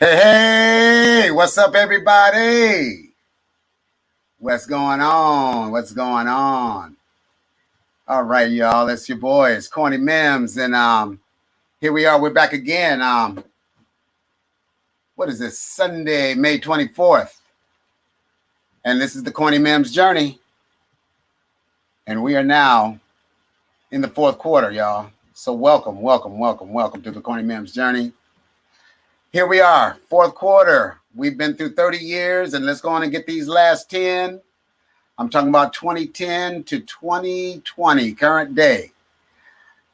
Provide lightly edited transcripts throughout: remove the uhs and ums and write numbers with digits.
Hey, what's up, everybody? What's going on? What's going on? All right, y'all, it's your boys, Corney Mims, and here we are. We're back again. What is this? Sunday, May 24th, and this is the Corney Mims journey, and we are now in the fourth quarter, y'all. So welcome to the Corney Mims journey. Here we are, fourth quarter. We've been through 30 years, and let's go on and get these last 10. I'm talking about 2010 to 2020, current day.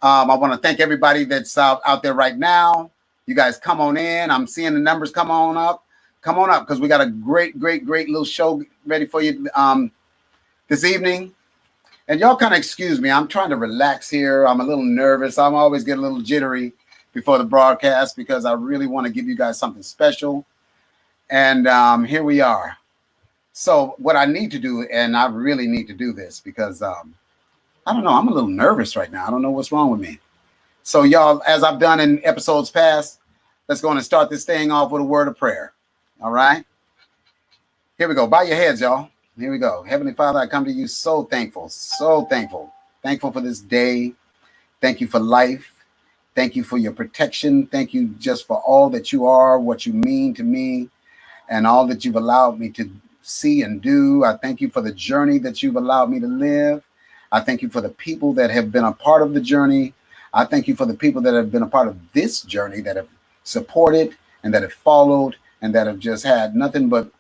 I want to thank everybody that's out there right now. You guys come on in. I'm seeing the numbers come on up. Come on up, because we got a great little show ready for you this evening. And y'all kind of excuse me. I'm trying to relax here. I'm a little nervous. I'm always get a little jittery before the broadcast because I really want to give you guys something special. And here we are. So what I need to do, and I really need to do this because I don't know, I'm a little nervous right now. I don't know what's wrong with me. So y'all, as I've done in episodes past, let's go on and start this thing off with a word of prayer. All right. Here we go. Bow your heads, y'all. Here we go. Heavenly Father, I come to you so thankful. Thankful for this day. Thank you for life. Thank you for your protection. Thank you just for all that you are, what you mean to me, and all that you've allowed me to see and do. I thank you for the journey that you've allowed me to live. I thank you for the people that have been a part of the journey. I thank you for the people that have been a part of this journey, that have supported and that have followed and that have just had nothing but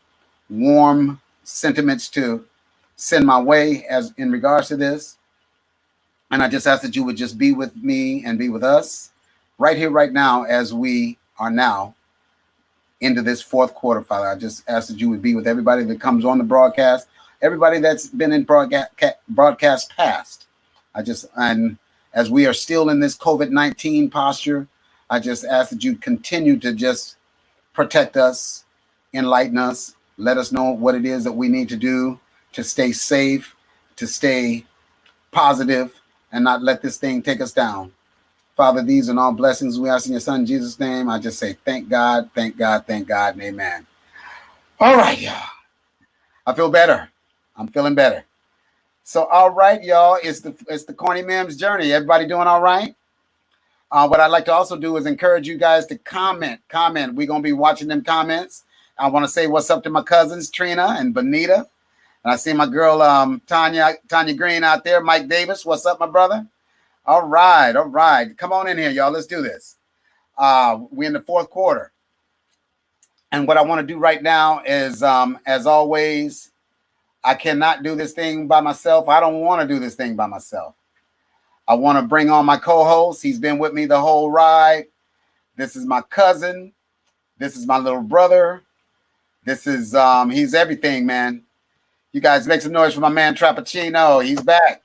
warm sentiments to send my way as in regards to this. And I just ask that you would just be with me and be with us right here, right now, as we are now into this fourth quarter, Father. I just ask that you would be with everybody that comes on the broadcast, everybody that's been in broadcast past. And as we are still in this COVID-19 posture, I just ask that you continue to just protect us, enlighten us, let us know what it is that we need to do to stay safe, to stay positive, and not let this thing take us down. Father, these are all blessings we ask in your son Jesus' name. I just say thank God, and amen. All right, y'all. I feel better. I'm feeling better. So, all right, y'all, it's the Corney Mims journey. Everybody doing all right? What I'd like to also do is encourage you guys to comment. We're going to be watching them comments. I want to say what's up to my cousins, Trina and Bonita. And I see my girl, Tanya Green out there. Mike Davis, what's up, my brother? All right. Come on in here, y'all. Let's do this. We're in the fourth quarter. And what I want to do right now is, as always, I cannot do this thing by myself. I don't want to do this thing by myself. I want to bring on my co-host. He's been with me the whole ride. This is my cousin. This is my little brother. This is, he's everything, man. You guys make some noise for my man Trappuccino. He's back.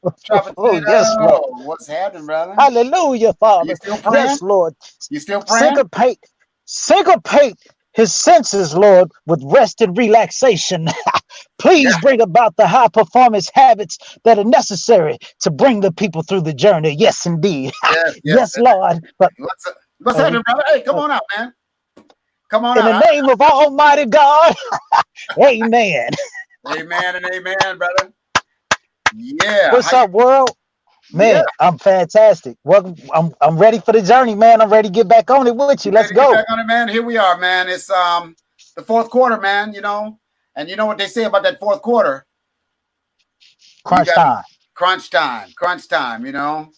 Trappuccino, Oh, yes, Lord. what's happening, brother? Hallelujah, Father. You still praying? Yes, Lord. You still praying? Syncopate his senses, Lord, with rest and relaxation. Please bring about the high performance habits that are necessary to bring the people through the journey. Yes, indeed. Yes, Lord. But what's happening, brother? Hey, come on out, man. Come on out. In the name of Almighty God, amen. Amen and amen, brother. Yeah. What's up, world? Man, yeah. I'm fantastic. Welcome. I'm ready for the journey, man. I'm ready to get back on it with you. Let's go. Get back on it, man. Here we are, man. It's the fourth quarter, man. You know, and you know what they say about that fourth quarter? Crunch time. You know,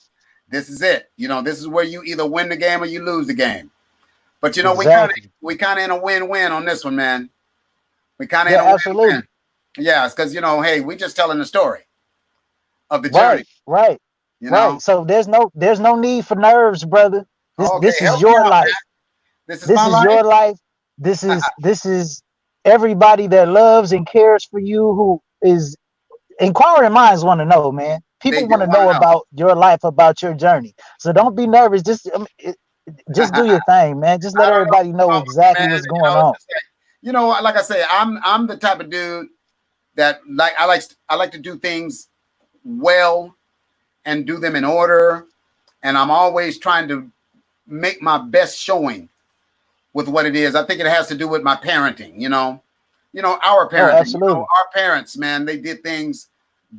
this is it. You know, this is where you either win the game or you lose the game. But you know, exactly. we kind of in a win-win on this one, man. We kind of in a absolutely. Win-win. Yeah, it's because you know, hey, we just telling the story of the journey. Right. You know? Right. So there's no need for nerves, brother. This is your life. Man. This is your life. This is everybody that loves and cares for you, who is inquiring minds want to know, man. People want to know about your life, about your journey. So don't be nervous. Just do your thing, man. Just let everybody know exactly what's going on. You know, like I say, I'm the type of dude that I like to do things well and do them in order, and I'm always trying to make my best showing with what it is. I think it has to do with my parenting, our Oh, parenting, absolutely. our parents, man, they did things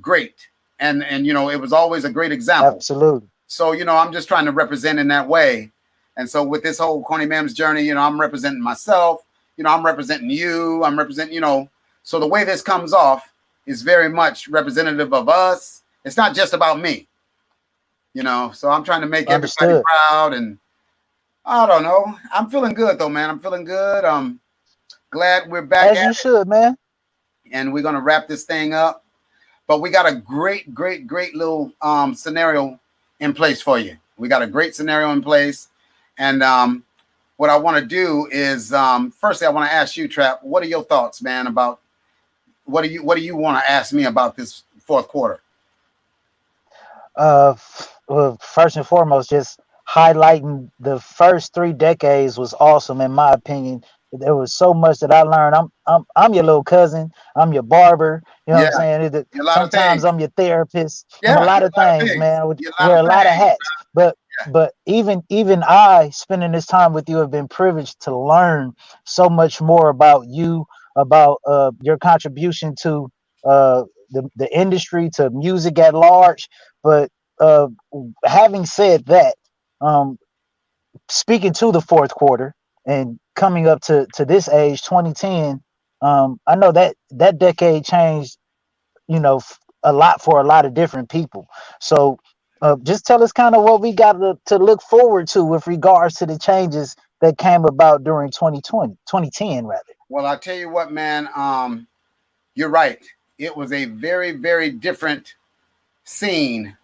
great. And it was always a great example. Absolutely. So, I'm just trying to represent in that way. And so with this whole Corney Mims journey, I'm representing myself, I'm representing you, I'm representing, so the way this comes off is very much representative of us. It's not just about me, so I'm trying to make everybody Understood. proud. And I don't know. I'm feeling good though, man. I'm feeling good. Glad we're back As at you it, should, man. and we're gonna wrap this thing up. But we got a great, great, great little scenario in place for you. We got a great scenario in place, and what I want to do is, firstly, I want to ask you, Trap, what are your thoughts, man, about what do you want to ask me about this fourth quarter? Well, first and foremost, just highlighting the first 3 decades was awesome, in my opinion. There was so much that I learned. I'm your little cousin. I'm your barber. You know what Yeah, I'm saying? a lot of Sometimes things. I'm your therapist. I'm a Yeah, lot you're of a lot of things, things. man. I You're a lot wear of a lot of things. hats. But even I, spending this time with you, have been privileged to learn so much more about you, about your contribution to the industry, to music at large. But uh, having said that, um, speaking to the fourth quarter and coming up to this age, 2010, I know that decade changed, a lot for a lot of different people. So just tell us kind of what we got to look forward to with regards to the changes that came about during 2010 rather. Well, I'll tell you what, man. You're right. It was a very, very different scene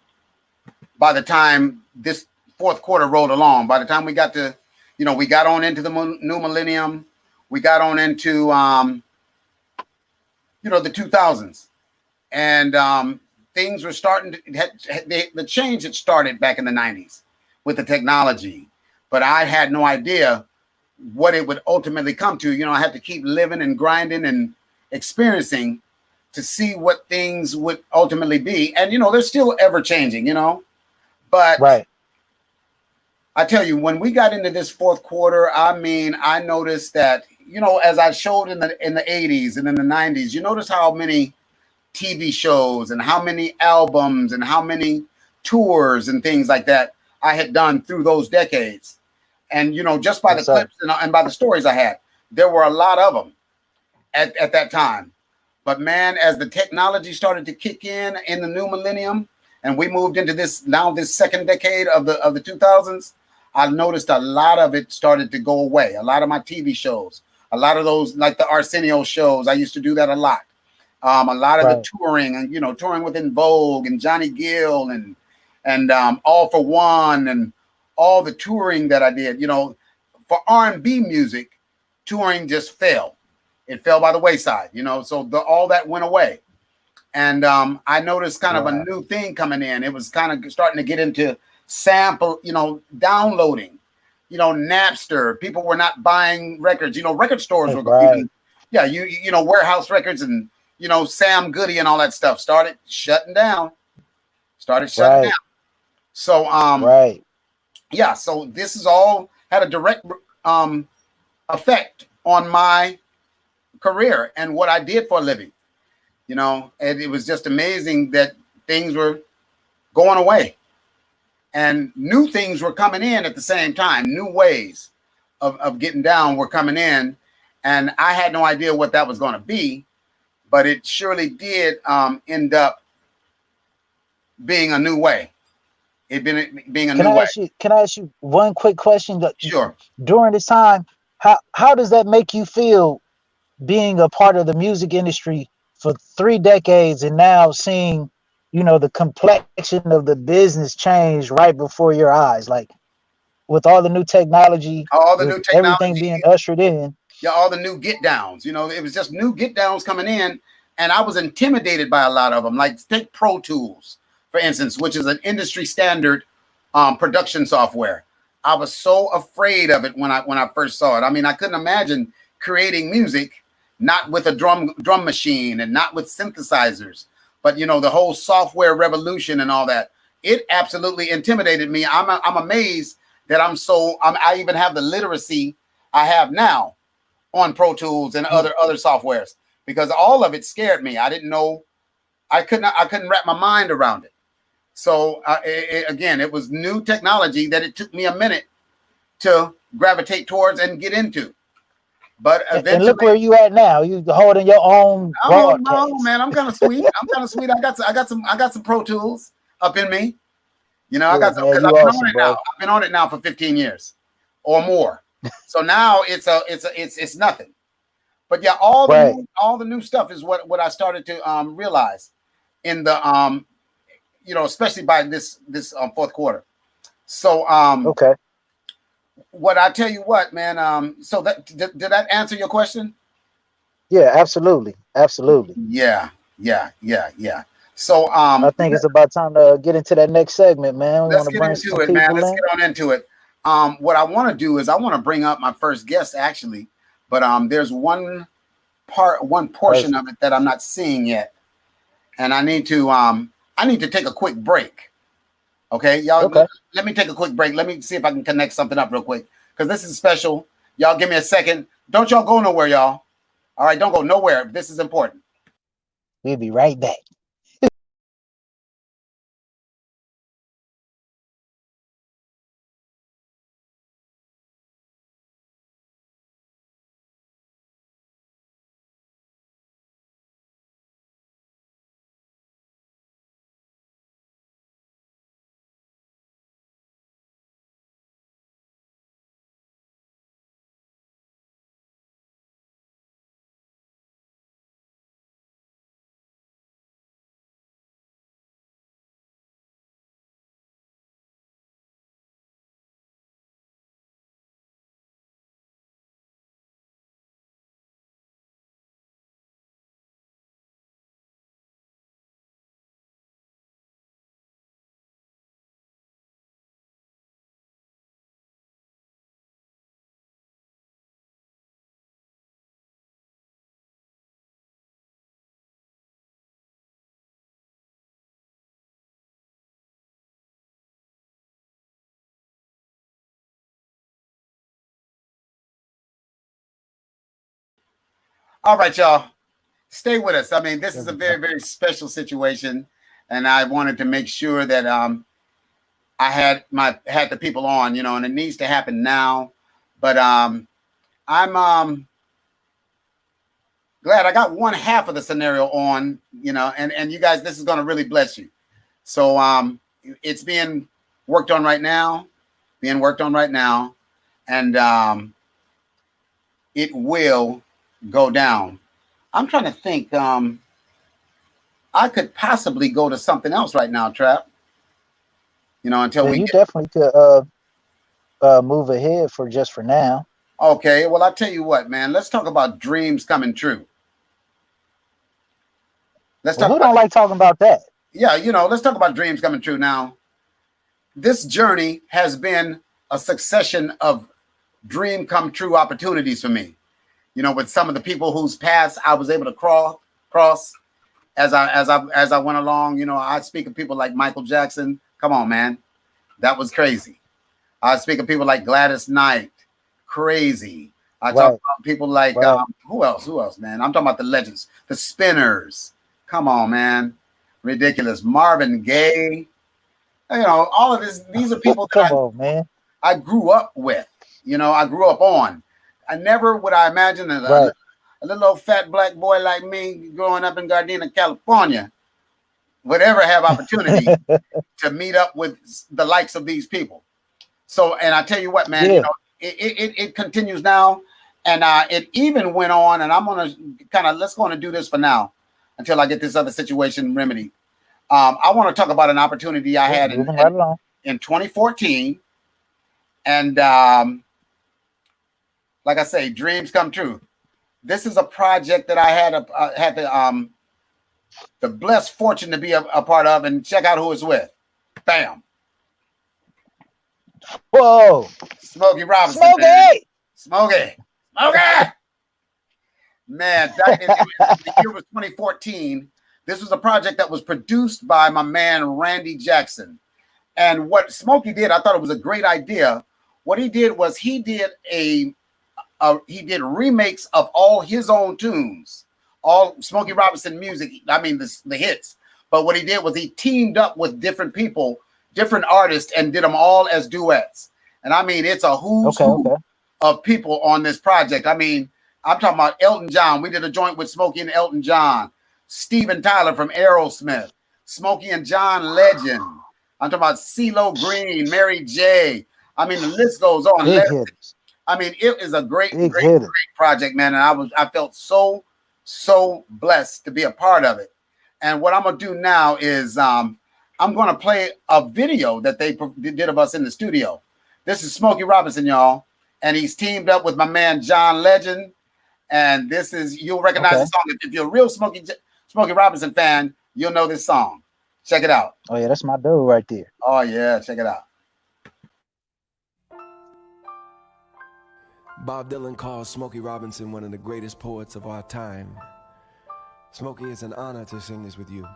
by the time this fourth quarter rolled along. By the time we got to, we got on into the new millennium, we got on into, the 2000s, and things were starting to, the change had started back in the 90s with the technology, but I had no idea what it would ultimately come to. I had to keep living and grinding and experiencing to see what things would ultimately be. And, they're still ever changing, but Right. I tell you, when we got into this fourth quarter, I mean, I noticed that, as I showed in the 80s and in the 90s, you notice how many TV shows and how many albums and how many tours and things like that I had done through those decades. And, just by the Yes, sir. clips and by the stories I had, there were a lot of them at that time. But man, as the technology started to kick in the new millennium, and we moved into this second decade of the 2000s, I noticed a lot of it started to go away. A lot of my TV shows, a lot of those, like the Arsenio shows, I used to do that a lot. A lot of the Right. touring, and touring with In Vogue and Johnny Gill and All for One, and all the touring that I did. For R&B music, touring just fell. It fell by the wayside. So all that went away. And I noticed kind of a Right. new thing coming in. It was kind of starting to get into sample, downloading, Napster. People were not buying records. Record stores were Right. even, yeah, warehouse records and, Sam Goody and all that stuff started shutting down. Right. So, Right. yeah, so this is all had a direct effect on my career and what I did for a living. And it was just amazing that things were going away and new things were coming in at the same time. New ways of getting down were coming in, and I had no idea what that was going to be, but it surely did end up being a new way. Being a Can new I way. ask you? Can I ask you one quick question? Sure. During this time, how does that make you feel, being a part of the music industry for 3 decades and now seeing, the complexion of the business change right before your eyes, like with all the new technology, All the with new everything technology, being ushered in. yeah, all the new get downs. It was just new get downs coming in, and I was intimidated by a lot of them. Like take Pro Tools, for instance, which is an industry standard production software. I was so afraid of it when I first saw it. I mean, I couldn't imagine creating music not with a drum machine and not with synthesizers, but the whole software revolution and all that. It absolutely intimidated me. I'm amazed that I even have the literacy I have now on Pro Tools and other softwares, because all of it scared me. I didn't know. I couldn't wrap my mind around it. So again, it was new technology that it took me a minute to gravitate towards and get into. But eventually, and look where you at now. You holding your own broadcast. Oh man, I'm kind of sweet. I got some Pro Tools up in me. You know, I got some, because I've been on it now. I've been on it now for 15 years or more. So now it's nothing. But yeah, all the new stuff is what I started to realize in the you know, especially by this fourth quarter. So okay. What I tell you what, man, so that did that answer your question? Yeah, absolutely. Absolutely. Yeah. So I think it's about time to get into that next segment, man. We let's want to get bring into some it, man. people Let's in. get on into it. What I want to do is I want to bring up my first guest, actually, but there's one portion of it that I'm not seeing yet, and I need to take a quick break. Okay, y'all. Okay. Let me take a quick break. Let me see if I can connect something up real quick, because this is special. Y'all give me a second. Don't y'all go nowhere, y'all. All right, don't go nowhere. This is important. We'll be right back. All right, y'all. Stay with us. I mean, this is a very, very special situation, and I wanted to make sure that I had the people on, you know, and it needs to happen now. But I'm glad I got one half of the scenario on, you know, and you guys, this is going to really bless you. So it's being worked on right now, and it will go down. I'm trying to think. I could possibly go to something else right now, Trap. You know, until we you get. Definitely could move ahead for now. Okay, well, I'll tell you what, man. Let's talk about dreams coming true. Who don't like talking about that? Yeah, you know, let's talk about dreams coming true now. This journey has been a succession of dream come true opportunities for me. You know, with some of the people whose paths I was able to cross as I went along. You know, I speak of people like Michael Jackson. Come on, man, that was crazy. I speak of people like Gladys Knight. Crazy. I talk about people like who else, man? I'm talking about the legends, the Spinners. Come on, man, ridiculous. Marvin Gaye. You know, all of this. These are people that I grew up with. You know, I grew up on. I never would I imagine a little old fat black boy like me growing up in Gardena, California, would ever have opportunity to meet up with the likes of these people. So, and I tell you what, man, you know, it continues now, and it even went on. And I'm gonna let's go on and do this for now until I get this other situation remedied. I want to talk about an opportunity I had in 2014, and like I say, dreams come true. This is a project that I had the blessed fortune to be a part of, and check out who it's with. Bam. Whoa. Smokey Robinson. Smokey. Man, the year was 2014. This was a project that was produced by my man, Randy Jackson. And what Smokey did, I thought it was a great idea. What he did was he did remakes of all his own tunes, all Smokey Robinson music. I mean the hits. But what he did was he teamed up with different people, different artists, and did them all as duets. And I mean, it's a who's who of people on this project. I mean, I'm talking about Elton John. We did a joint with Smokey and Elton John. Steven Tyler from Aerosmith. Smokey and John Legend. I'm talking about CeeLo Green, Mary J. I mean, the list goes on. I mean, it is a great project, man. And I felt so blessed to be a part of it. And what I'm gonna do now is I'm gonna play a video that they did of us in the studio. This is Smokey Robinson, y'all, and he's teamed up with my man John Legend. And this is, you'll recognize the song. If you're a real Smokey Robinson fan, you'll know this song. Check it out. Oh yeah, that's my dude right there. Oh yeah, check it out. Bob Dylan calls Smokey Robinson one of the greatest poets of our time. Smokey, it's an honor to sing this with you.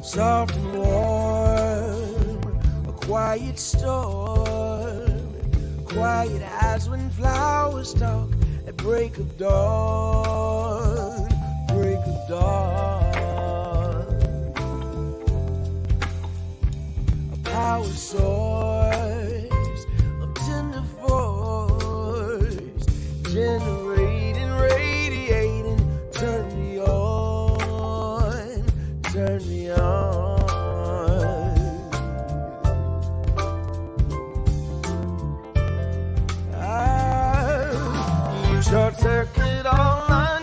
Soft and warm, a quiet storm, quiet as when flowers talk at break of dawn, break of dawn. A power source of tender force, generating, radiating, turn me on, turn me on. Short circuit all my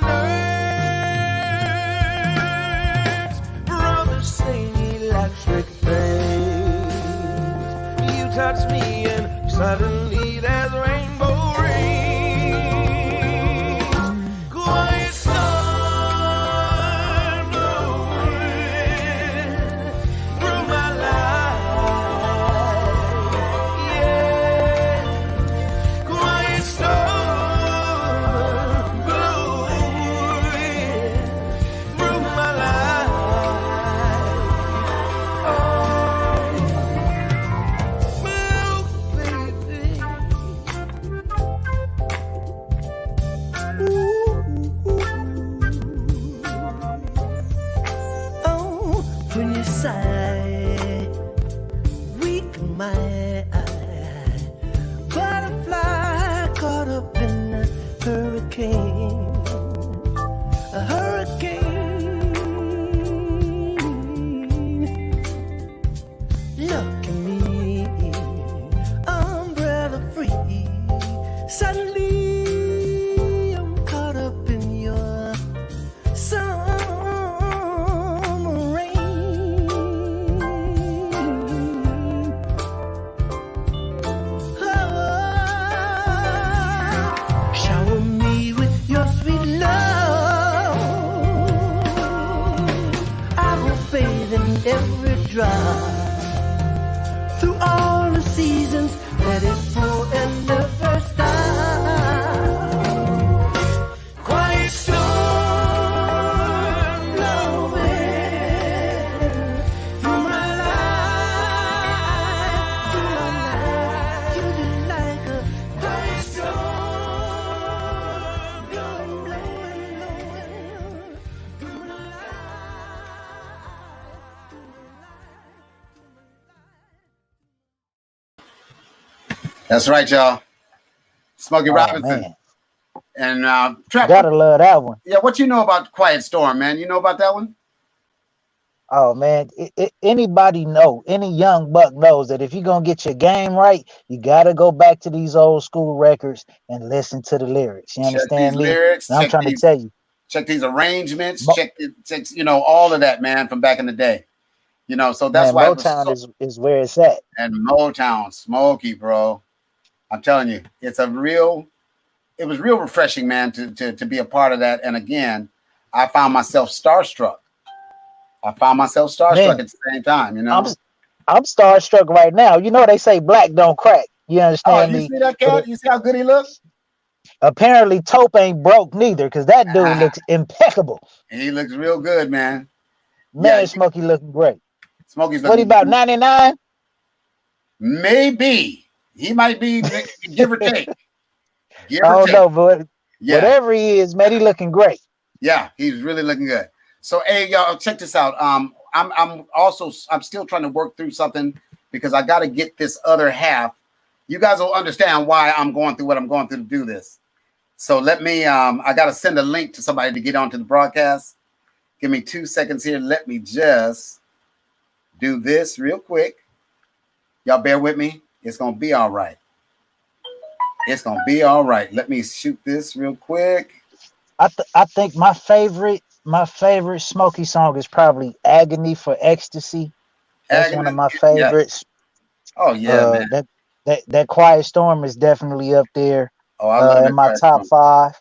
nerves. Brothers sing electric things. You touch me and suddenly there's rainbow rings. Quiet storm blowing through my life. Yeah, quiet storm. A hurricane. Look at me, umbrella free. Suddenly I'm caught up in your summer rain. Oh, shower me with your sweet love. I will bathe in every drop. Through all the seasons, let it pour and never stop. Quiet storm blowing through my life, You just like a quiet storm blowing through my life. That's right, y'all. Smokey Robinson. Man. And Trap. Gotta love that one. Yeah, what you know about Quiet Storm, man? You know about that one? Oh man, anybody know, any young buck knows that if you're gonna get your game right, you gotta go back to these old school records and listen to the lyrics. You understand me? Lyrics, I'm trying to tell you. Check these arrangements, check all of that, man, from back in the day. So that's why Motown is where it's at. And Motown, Smokey, bro. I'm telling you, it was real refreshing, man, to be a part of that. And again, I found myself starstruck. Man, at the same time, I'm starstruck right now. They say black don't crack. You understand me? You see that cat? You see how good he looks? Apparently, Tope ain't broke neither, because that dude looks impeccable. He looks real good, man. Man, Yeah, Smokey looking great. Smokey's What he looking about, 99? maybe. He might be give or take. Give I or don't take. know, but Yeah. whatever he is, man, he looking great. Yeah, he's really looking good. So hey, y'all, check this out. I'm still trying to work through something because I got to get this other half. You guys will understand why I'm going through what I'm going through to do this. So let me I got to send a link to somebody to get onto the broadcast. Give me 2 seconds here. Let me just do this real quick. Y'all bear with me. It's going to be all right. It's going to be all right. Let me shoot this real quick. I think my favorite Smokey song is probably "Agony for Ecstasy." That's one of my favorites. Yeah. Oh yeah, man. That Quiet Storm is definitely up there. Oh, I love in my top 5.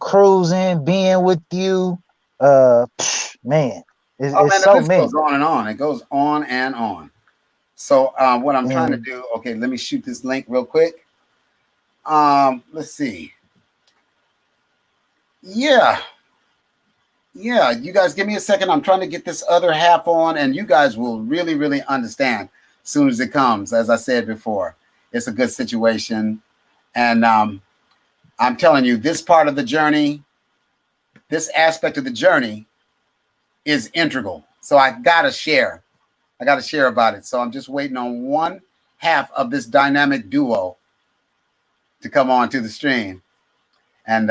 Cruising, Being with You. Man, it's so the list many. goes on and on. It goes on and on. So what I'm trying to do, okay, let me shoot this link real quick. Let's see. Yeah, you guys give me a second. I'm trying to get this other half on, and you guys will really, really understand as soon as it comes. As I said before, it's a good situation. And I'm telling you, this part of the journey, this aspect of the journey is integral. So I got to share about it. So I'm just waiting on one half of this dynamic duo to come on to the stream. And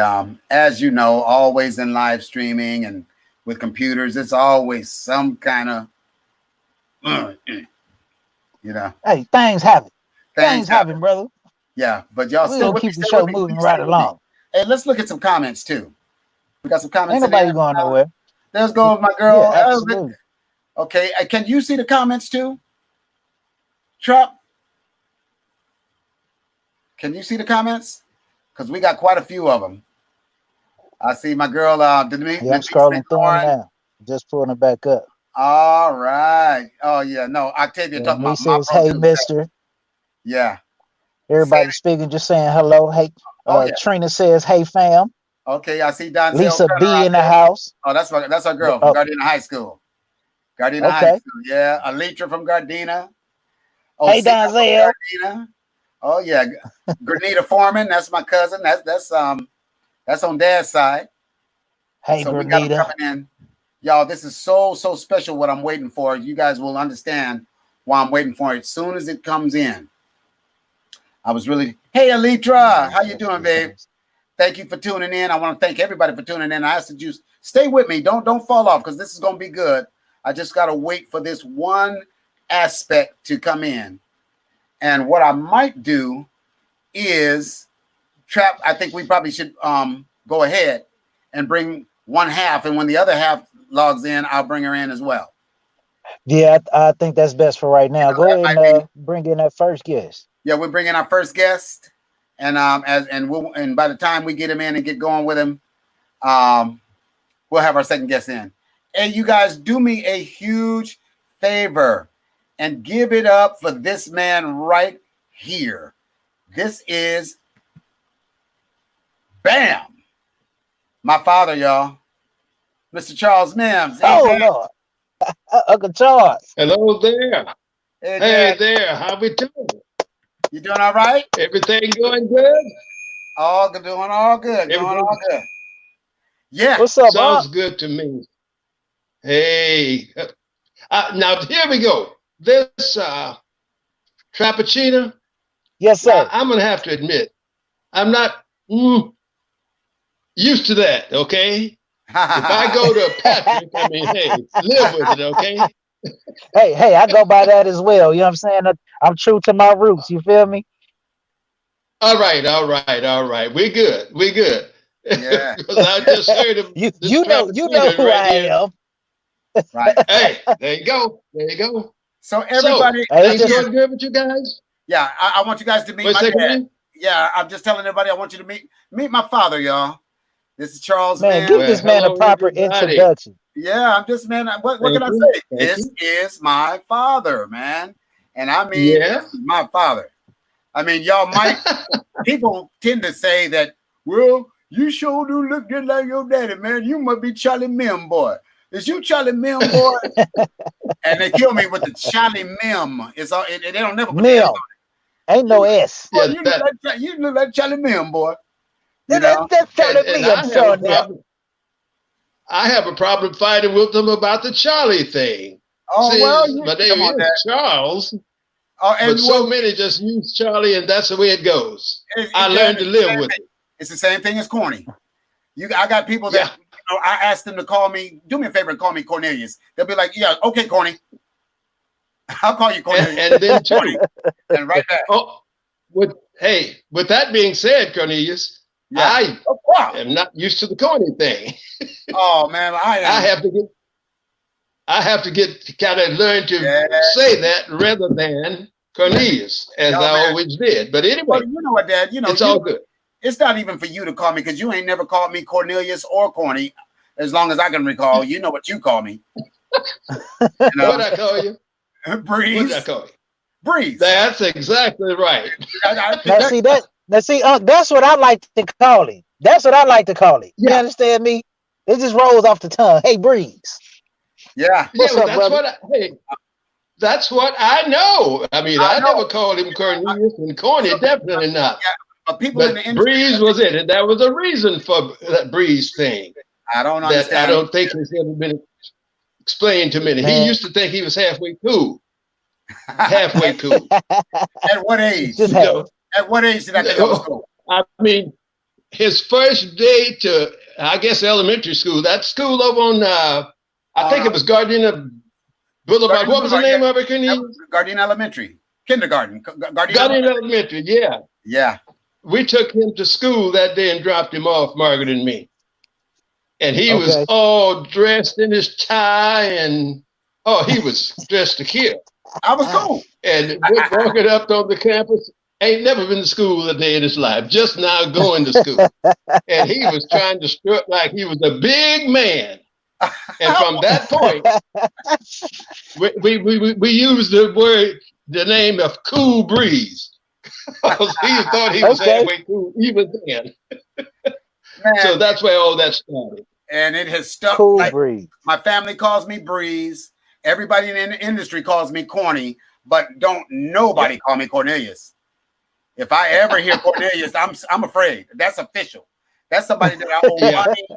as you know, always in live streaming and with computers, it's always some kind of, you know. Hey, things happen. Things happen, brother. Yeah, but y'all still keep the show moving right along. Hey, let's look at some comments too. We got some comments. Ain't nobody going nowhere. Let's go with my girl. Yeah, absolutely. Okay, can you see the comments too? Trap? Can you see the comments? Because we got quite a few of them. I see my girl. Denise, I'm scrolling through them now. Just pulling it back up. All right. Oh yeah. No, Octavia talking about my says, "Hey, Mister." Yeah. Everybody speaking, just saying hello. Hey. Trina says, "Hey, fam." Okay, I see Don. Lisa B in the house. Oh, that's our girl from Gardena High School. Gardena High School. Yeah, Alitra from Gardena. Oh, hey, Donzel. Oh yeah, Grenita Foreman. That's my cousin. That's on Dad's side. Hey, so Grenita. We got them coming in. Y'all, this is so special. What I'm waiting for. You guys will understand why I'm waiting for it. As soon as it comes in, I was really. Hey, Alitra, how you doing, babe? Thank you for tuning in. I want to thank everybody for tuning in. I ask that you stay with me. Don't fall off because this is going to be good. I just got to wait for this one aspect to come in. And what I might do is Trap. I think we probably should go ahead and bring one half. And when the other half logs in, I'll bring her in as well. Yeah, I think that's best for right now. Go ahead and bring in that first guest. Yeah, we're bringing our first guest. And and by the time we get him in and get going with him, we'll have our second guest in. Hey, you guys, do me a huge favor and give it up for this man right here. This is Bam, my father, y'all, Mr. Charles Mims. Oh Lord, Uncle Charles. Hello there. Hey there. How we doing? You doing all right? Everything going good? Doing all good. Yeah. What's up, Sounds good to me. Hey. Now, here we go. This Trappuccino. Yes, sir. Now, I'm going to have to admit, I'm not used to that, okay? If I go to Patrick, I mean, hey, live with it, okay? Hey, I go by that as well. You know what I'm saying? I'm true to my roots. You feel me? All right. We're good. Yeah. Because I just heard him. You know who I am. Right. Hey, there you go. So everybody, things going good with you guys? Yeah, I want you guys to meet my dad. Yeah, I'm just telling everybody I want you to meet my father, y'all. This is Charles. Man, give this man a proper introduction. Yeah, I'm just, man. What can I say? This is my father, man. And I mean, this is my father. I mean, y'all might. People tend to say that, well, you sure do look just like your daddy, man. You must be Charlie Mims boy. Is you Charlie Mims boy? And they kill me with the Charlie Mims. It's all they don't never put the S on it. Ain't no S. Boy, you look like Charlie Mims boy. You know? That's Charlie Mims, I have a problem fighting with them about the Charlie thing. Oh, see, well, my name is Charles. But so many just use Charlie, and that's the way it goes. I learned to live with it. It's the same thing as Corny. I got people that I asked them to call me. Do me a favor and call me Cornelius. They'll be like, "Yeah, okay, Corny. I'll call you Cornelius." And then Corny, and right back. Oh, with that being said, Cornelius, I am not used to the Corny thing. Oh man, I have to get kind of learn to say that rather than Cornelius, as I always did. But anyway, well, you know what, Dad? It's all good. It's not even for you to call me because you ain't never called me Cornelius or Corny, as long as I can recall. You know what you call me. What I call you? Breeze. What I call you? Breeze. That's exactly right. That's what I like to call him. That's what I like to call him. You understand me? It just rolls off the tongue. Hey, Breeze. Yeah. That's what I know. I mean, I never called him Cornelius and Corny, definitely not. Yeah, but people in the industry, Breeze was it, and that was a reason for that Breeze thing. I don't understand. I don't think it's ever been explained to many. He used to think he was halfway cool. Halfway cool. At what age? At what age did I think I was cool? I mean, his first day to, I guess, elementary school. That school over on, I think it was Gardena Boulevard. What was the name of it, Gardena Elementary. Kindergarten. Gardena Elementary, yeah. Yeah. We took him to school that day and dropped him off, Margaret and me. And he was all dressed in his tie and, he was dressed to kill. I was cool. And walking up on the campus, ain't never been to school a day in his life, just now going to school. And he was trying to strut like he was a big man. And from that point, we used the name of Cool Breeze. Because he thought he was halfway cool even then. Man, so that's where all that started. And it has stuck. Cool Breeze. My family calls me Breeze. Everybody in the industry calls me Corny, but don't nobody call me Cornelius. If I ever hear Cornelius, I'm afraid. That's official. That's somebody that I owe money.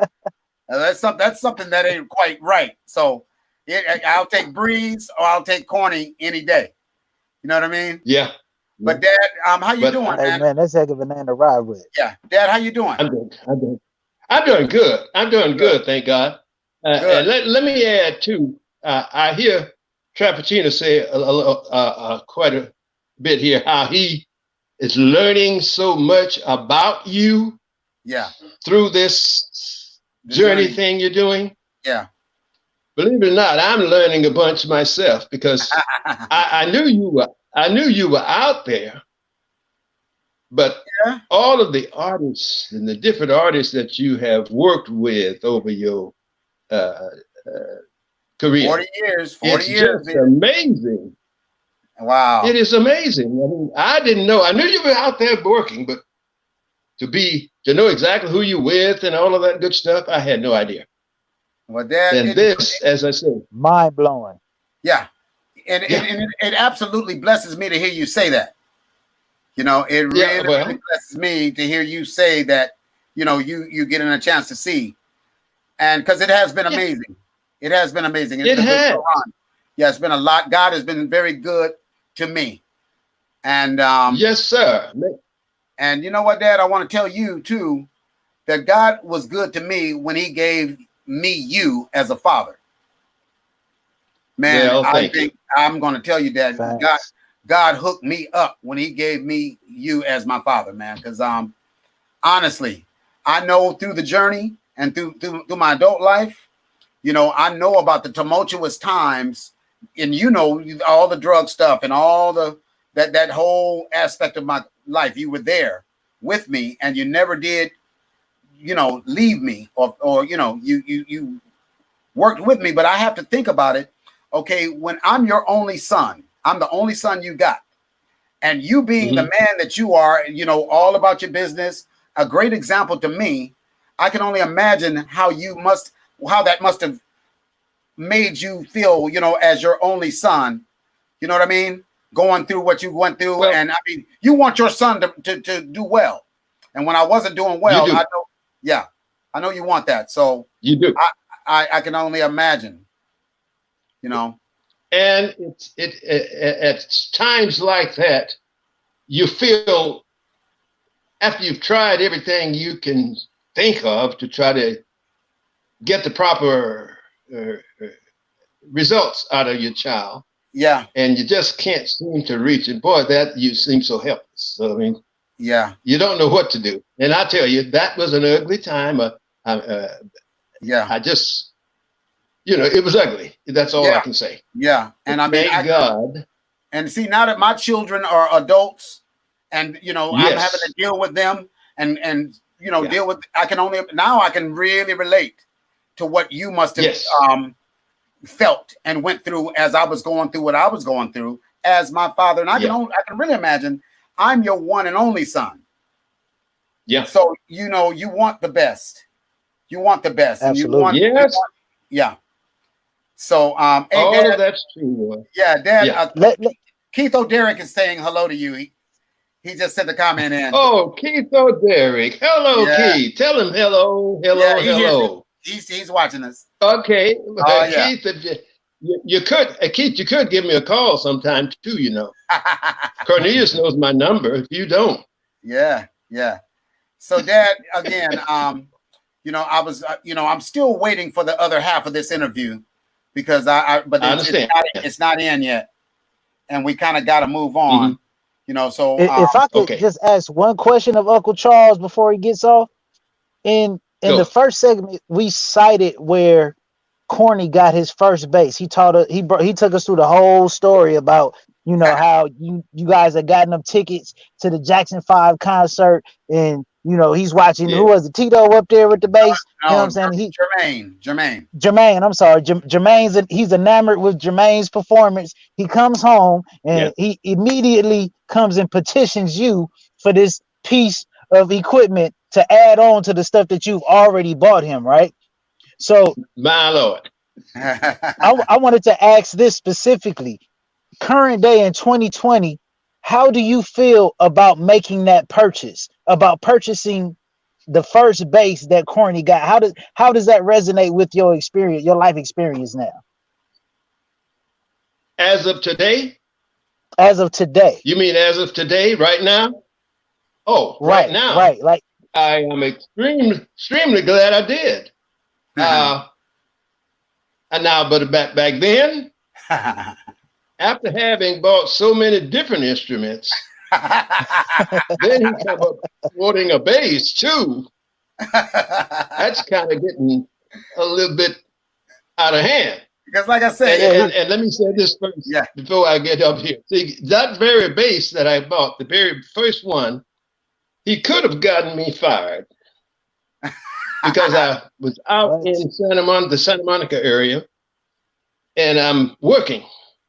That's something that ain't quite right. So I'll take Breeze or I'll take Corny any day. You know what I mean? Yeah. But Dad, how you doing, hey, man? That's heck of a name to ride with. Yeah, Dad, how you doing? I'm doing good. I'm doing good, thank God. And let me add too. I hear Trappuccino say quite a bit here how he is learning so much about you. Yeah. Through this journey thing you're doing. Yeah. Believe it or not, I'm learning a bunch myself because I knew you were out there, but all of the artists and the different artists that you have worked with over your career. 40 years. Just amazing. Wow. It is amazing. I mean, I didn't know. I knew you were out there working, but to know exactly who you're with and all of that good stuff, I had no idea. Well, Dad, and this, as I said, mind blowing. Yeah. And it absolutely blesses me to hear you say that. You know, it really blesses me to hear you say that, you know, you getting a chance to see. And because it has been amazing. It has been amazing. It has. Yeah, it's been a lot. God has been very good to me. And yes, sir. And you know what, Dad? I want to tell you too that God was good to me when He gave me you as a father. Man, I think I'm going to tell you that God hooked me up when He gave me you as my father, man. Because honestly, I know through the journey and through my adult life, you know, I know about the tumultuous times, and you know all the drug stuff and all that whole aspect of my life. You were there with me, and you never did, you know, leave me or you know, you worked with me. But I have to think about it. Okay, when I'm your only son, I'm the only son you got, And you being the man that you are, you know, all about your business, a great example to me. I can only imagine how that must have made you feel, you know, as your only son. You know what I mean? Going through what you went through. Well, and I mean, you want your son to do well. And when I wasn't doing well, I know you want that. So you do. I can only imagine, you know. And at times like that, you feel, after you've tried everything you can think of to try to get the proper results out of your child. Yeah. And you just can't seem to reach it. Boy, that you seem so helpless. So, I mean, yeah, you don't know what to do. And I tell you, that was an ugly time. I just, you know, it was ugly. That's all I can say. Yeah. And I mean, thank God. And see, now that my children are adults and, you know, I'm having to deal with them and you know, deal with, I can really relate to what you must have felt and went through as I was going through what I was going through as my father. And I can really imagine I'm your one and only son. Yeah. So, you know, you want the best. You want the best. Absolutely. And yeah. So, hey, all Dad, of that's true. Yeah, Dad. Keith O'Derrick is saying hello to you. He just sent a comment in. Oh, Keith O'Derrick. Hello, Keith. Tell him hello. Hello. He's watching us. Okay. Keith, if you could give me a call sometime too, you know. Cornelius knows my number if you don't. Yeah. So, Dad, again, you know, I'm still waiting for the other half of this interview because I understand it's not in yet. And we kind of got to move on, you know. So if I could just ask one question of Uncle Charles before he gets off. In the first segment, we cited where Corney got his first base. He took us through the whole story about, you know, how you guys had gotten them tickets to the Jackson 5 concert, and you know he's watching. Who was it? Tito up there with the bass. You know what I'm saying? Jermaine. I'm sorry, Jermaine's. He's enamored with Jermaine's performance. He comes home and he immediately comes and petitions you for this piece of equipment to add on to the stuff that you've already bought him, right? So, my Lord, I wanted to ask this specifically. Current day in 2020, how do you feel about making that purchase? About purchasing the first base that Corney got? How does that resonate with your experience, your life experience now? As of today? As of today. You mean as of today, right now? Oh, right now. Right. Like, I am extremely glad I did. And now, but back then, after having bought so many different instruments, then he come up wanting a bass too. That's kind of getting a little bit out of hand. Because like I said, and let me say this first before I get up here. See, that very bass that I bought, the very first one, he could have gotten me fired because I was out in the Santa Monica area, and I'm working.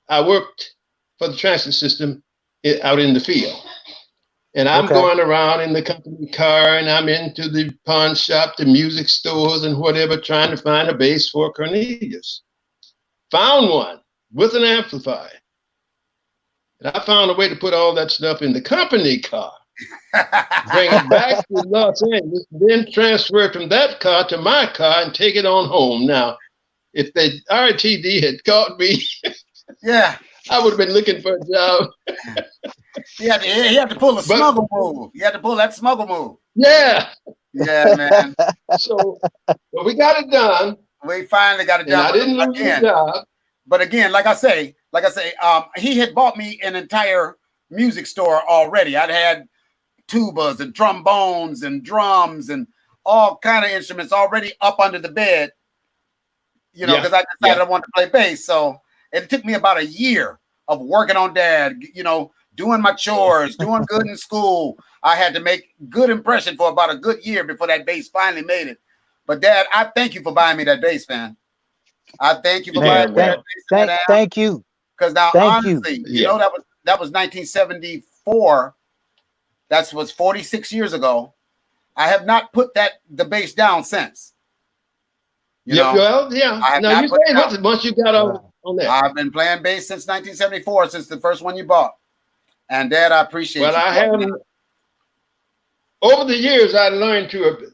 I worked for the transit system out in the field. And I'm going around in the company car, and I'm into the pawn shop, the music stores, and whatever, trying to find a bass for Cornelius. Found one with an amplifier. And I found a way to put all that stuff in the company car. Bring it back to Los Angeles, then transfer from that car to my car and take it on home. Now, if the RTD had caught me, I would have been looking for a job. He had to pull a smuggle move. You had to pull that smuggle move. Yeah, man. So we got it done. We finally got it done. I didn't lose the job. But again, like I say, he had bought me an entire music store already. I'd had tubas and trombones and drums and all kind of instruments already up under the bed, you know, because I decided I wanted to play bass. So it took me about a year of working on Dad, you know, doing my chores, doing good in school. I had to make good impression for about a good year before that bass finally made it. But Dad, I thank you for buying me that bass, man. I thank you for buying me that bass. Thank you. Because now, honestly, you know, that was 1974. 1974, that was 46 years ago. I have not put the bass down since. You know, well, yeah. No, you stayed with it once you got on that. I've been playing bass since 1974, since the first one you bought. And Dad, I appreciate you. Well, I have. Over the years, I learned to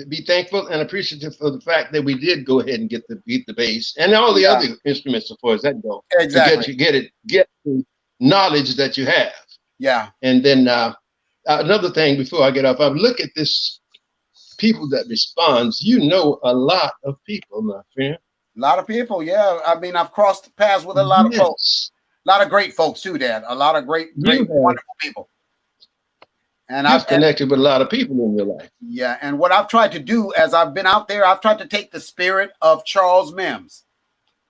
be thankful and appreciative for the fact that we did go ahead and get the bass and all the other instruments, as far as that goes. Exactly. To get the knowledge that you have. Yeah. And then another thing before I get off, I look at this people that responds. You know, a lot of people, my friend. A lot of people, yeah. I mean, I've crossed paths with a lot of folks. A lot of great folks too, Dad. A lot of great, wonderful people. And I've connected with a lot of people in your life. Yeah, and what I've tried to do as I've been out there, I've tried to take the spirit of Charles Mims.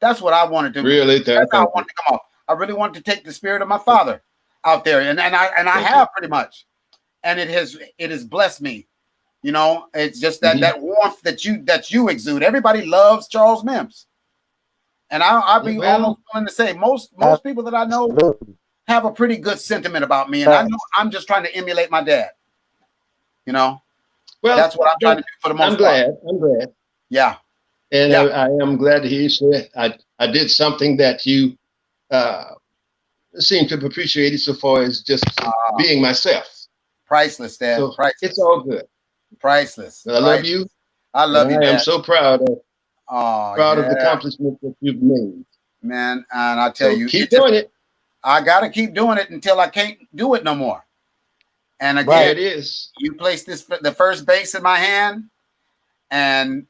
That's what I wanted to. Really, that's how I wanted to come off. I really wanted to take the spirit of my father out there, and I have pretty much, and it has blessed me. You know, it's just that warmth that you exude. Everybody loves Charles Mims, and I'll be almost willing to say most people that I know have a pretty good sentiment about me, and I know I'm just trying to emulate my dad. You know, well, that's what I'm trying to do for the most part. I'm glad. Yeah, and I am glad to hear you say I did something that you seem to have appreciated so far as just being myself. Priceless, Dad. So priceless. It's all good. Priceless. I love you. I love you, Dad. I am so proud of the accomplishments that you've made. Man, and I tell you, keep doing it. I got to keep doing it until I can't do it no more. And again, right, it is. You place the first bass in my hand, and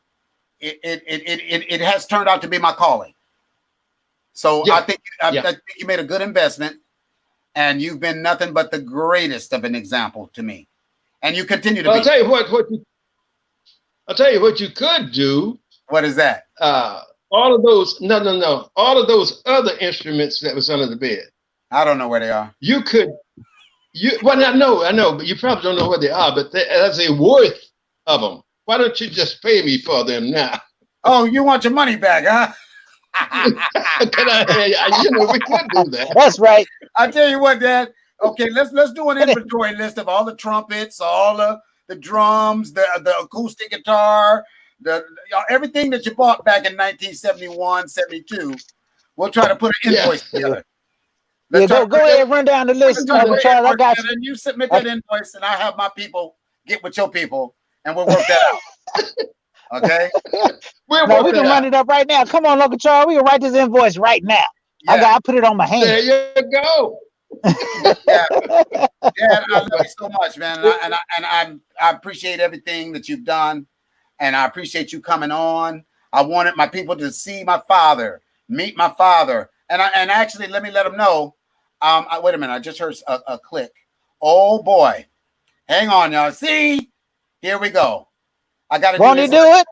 it has turned out to be my calling. So I think you made a good investment, and you've been nothing but the greatest of an example to me. And you continue to be. I'll tell you I'll tell you what you could do. What is that? All of those, no. All of those other instruments that was under the bed. I don't know where they are. Well, I know, but you probably don't know where they are, but there's a worth of them. Why don't you just pay me for them now? Oh, you want your money back, huh? We could do that. That's right. I tell you what, Dad. Okay, let's do an inventory list of all the trumpets, all the drums, the acoustic guitar, everything that you bought back in 1971, 72. We'll try to put an invoice together. Go ahead and run down the list, Charles. I got you. And you submit that invoice, and I have my people get with your people, and we'll work that out. Okay? We can run it up right now. Come on, Uncle Charles. We can write this invoice right now. Yeah. I put it on my hand. There you go. Yeah, I love you so much, man, and I appreciate everything that you've done, and I appreciate you coming on. I wanted my people to see my father, meet my father, and actually let them know. Wait a minute, I just heard a click. Oh boy, hang on, y'all. See, here we go. I got to do this. Won't he do it?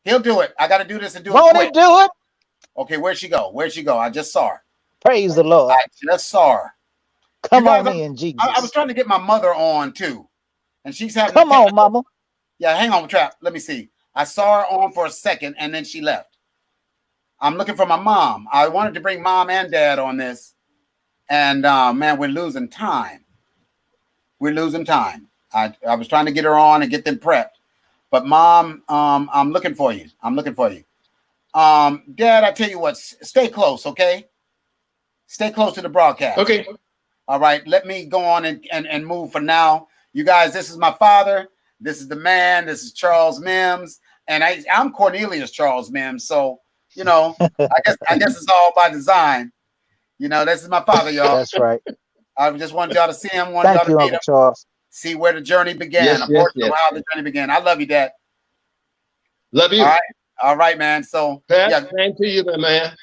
He'll do it. I got to do this and do it. Won't he do it? Okay, where'd she go? I just saw her. Praise the Lord. I just saw her. Come on in, Jesus. I was trying to get my mother on too, and she's having. Come on, Mama. Yeah, hang on, Trap. Let me see. I saw her on for a second, and then she left. I'm looking for my mom. I wanted to bring Mom and Dad on this, and man, we're losing time. We're losing time. I was trying to get her on and get them prepped, but Mom, I'm looking for you. Dad, I tell you what, stay close, okay? Stay close to the broadcast. Okay. All right, let me go on and move for now. You guys, this is my father. This is the man. This is Charles Mims. And I'm Cornelius Charles Mims. So, you know, I guess it's all by design. You know, this is my father, y'all. That's right. I just wanted y'all to see him. Thank you, Uncle Charles. See where the journey began. Yes. How the journey began. I love you, Dad. Love you. All right, man. So, Pat, thank you, my man.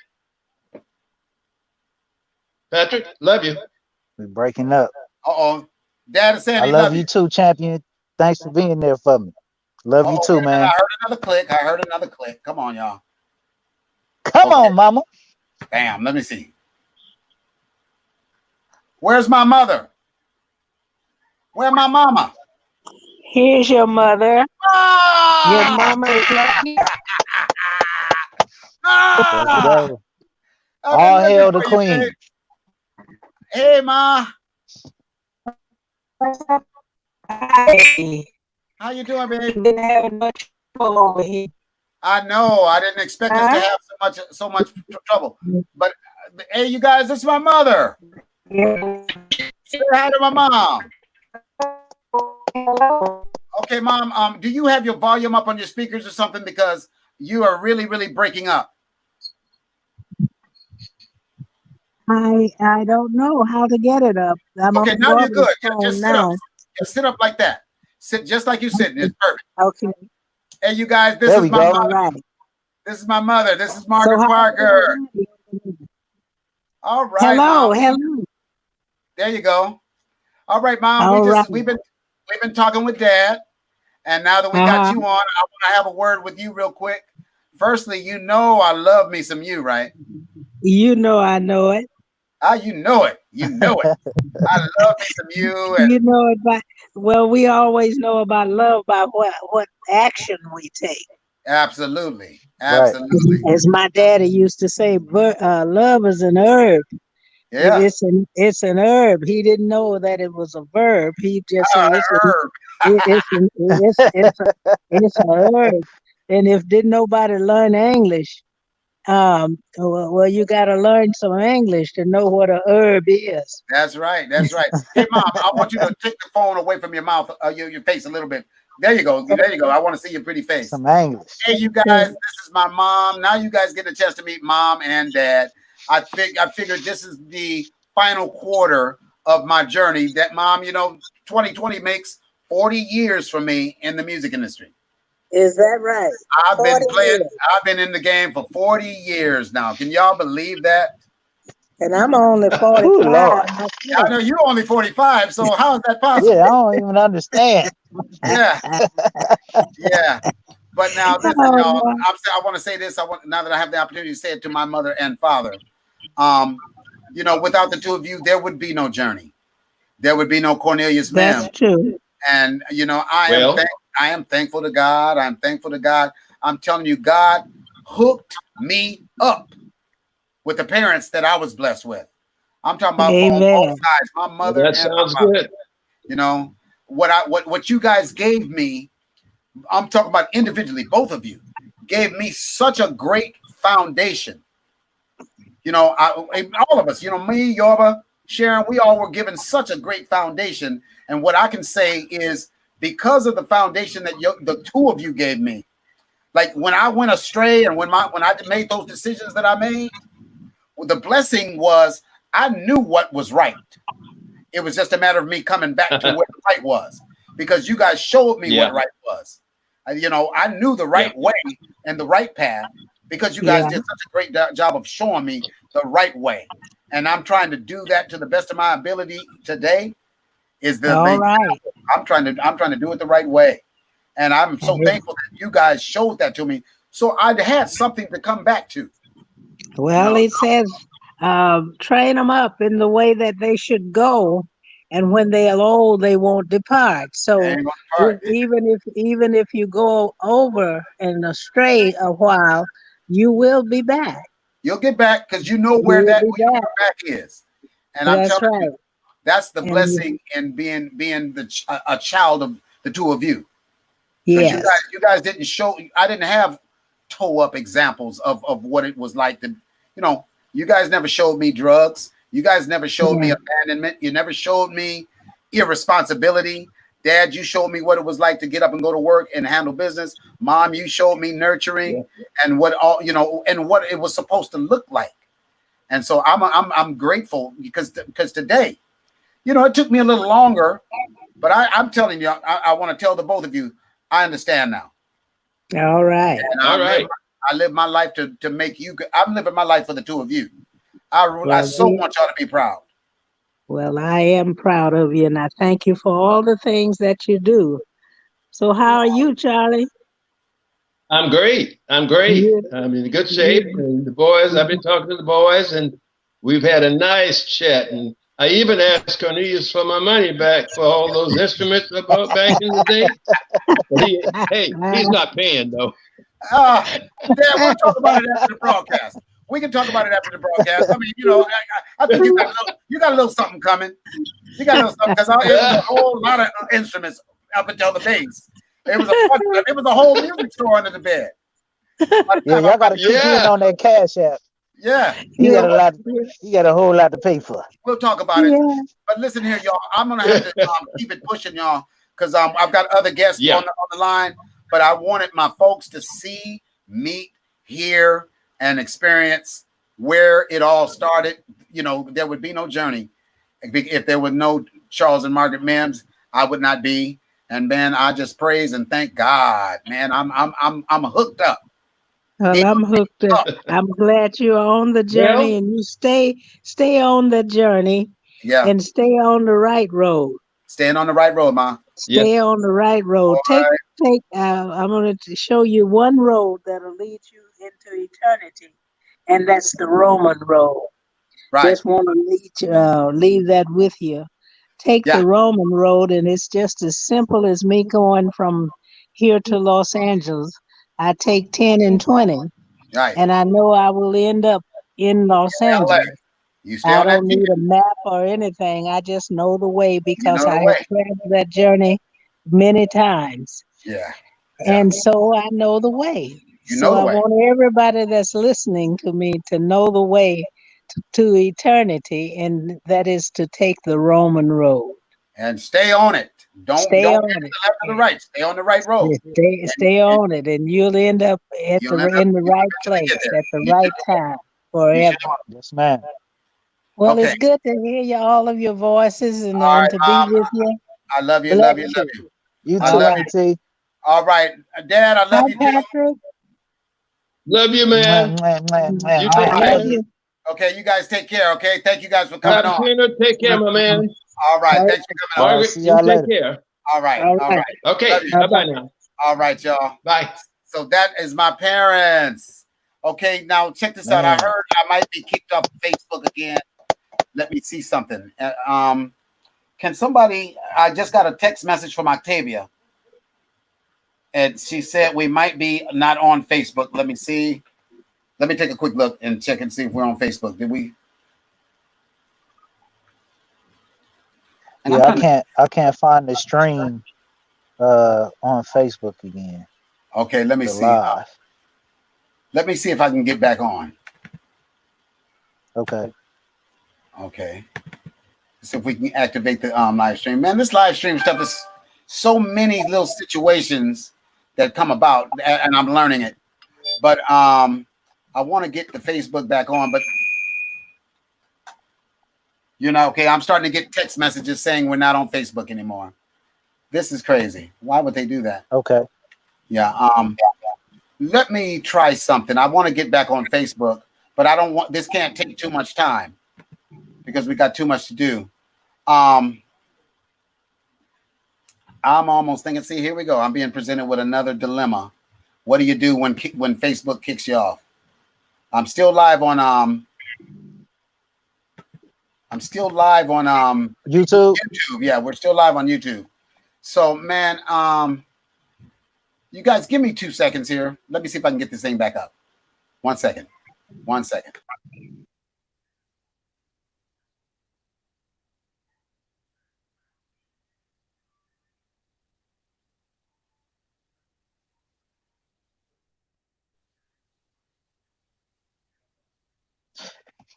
Patrick, love you. We're breaking up. Dad is saying I love you too, champion. Thanks for being there for me. Love you too, man. I heard another click. Come on, y'all. Come on, Mama. Damn, let me see. Where's my mother? Where's my mama? Here's your mother. Your mama is not here. All hail the queen. Hey, Ma. Hi. How you doing, baby? Didn't have much trouble over here. I know. I didn't expect us to have so much trouble. But hey, you guys, this is my mother. Say hi to my mom. Okay, Mom. Do you have your volume up on your speakers or something? Because you are really, really breaking up. I don't know how to get it up. I'm Okay, on now you're good. phone Just sit up. now. Just sit up like that. Sit just like you sitting. It's perfect. Okay. Hey, you guys, this There is we my go. mother. All right. This is my mother. This is Margaret So Parker. All right, hello, Mom. hello. There you go. All right, Mom. All right. We've been talking with Dad, and now that we got you on, I want to have a word with you real quick. Firstly, you know I love me some you, right? You know I know it. Ah, you know it. You know it. I love me some you. And You know it by well, we always know about love by what action we take. absolutely. Right. Absolutely. As my daddy used to say, love is an herb. Yeah. It's an herb. He didn't know that it was a verb. He just said Herb. it's a herb. And if didn't nobody learn English, well, you got to learn some English to know what a herb is. That's right. That's right. Hey, Mom, I want you to take the phone away from your mouth, your face a little bit. There you go. There you go. I want to see your pretty face. Some English. Hey, you guys, this is my mom. Now you guys get a chance to meet Mom and Dad. I figured this is the final quarter of my journey. That Mom, 2020 makes 40 years for me in the music industry. Is that right? I've been in the game for 40 years now. Can y'all believe that? And I'm only 45. Ooh, Lord. I know you're only 45, so how is that possible? Yeah, I don't even understand. Yeah. Yeah. But now listen, y'all, I want to say this. Now that I have the opportunity to say it to my mother and father. Without the two of you, there would be no journey. There would be no Cornelius Mims. That's true. And I am thankful to God. I'm thankful to God. I'm telling you, God hooked me up with the parents that I was blessed with. I'm talking about on both sides, my mother and my father. Good. What you guys gave me, I'm talking about individually, both of you gave me such a great foundation. All of us, me, Yorba, Sharon, we all were given such a great foundation. And what I can say is because of the foundation that the two of you gave me, like when I went astray and when I made those decisions that I made, the blessing was I knew what was right. It was just a matter of me coming back to where the right was because you guys showed me what right was. I knew the right way and the right path because you guys did such a great job of showing me the right way. And I'm trying to do that to the best of my ability today. I'm trying to do it the right way. And I'm so thankful that you guys showed that to me. So I had something to come back to. Well, it says, train them up in the way that they should go, and when they are old, they won't depart. So even if you go over and astray a while, you will be back. You'll get back because you know where that back is. And I'm telling you, that's the blessing in being a child of the two of you. Yes. You guys didn't show. I didn't have toe up examples of what it was like to, you guys never showed me drugs. You guys never showed me abandonment. You never showed me irresponsibility. Dad, you showed me what it was like to get up and go to work and handle business. Mom, you showed me nurturing and what it was supposed to look like. And so I'm grateful because today, it took me a little longer, but I'm telling you, I want to tell the both of you, I understand now. All right. And I live my life to make you. I'm living my life for the two of you. I so want y'all to be proud. Well, I am proud of you, and I thank you for all the things that you do. So how are you, Charlie? I'm great. I'm in good shape. And the boys, I've been talking to the boys, and we've had a nice chat. And I even asked Cornelius for my money back for all those instruments I bought back in the day. But he's not paying, though. Dad, we'll talk about it after the broadcast. We can talk about it after the broadcast. I mean, you know, I think you got a little something coming. You got a little something because it was a whole lot of instruments up until the bass. It was a whole music store under the bed. Yeah, y'all got to keep in on that Cash App. Yeah, you got a lot. You got a whole lot to pay for. We'll talk about it. But listen here, y'all. I'm gonna have to keep it pushing, y'all, because I've got other guests on the line. But I wanted my folks to see, meet, hear, and experience where it all started. You know, there would be no journey if there was no Charles and Margaret Mims. I would not be. And man, I just praise and thank God, man. I'm hooked up. Well, I'm hooked up. I'm glad you're on the journey, and you stay on the journey. Yeah. And stay on the right road. Staying on the right road, Ma. Stay on the right road. I'm going to show you one road that'll lead you into eternity, and that's the Roman road. Right. Just want to leave that with you. Take the Roman road, and it's just as simple as me going from here to Los Angeles. I take 10 and 20, and I know I will end up in Los Angeles. I don't need a map or anything. I just know the way because I have traveled that journey many times. Yeah. And so I know the way. So I want everybody that's listening to me to know the way to eternity, and that is to take the Roman road. And stay on it. Don't stay on it. To the left or the right. Stay on the right road. Stay on it, and you'll end up in the right place at the right time forever. Yes, ma'am. Well, it's good to hear all of your voices and to be with you. I love you, love you. You too, Auntie. All right, Dad, I love you too. Love you, man. You take care. Okay, you guys take care. Okay, thank you guys for coming on. Take care, my man. All right, thanks for coming on. Margaret, you take care. All right. Okay, bye now. All right, y'all. Bye. So that is my parents. Okay, now check this out. I heard I might be kicked off Facebook again. Let me see something. Can somebody? I just got a text message from Octavia, and she said we might be not on Facebook. Let me see. Let me take a quick look and check and see if we're on Facebook. Did we? And yeah, I can't find the stream on Facebook again. Okay, let me see. Let me see if I can get back on. Okay. See if we can activate the live stream. Man, this live stream stuff is so many little situations that come about, and I'm learning it. But I want to get the Facebook back on, but I'm starting to get text messages saying we're not on Facebook anymore. This is crazy. Why would they do that? Okay. Yeah. Let me try something. I want to get back on Facebook, but I don't want this. Can't take too much time because we got too much to do. I'm almost thinking. See, here we go. I'm being presented with another dilemma. What do you do when Facebook kicks you off? I'm still live on YouTube. Yeah, we're still live on YouTube. So, man, you guys give me 2 seconds here. Let me see if I can get this thing back up. 1 second. 1 second.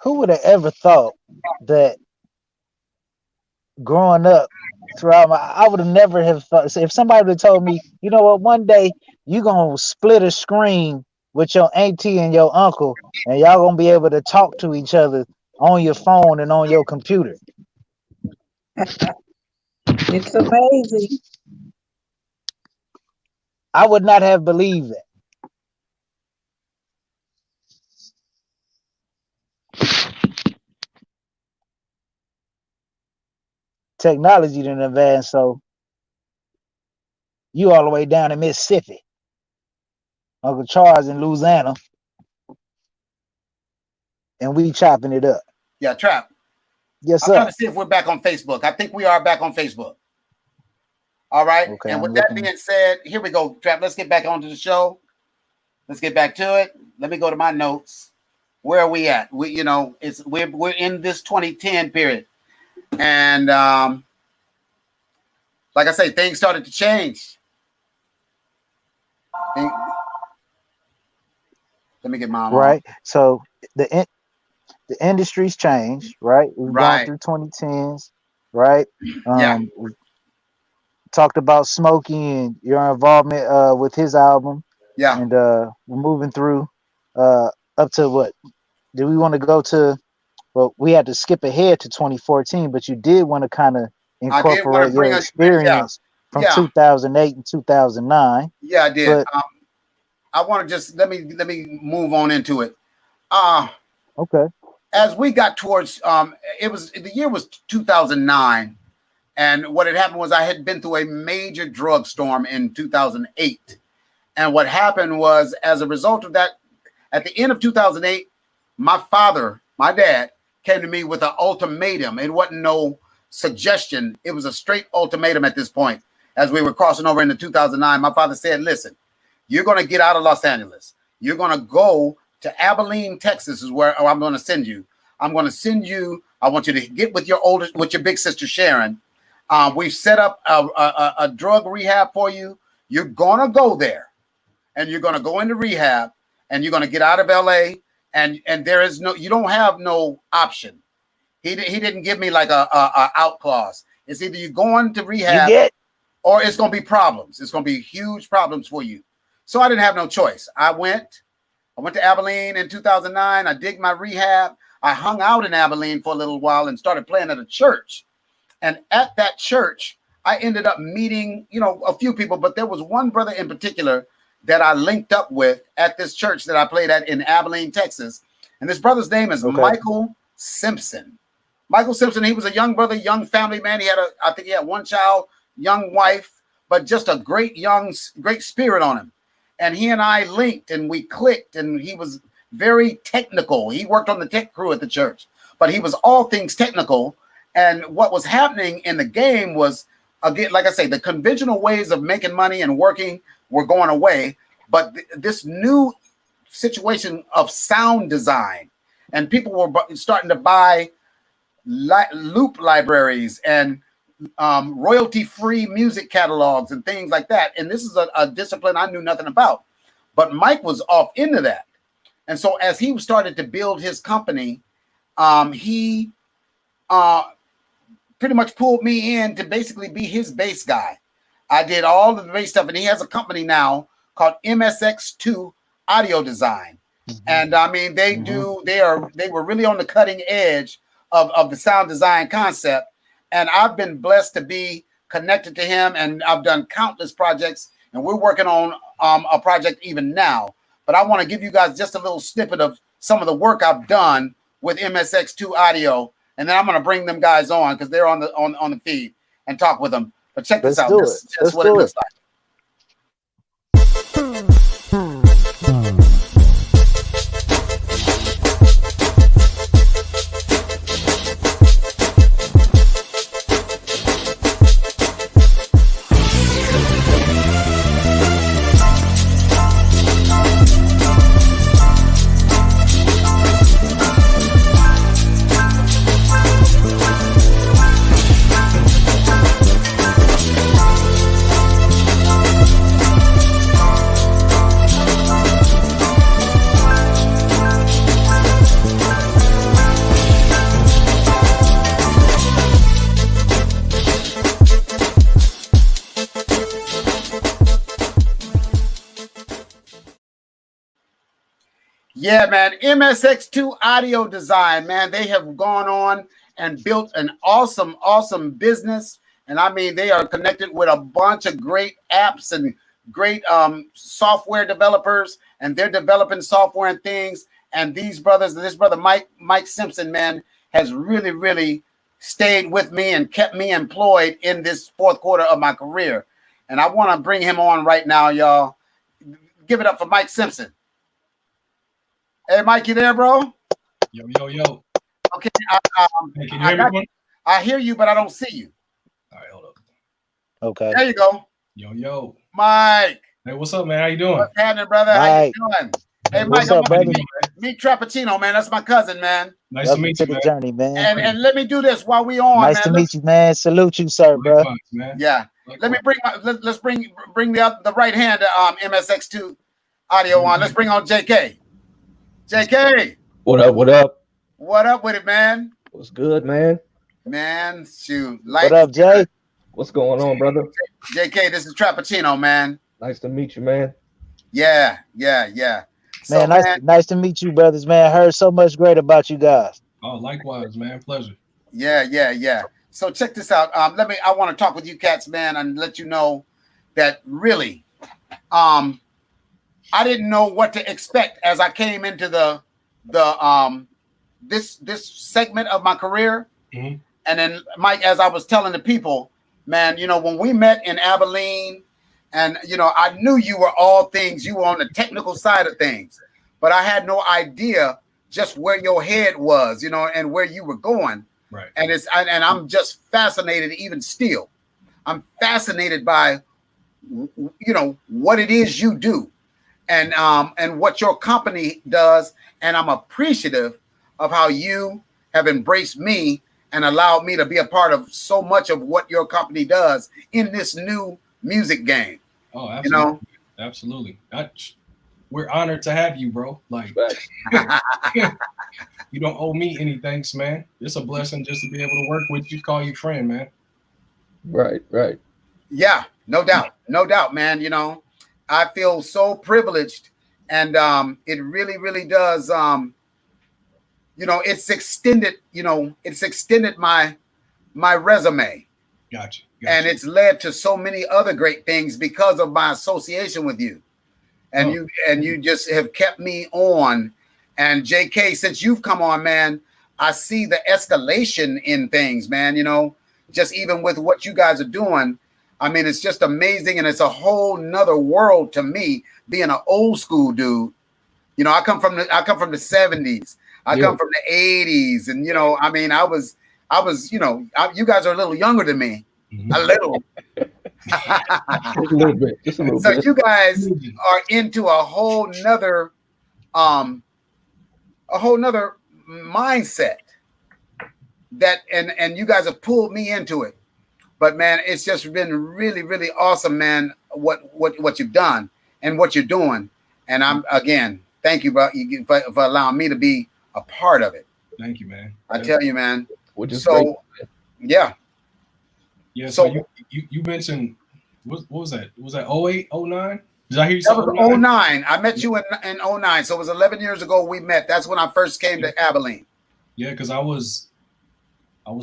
Who would have ever thought that growing up I would have never have thought. So if somebody would have told me, you know what, one day you're going to split a screen with your auntie and your uncle, and y'all going to be able to talk to each other on your phone and on your computer. It's amazing. I would not have believed that. Technology didn't advance, so you all the way down in Mississippi. Uncle Charles in Louisiana. And we chopping it up. Yeah, Trap. Yes, sir. I'm trying to see if we're back on Facebook. I think we are back on Facebook. All right. Okay, and with that being said, here we go, Trap. Let's get back onto the show. Let's get back to it. Let me go to my notes. where are we at? We're in this 2010 period, and like I say, things started to change. Let me get mom right. on. So the industry's changed, right? We've gone through 2010s, right? We talked about Smokey and your involvement with his album. Yeah. And we're moving through up to what? Do we want to go to? Well, we had to skip ahead to 2014, but you did want to kind of incorporate your experience from 2008 and 2009. Yeah, I did. But I want to just let me move on into it. Okay. As we got towards the year was 2009, and what had happened was I had been through a major drug storm in 2008. And what happened was, as a result of that, at the end of 2008, my dad, came to me with an ultimatum. It wasn't no suggestion. It was a straight ultimatum at this point. As we were crossing over into 2009, my father said, listen, you're going to get out of Los Angeles. You're going to go to Abilene, Texas is where I'm going to send you. I'm going to send you. I want you to get with your big sister, Sharon. We've set up a drug rehab for you. You're going to go there and you're going to go into rehab and you're going to get out of LA. And there is you don't have no option. He didn't give me like a out clause. It's either you going to rehab or it's going to be problems. It's going to be huge problems for you. So I didn't have no choice. I went to Abilene in 2009. I did my rehab. I hung out in Abilene for a little while and started playing at a church. And at that church, I ended up meeting, a few people, but there was one brother in particular that I linked up with at this church that I played at in Abilene, Texas. And this brother's name is Michael Simpson. Michael Simpson, he was a young brother, young family man. I think he had one child, young wife, but just a great spirit on him. And he and I linked and we clicked, and he was very technical. He worked on the tech crew at the church, but he was all things technical. And what was happening in the game was, again, like I say, the conventional ways of making money and working were going away, but this new situation of sound design, and people were starting to buy loop libraries and royalty-free music catalogs and things like that. And this is a discipline I knew nothing about, but Mike was off into that. And so as he started to build his company, he pretty much pulled me in to basically be his bass guy. I did all of the bass stuff, and he has a company now called MSX2 Audio Design. Mm-hmm. And I mean, they were really on the cutting edge of the sound design concept. And I've been blessed to be connected to him, and I've done countless projects, and we're working on a project even now. But I want to give you guys just a little snippet of some of the work I've done with MSX2 Audio, and then I'm going to bring them guys on because they're on the feed and talk with them. But check this out. This is what it looks like. Yeah, man. MSX2 Audio Design, man. They have gone on and built an awesome, awesome business. And I mean, they are connected with a bunch of great apps and great software developers, and they're developing software and things. And this brother Mike Simpson, man, has really, really stayed with me and kept me employed in this fourth quarter of my career. And I want to bring him on right now, y'all. Give it up for Mike Simpson. Hey, Mike, you there, bro? Yo. Okay. Hey, can you hear me? I hear you, but I don't see you. All right, hold up. Okay. There you go. Yo. Mike. Hey, what's up, man? How you doing? What's happening, brother? How you doing? Hey, Mike, what's up, brother? meet Trappuccino, man. That's my cousin, man. Nice Welcome to meet to you, the man. journey, man. And let me do this while we on, Nice man. to meet you, man. Salute you, sir, bro. Likewise, man. Yeah. Likewise. Let me let's bring the right hand MSX2 audio on. Let's bring on JK. JK. What up? What up? What up with it, man? What's good, man? Man, shoot. What up, Jay? What's going on, brother? JK, this is Trappuccino, man. Nice to meet you, man. Yeah. Man, nice to meet you, brothers, man. I heard so much great about you guys. Oh, likewise, man. Pleasure. Yeah. So check this out. I want to talk with you cats, man, and let you know that really, I didn't know what to expect as I came into this segment of my career. Mm-hmm. And then, Mike, as I was telling the people, man, when we met in Abilene, and I knew you were all things. You were on the technical side of things, but I had no idea just where your head was, and where you were going. Right. And I'm just fascinated, even still. I'm fascinated by, what it is you do, and what your company does, and I'm appreciative of how you have embraced me and allowed me to be a part of so much of what your company does in this new music game. Oh, absolutely. Absolutely. We're honored to have you, bro. Like, you don't owe me anything, man. It's a blessing just to be able to work with you, call you friend, man. Right. Yeah, no doubt, man. I feel so privileged, and it really, really does. It's extended my resume. Gotcha. And it's led to so many other great things because of my association with you. And you just have kept me on. And JK, since you've come on, man, I see the escalation in things, man, just even with what you guys are doing. I mean, it's just amazing. And it's a whole nother world to me, being an old school dude. I come from the 70s. I come from the 80s. And, I mean, I was, you guys are a little younger than me. A little. Just a little bit. So you guys are into a whole nother mindset that, and you guys have pulled me into it. But man, it's just been really, really awesome, man, what you've done and what you're doing. And I'm, again, thank you, bro, for allowing me to be a part of it. Thank you, man. I tell you, man. Which is great. Yeah. Yeah, so you mentioned, what was that? Was that 08, 09? Did I hear you say that was 09? I met you in 09, so it was 11 years ago we met. That's when I first came to Abilene. Yeah, because I was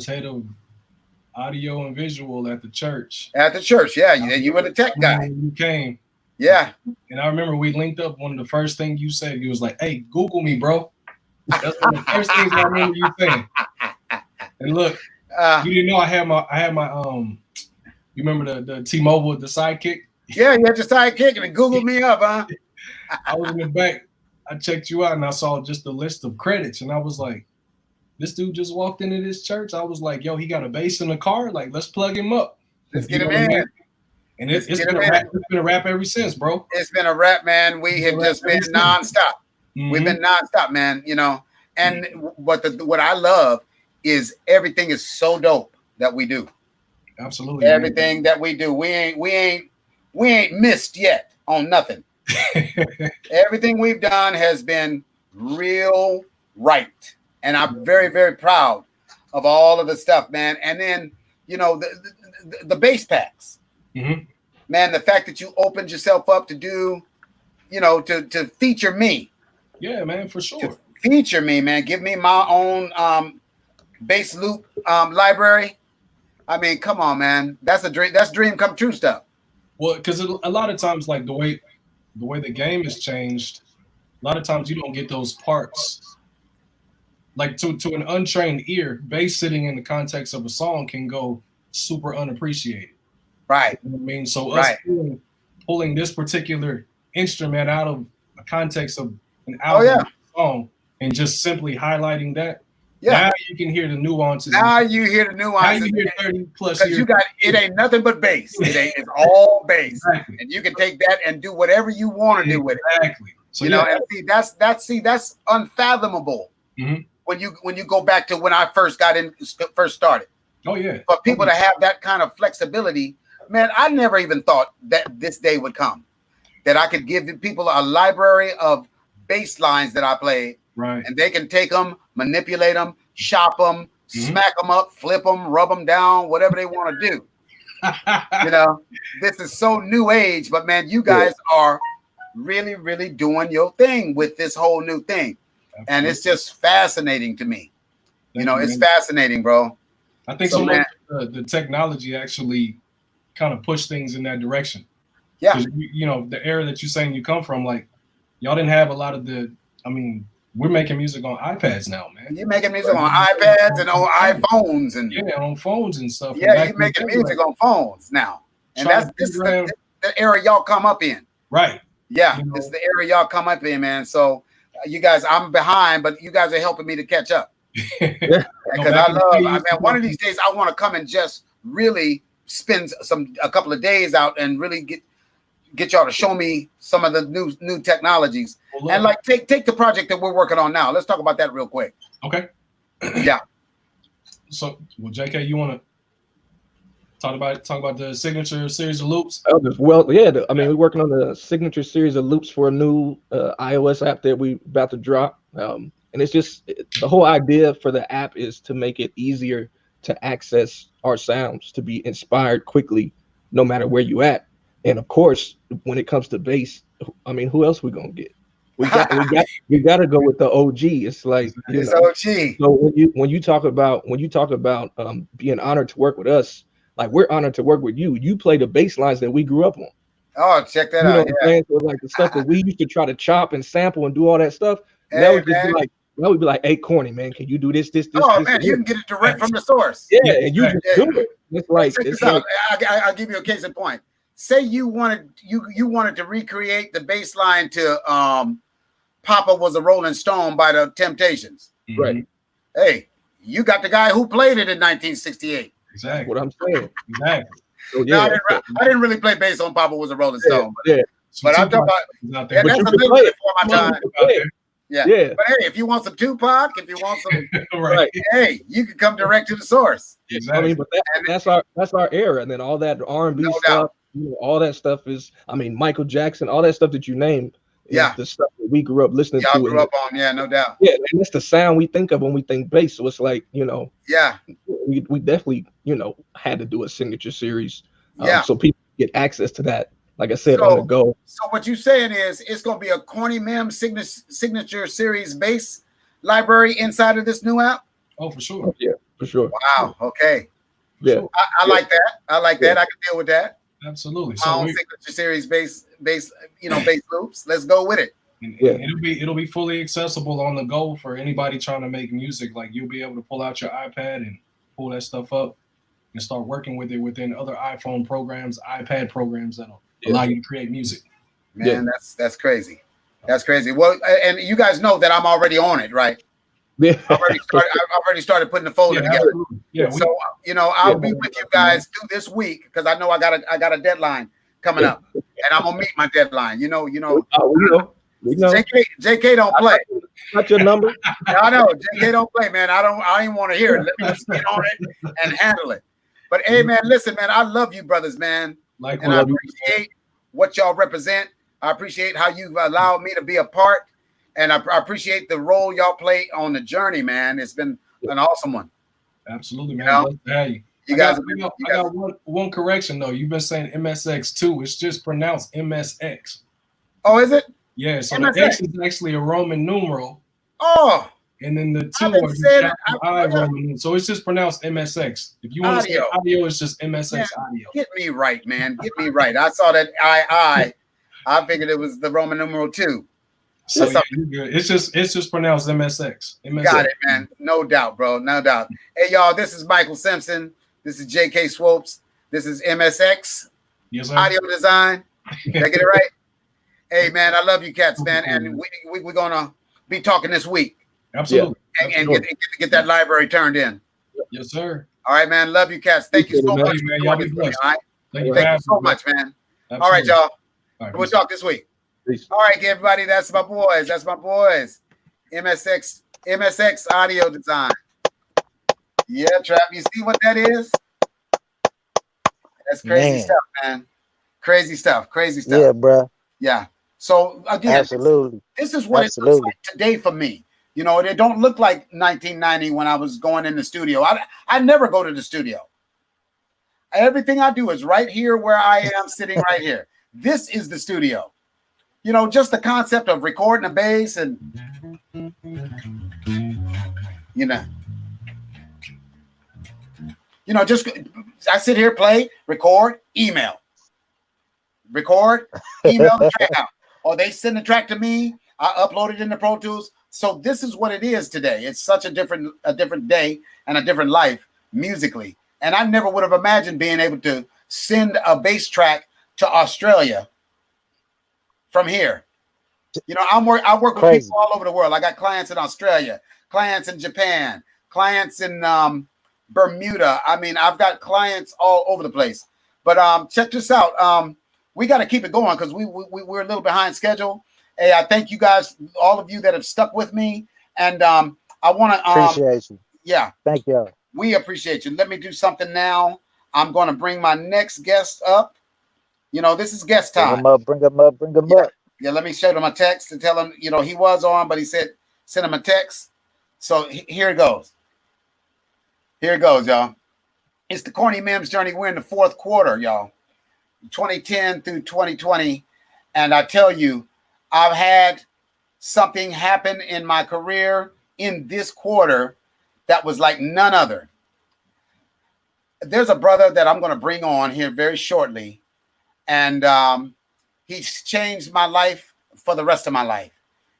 head of audio and visual at the church. At the church, yeah. You were the tech guy. You came. Yeah. And I remember we linked up. One of the first things you said, you was like, hey, Google me, bro. That's one of the first things I remember you saying. And look, you didn't know I had my you remember the T-Mobile, the sidekick? Yeah, you had your sidekick and it Googled me up, huh? I was in the back. I checked you out and I saw just the list of credits and I was like, this dude just walked into this church. I was like, yo, he got a bass in the car. Like, let's plug him up. Let's get him in. And it's been a rap ever since, bro. It's been a rap, man. We have just been nonstop. Mm-hmm. We've been nonstop, man. And what I love is everything is so dope that we do. Absolutely. Everything, man, that we do. We ain't missed yet on nothing. Everything we've done has been real right. And I'm very, very proud of all of the stuff, man. And then, the bass packs. Mm-hmm. Man, the fact that you opened yourself up to do, to feature me. Yeah, man, for sure. Feature me, man. Give me my own bass loop library. I mean, come on, man. That's a dream. That's dream come true stuff. Well, because a lot of times, like the way the game has changed, a lot of times you don't get those parts. Like to an untrained ear, bass sitting in the context of a song can go super unappreciated. Right. You know what I mean? So us pulling this particular instrument out of a context of an album song and just simply highlighting that. Yeah. Now you can hear the nuances. Now you hear the nuances. Now you hear 30 plus years. It ain't nothing but bass. It's all bass. Exactly. And you can take that and do whatever you want to do with it. Exactly. So, you know, and see that's unfathomable when you go back to when I first started. Oh yeah. For people to have that kind of flexibility, man, I never even thought that this day would come, that I could give people a library of bass lines that I played, right? And they can take them, manipulate them, chop them, smack them up, flip them, rub them down, whatever they want to do. You know, this is so new age, but man, you guys are really, really doing your thing with this whole new thing. Absolutely. And it's just fascinating to me. You know, it's fascinating, bro. I think so much the technology actually kind of pushed things in that direction. Yeah. You know, the era that you're saying you come from, like, y'all didn't have a lot of we're making music on iPads now, man. You're making music on iPads and on iPhones and on phones and stuff. Yeah, you're making music on phones now, and this is the era y'all come up in, right? Yeah, this is the era y'all come up in, man. So you guys, I'm behind, but you guys are helping me to catch up. Because one of these days I want to come and just really spend a couple of days out and really get y'all to show me some of the new technologies. And like take the project that we're working on now. Let's talk about that real quick. Okay. Yeah. So, well, JK, you want to talk about the signature series of loops? Well, yeah. We're working on the signature series of loops for a new iOS app that we about to drop. And it's just the whole idea for the app is to make it easier to access our sounds, to be inspired quickly, no matter where you at. And of course, when it comes to bass, who else we gonna get? We got to go with the OG. It's like it's OG. So when you talk about being honored to work with us, like we're honored to work with you. You play the bass lines that we grew up on. Oh, check that out. So like the stuff that we used to try to chop and sample and do all that stuff. That would be like, hey, Corny, man, can you do this? Oh man, you can get it direct from the source. Yeah, and you just do it. It's like I'll give you a case in point. Say you wanted to recreate the bass line to Papa Was a Rolling Stone by the Temptations. Right. Hey, you got the guy who played it in 1968. Exactly. What I'm saying. Exactly. So, yeah, no, I didn't really play bass on Papa Was a Rolling Stone. But I'm talking about that's a little bit before my time. Yeah. But hey, if you want some Tupac, if you want some right. Hey, you can come direct to the source. Exactly. But that's our era. And then all that R&B stuff. All that stuff is, Michael Jackson, all that stuff that you name is the stuff that we grew up listening to. Y'all grew up on, no doubt. Yeah, and that's the sound we think of when we think bass. So it's like, we definitely, had to do a signature series. So people get access to that, like I said, on the go. So what you're saying is it's going to be a Corney Mims signature series bass library inside of this new app? Oh, for sure. Yeah, for sure. Wow, okay. Yeah. Sure. I like that. I like that. I can deal with that. Absolutely. My own signature series bass loops. Let's go with it. It'll be fully accessible on the go for anybody trying to make music. Like you'll be able to pull out your iPad and pull that stuff up and start working with it within other iPhone programs, iPad programs that'll allow you to create music. Man, that's crazy. That's crazy. Well, and you guys know that I'm already on it, right? Yeah. I've already started putting the folder together. Yeah. So I'll be with you guys through this week because I know I got a deadline coming up, and I'm gonna meet my deadline. You know. We know. JK don't play. Not your number. I know JK don't play, man. I ain't want to hear it. Let me just get on it and handle it. But hey, man, listen, man, I love you, brothers, man. And I appreciate what y'all represent. I appreciate how you've allowed me to be a part. And I appreciate the role y'all play on the journey, man. It's been an awesome one. Absolutely, man. You guys. I got one correction though. You've been saying MSX2. It's just pronounced MSX. Oh, is it? Yeah. So MSX. The X is actually a Roman numeral. Oh. And then the 2 are Roman numeral. So it's just pronounced MSX. If you want to say audio, it's just MSX audio. Get me right, man. Get me right. I saw that I figured it was the Roman numeral 2. So it's just pronounced MSX. Got it, man. No doubt, bro. No doubt. Hey, y'all, this is Michael Simpson. This is JK Swopes. This is MSX. Yes, sir. Audio design. Did I get it right? Hey, man, I love you cats, man. And we're going to be talking this week. Absolutely. And get that library turned in. Yes, sir. All right, man. Love you cats. Thank you so much. Man. Y'all be blessed. All right. Thank you so much, man. Absolutely. All right, y'all. We'll talk this week. Peace. All right, everybody, that's my boys. That's my boys. MSX audio design. Yeah, Trap. You see what that is? That's crazy stuff, man. Crazy stuff. Crazy stuff. Yeah, bro. Yeah. So again, absolutely. This is what it looks like today for me. You know, it don't look like 1990 when I was going in the studio. I never go to the studio. Everything I do is right here where I am sitting right here. This is the studio. You know, just the concept of recording a bass and, you know, just I sit here, play, record, email, the track out. Or they send the track to me. I upload it into Pro Tools. So this is what it is today. It's such a different day and a different life musically. And I never would have imagined being able to send a bass track to Australia from here. You know, I work with people all over the world. I got clients in Australia, clients in Japan, clients in Bermuda. I mean, I've got clients all over the place. But check this out. We got to keep it going because we're a little behind schedule. Hey, I thank you guys, all of you that have stuck with me. And I want to appreciate you. Yeah. Thank you. We appreciate you. Let me do something now. I'm going to bring my next guest up. You know, this is guest time. Bring him up. Yeah, let me show them a text and tell him, you know, he was on, but he said, send him a text. So here it goes. Here it goes, y'all. It's the Corney Mims journey. We're in the fourth quarter, y'all. 2010 through 2020. And I tell you, I've had something happen in my career in this quarter that was like none other. There's a brother that I'm going to bring on here very shortly. And he's changed my life for the rest of my life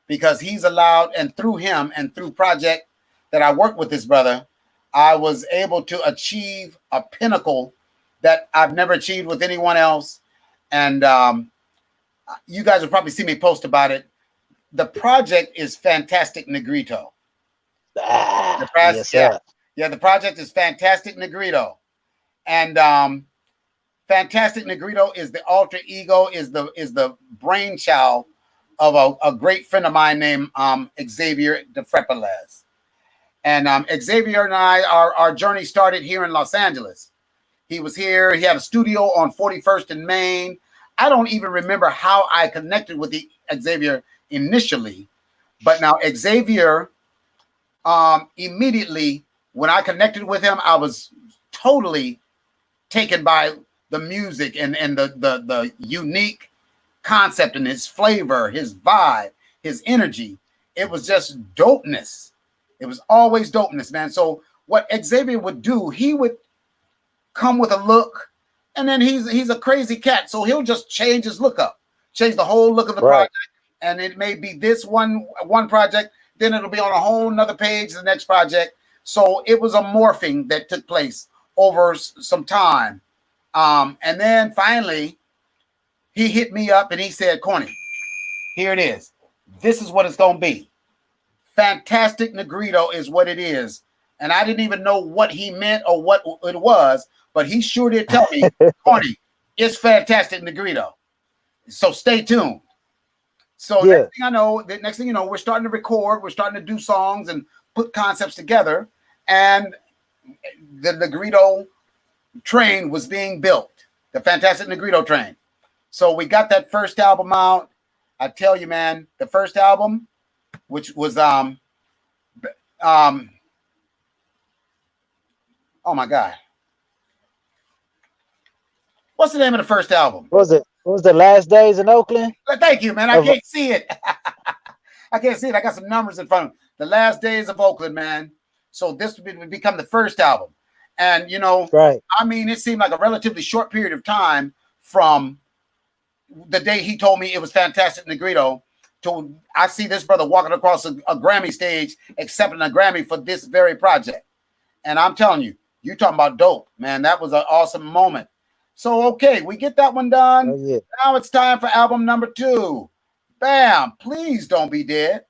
because he's allowed, and through him and through project that I worked with this brother, I was able to achieve a pinnacle that I've never achieved with anyone else. And you guys will probably see me post about it. The project is Fantastic Negrito. The project is Fantastic Negrito. And Fantastic Negrito is the alter ego, is the brainchild of a great friend of mine named Xavier DeFrepeles. And Xavier and I, our journey started here in Los Angeles. He was here. He had a studio on 41st and Main. I don't even remember how I connected with Xavier initially. But now Xavier, immediately when I connected with him, I was totally taken by the music and the unique concept and his flavor, his vibe, his energy. It was just dopeness. It was always dopeness, man. So what Xavier would do, he would come with a look, and then he's a crazy cat. So he'll just change his look up, change the whole look of the project. And it may be this one project, then it'll be on a whole nother page, the next project. So it was a morphing that took place over some time. And then finally, he hit me up and he said, Corney, here it is. This is what it's going to be. Fantastic Negrito is what it is. And I didn't even know what he meant or what it was, but he sure did tell me, Corney, it's Fantastic Negrito. So stay tuned. So next thing you know, we're starting to record, we're starting to do songs and put concepts together. And the Negrito train was being built, the Fantastic Negrito train. So we got that first album out. I tell you, man, the first album, which was oh my God, what's the name of the first album? What was the Last Days in Oakland? Thank you, man. I can't see it. I can't see it. I got some numbers in front of me. The Last Days of Oakland, man. So this would become the first album. And, you know, I mean, it seemed like a relatively short period of time from the day he told me it was Fantastic Negrito to I see this brother walking across a Grammy stage accepting a Grammy for this very project. And I'm telling you, you're talking about dope, man. That was an awesome moment. So, okay, we get that one done. Now it's time for album number 2. Bam, Please Don't Be Dead.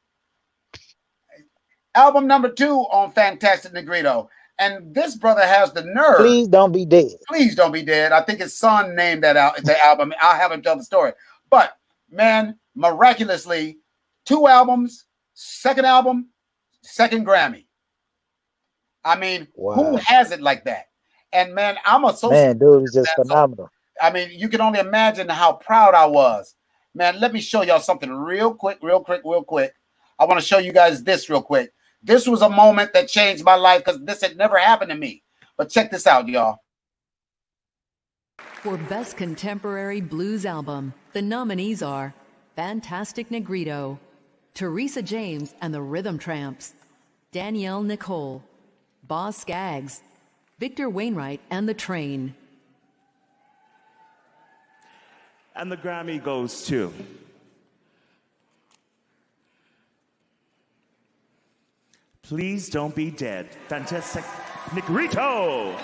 Album number 2 on Fantastic Negrito. And this brother has the nerve. Please Don't Be Dead. Please Don't Be Dead. I think his son named that out the album. I'll have him tell the story. But man, miraculously, 2 albums, second album, second Grammy. I mean, who has it like that? And man, I'm associated. Man, dude, is just phenomenal. So, I mean, you can only imagine how proud I was. Man, let me show y'all something real quick. I want to show you guys this real quick. This was a moment that changed my life because this had never happened to me. But check this out, y'all. For Best Contemporary Blues Album, the nominees are Fantastic Negrito, Teresa James and the Rhythm Tramps, Danielle Nicole, Boz Scaggs, Victor Wainwright and the Train. And the Grammy goes to Please Don't Be Dead, Fantastic Negrito.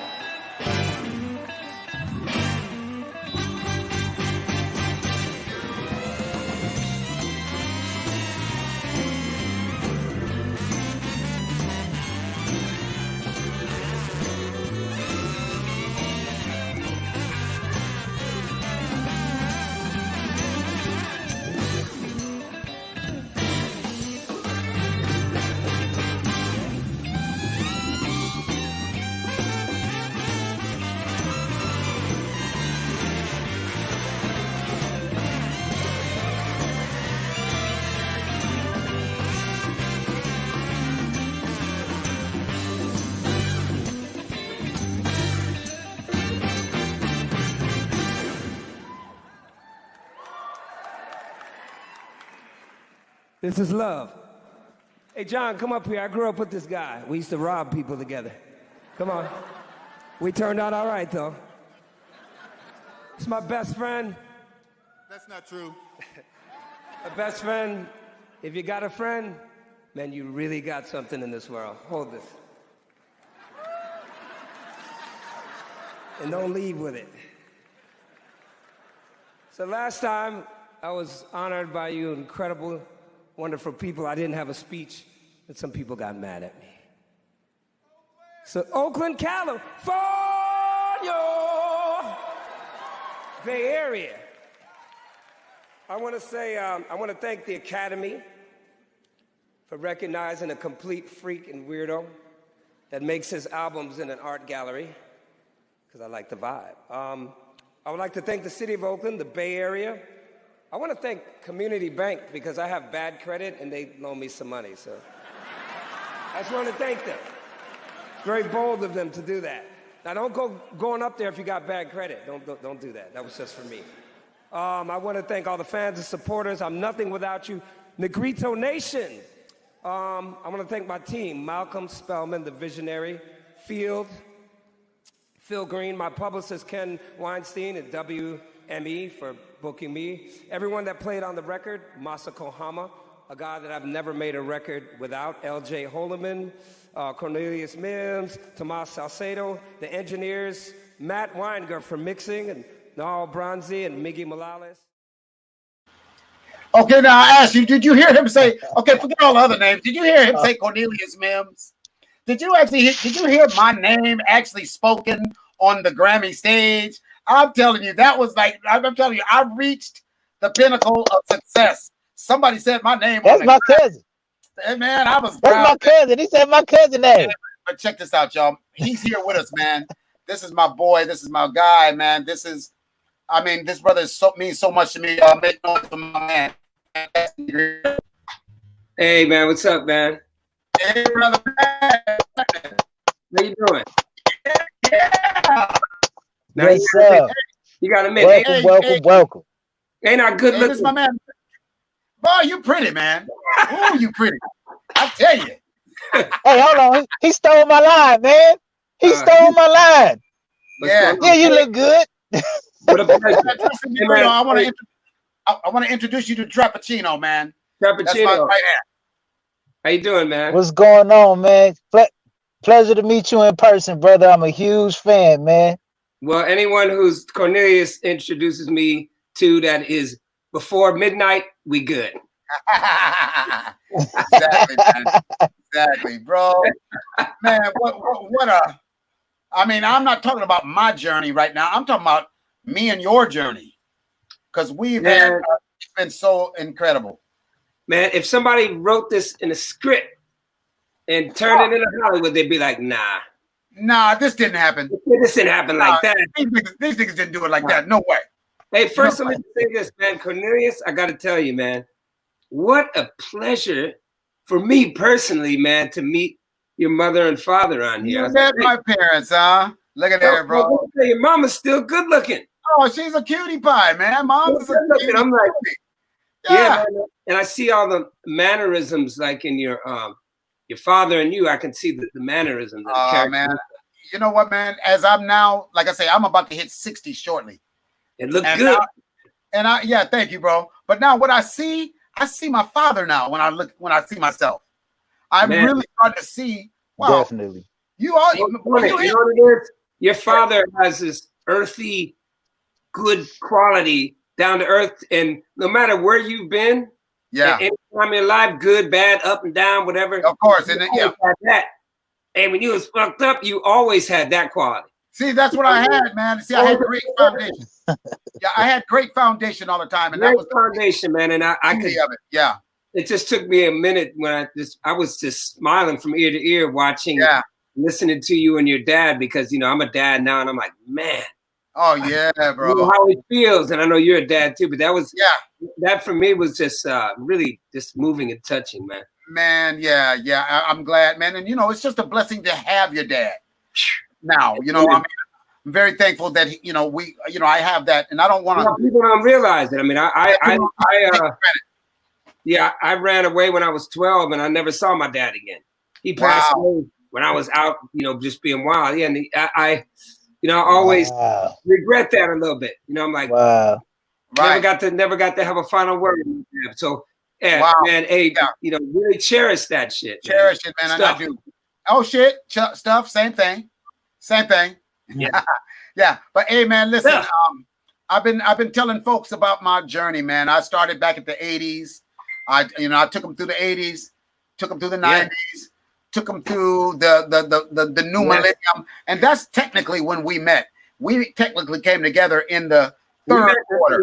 This is love. Hey, John, come up here. I grew up with this guy. We used to rob people together. Come on. We turned out all right, though. It's my best friend. That's not true. My best friend. If you got a friend, man, you really got something in this world. Hold this. And don't leave with it. So last time, I was honored by you incredible, wonderful people. I didn't have a speech, and some people got mad at me. So Oakland, California, Bay Area. I want to thank the Academy for recognizing a complete freak and weirdo that makes his albums in an art gallery, because I like the vibe. I would like to thank the city of Oakland, the Bay Area. I want to thank Community Bank because I have bad credit and they loan me some money, so I just want to thank them. Very bold of them to do that. Now don't go going up there if you got bad credit. Don't do that. That was just for me. I want to thank all the fans and supporters. I'm nothing without you. Negrito Nation. I want to thank my team, Malcolm Spellman, the visionary, Phil Green, my publicist Ken Weinstein at WME for booking me. Everyone that played on the record, Masako Hama, a guy that I've never made a record without, LJ Holloman, Cornelius Mims, Tomas Salcedo, the engineers, Matt Weinger for mixing, and Noel Bronzy and Miggy Morales. Okay, now I ask you, did you hear him say, okay, forget all the other names, did you hear him say Cornelius Mims? Did you hear my name actually spoken on the Grammy stage? I'm telling you, that was like, I'm telling you, I reached the pinnacle of success. Somebody said my name. That's my cousin. Hey, man, I was proud. That's my cousin. He said my cousin name. But check this out, y'all. He's here with us, man. This is my boy. This is my guy, man. This brother means so much to me. Y'all make noise for my man. Hey, man, what's up, man? Hey, brother. How you doing? Yeah. Now you gotta admit, welcome. Ain't I good looking? This is my man. Boy, you pretty, man. Oh, you pretty. I tell you. Hey, hold on. He stole my line, man. He stole my line. Yeah, you look good. What a pleasure. I want to introduce you to Trappuccino, man. Trappuccino. That's my right hand. How you doing, man? What's going on, man? Pleasure to meet you in person, brother. I'm a huge fan, man. Well, anyone who's Cornelius introduces me to that is before midnight, we good. Exactly, man. Exactly, bro. Man, what a... I mean, I'm not talking about my journey right now. I'm talking about me and your journey. Because we've had been so incredible. Man, if somebody wrote this in a script and turned it into Hollywood, they'd be like, nah. Nah, this didn't happen. This didn't happen like that. These niggas didn't do it like that. No way. Hey, first let me say this, man. Cornelius, I got to tell you, man, what a pleasure for me personally, man, to meet your mother and father on here. You met my parents, huh? Look at there, bro. Your mama's still good looking. Oh, she's a cutie pie, man. Mom's a cutie. I'm like, yeah, man. And I see all the mannerisms like in your father and you. I can see the mannerisms. Oh, man. You know what, man? As I'm now, like I say, I'm about to hit 60 shortly. It looks good. Yeah, thank you, bro. But now what I see my father now when I see myself. I'm really starting to see, wow. Definitely. You know what it is? Your father has this earthy, good quality, down to earth, and no matter where you've been, any time in your life, good, bad, up and down, whatever. Of course, and that. And when you was fucked up, you always had that quality. See, that's what I had, man. See, I had great foundation. Yeah, I had great foundation all the time, and that was the foundation, man. And I could, of it. Yeah. It just took me a minute when I was just smiling from ear to ear, watching, listening to you and your dad, because I'm a dad now, and I'm like, man. Oh yeah, bro. I know how it feels, and I know you're a dad too. But that was that for me was just really just moving and touching, man. Man, yeah. I'm glad, man. And it's just a blessing to have your dad. Now, I mean, I'm very thankful that I have that, and I don't want to. People don't realize it. I mean, I ran away when I was 12, and I never saw my dad again. He passed away when I was out, just being wild. Yeah, and I always regret that a little bit. I'm like, never got to have a final word. So, man, hey, really cherish that shit. Cherish it, man. I do. Oh shit, stuff. Same thing. Yeah. Yeah. But hey, man, listen. I've been telling folks about my journey, man. I started back at the 80s. I took them through the 80s, took them through the 90s. Took them through the new millennium, and that's technically when we met. We technically came together in the third quarter.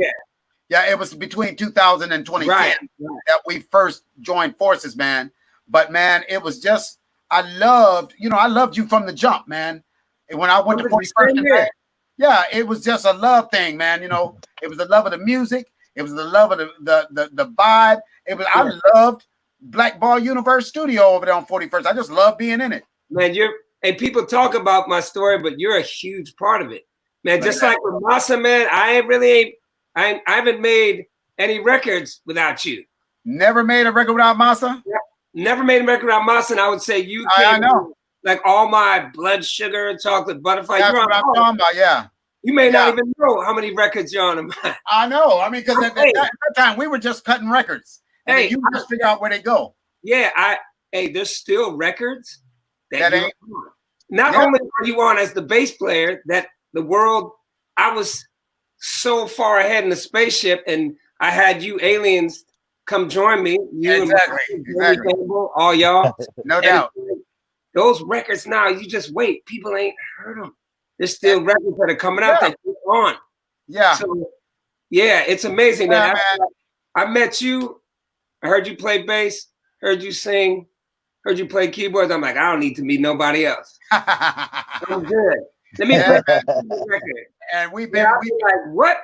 Yeah, it was between 2000 and 2010 that we first joined forces, man. But man, it was just I loved you from the jump, man. And when I went to 41st, it was just a love thing, man. It was the love of the music. It was the love of the vibe. It was I loved Black Ball Universe Studio over there on 41st. I just love being in it. Man, and people talk about my story, but you're a huge part of it. Man, just like with Massa, man, I haven't made any records without you. Never made a record without Massa? Yeah, never made a record without Massa, and I would say you came like all my Blood Sugar and Chocolate Butterfly. That's what I'm talking about, yeah. You may not even know how many records you're on. I know. I mean, because at that time, we were just cutting records. And then you just figure out where they go. Yeah, there's still records that you're on. Not only are you on as the bass player, that the world, I was so far ahead in the spaceship, and I had you aliens come join me. You exactly. All y'all. No doubt. Those records now, you just wait. People ain't heard them. There's still records that are coming out that you're on. Yeah. So, it's amazing, man. I met you. I heard you play bass, heard you sing, heard you play keyboards. I'm like, I don't need to meet nobody else. I'm good. Let me play the record. And we've been like, what?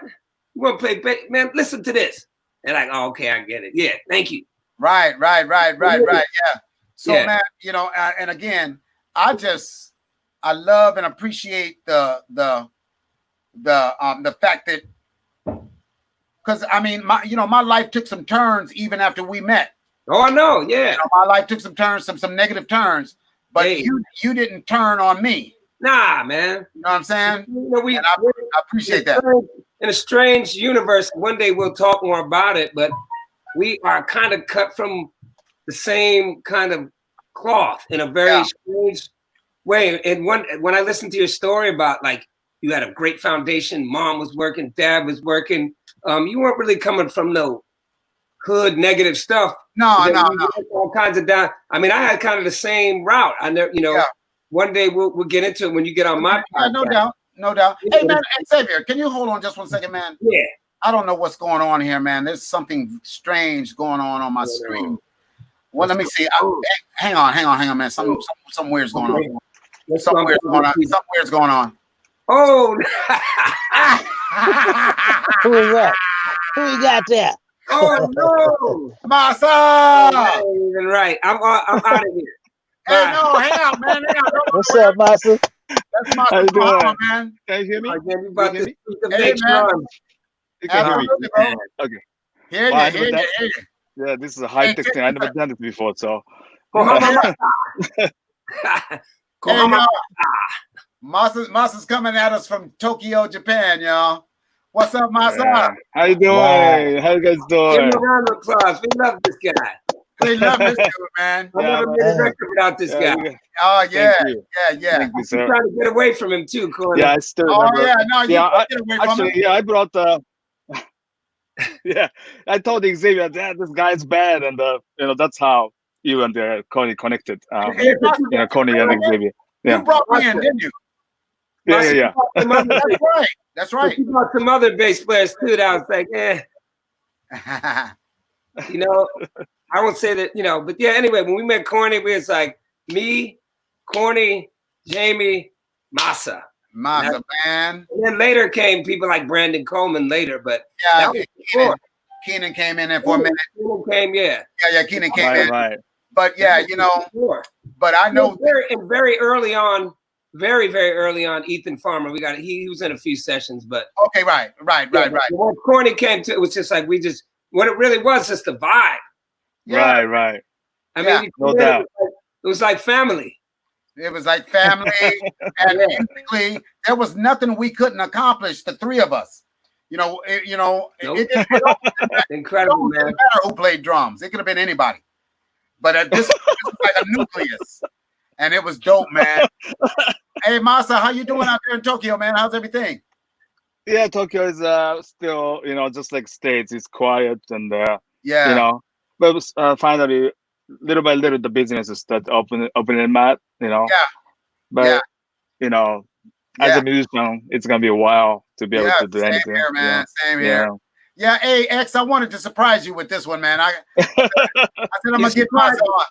You want to play bass? Man, listen to this. They're like, oh, okay, I get it. Yeah, thank you. Right. Yeah. So, man, and again, I love and appreciate the fact that, because I mean, my life took some turns even after we met. Oh, I know, yeah. My life took some turns, some negative turns, but you didn't turn on me. Nah, man. You know what I'm saying? I appreciate that. In a strange universe, one day we'll talk more about it, but we are kind of cut from the same kind of cloth in a very strange way. And when I listened to your story about like you had a great foundation, mom was working, dad was working, you weren't really coming from no hood negative stuff. No. All kinds of down. I mean, I had kind of the same route. I never, one day we'll get into it when you get on my podcast. No doubt. Hey man, Xavier, can you hold on just 1 second, man? Yeah. I don't know what's going on here, man. There's something strange going on my screen. Well, let me see. Hang on, man. Some weird's going on. Something weird's going on. Oh. Who is that? Who you got there? Oh no, Massa! Oh, even right. I'm out of here. Hey, no, hang out, man. What's up, Massa? That's Massa, man. Can you hear me? Hey, man. You can hear me. Bro. Okay. Hear you. Yeah, this is a high-tech thing. I've never done this before, so. Masa's coming at us from Tokyo, Japan, y'all. What's up, Masa? Yeah. How you doing? Wow. How you guys doing? Give him a round of applause. We love this guy. We love this dude, man. I never made a record without this guy. Oh, yeah. Thank you. Thank you, sir. I'm trying to get away from him, too, Corney. Yeah, I still remember. Oh, yeah. No, you get away from him. Yeah, I brought yeah, I told Xavier that this guy's bad, and that's how you and Corney connected. Corney and Xavier. Yeah. You brought me in, didn't you? Yeah. That's right. You brought some other bass players too. That I was like, I won't say that, but yeah. Anyway, when we met Corney, we was like me, Corney, Jamie, Massa, man. And then later came people like Brandon Coleman later, but yeah, Keenan came in there for a minute. Keenan came, Keenan came in. Right. But yeah, but I know very early on. Very, very early on, Ethan Farmer. He was in a few sessions, but okay, right. When Corney came to, it was just like what it really was, just the vibe. Yeah. Right. I mean, no doubt. It was like family. It was like family, and basically there was nothing we couldn't accomplish. The three of us, Nope. Incredible, man. It doesn't matter who played drums. It could have been anybody, but this was like a nucleus. And it was dope, man. Hey, Masa, how you doing out there in Tokyo, man? How's everything? Yeah, Tokyo is still, just like States. It's quiet and, but finally, little by little, the businesses start opening up, Yeah. But, as a musician, it's going to be a while to be able to do anything. Same here, man. Same here. Yeah, hey, X, I wanted to surprise you with this one, man. I said I'm going to get Masa on.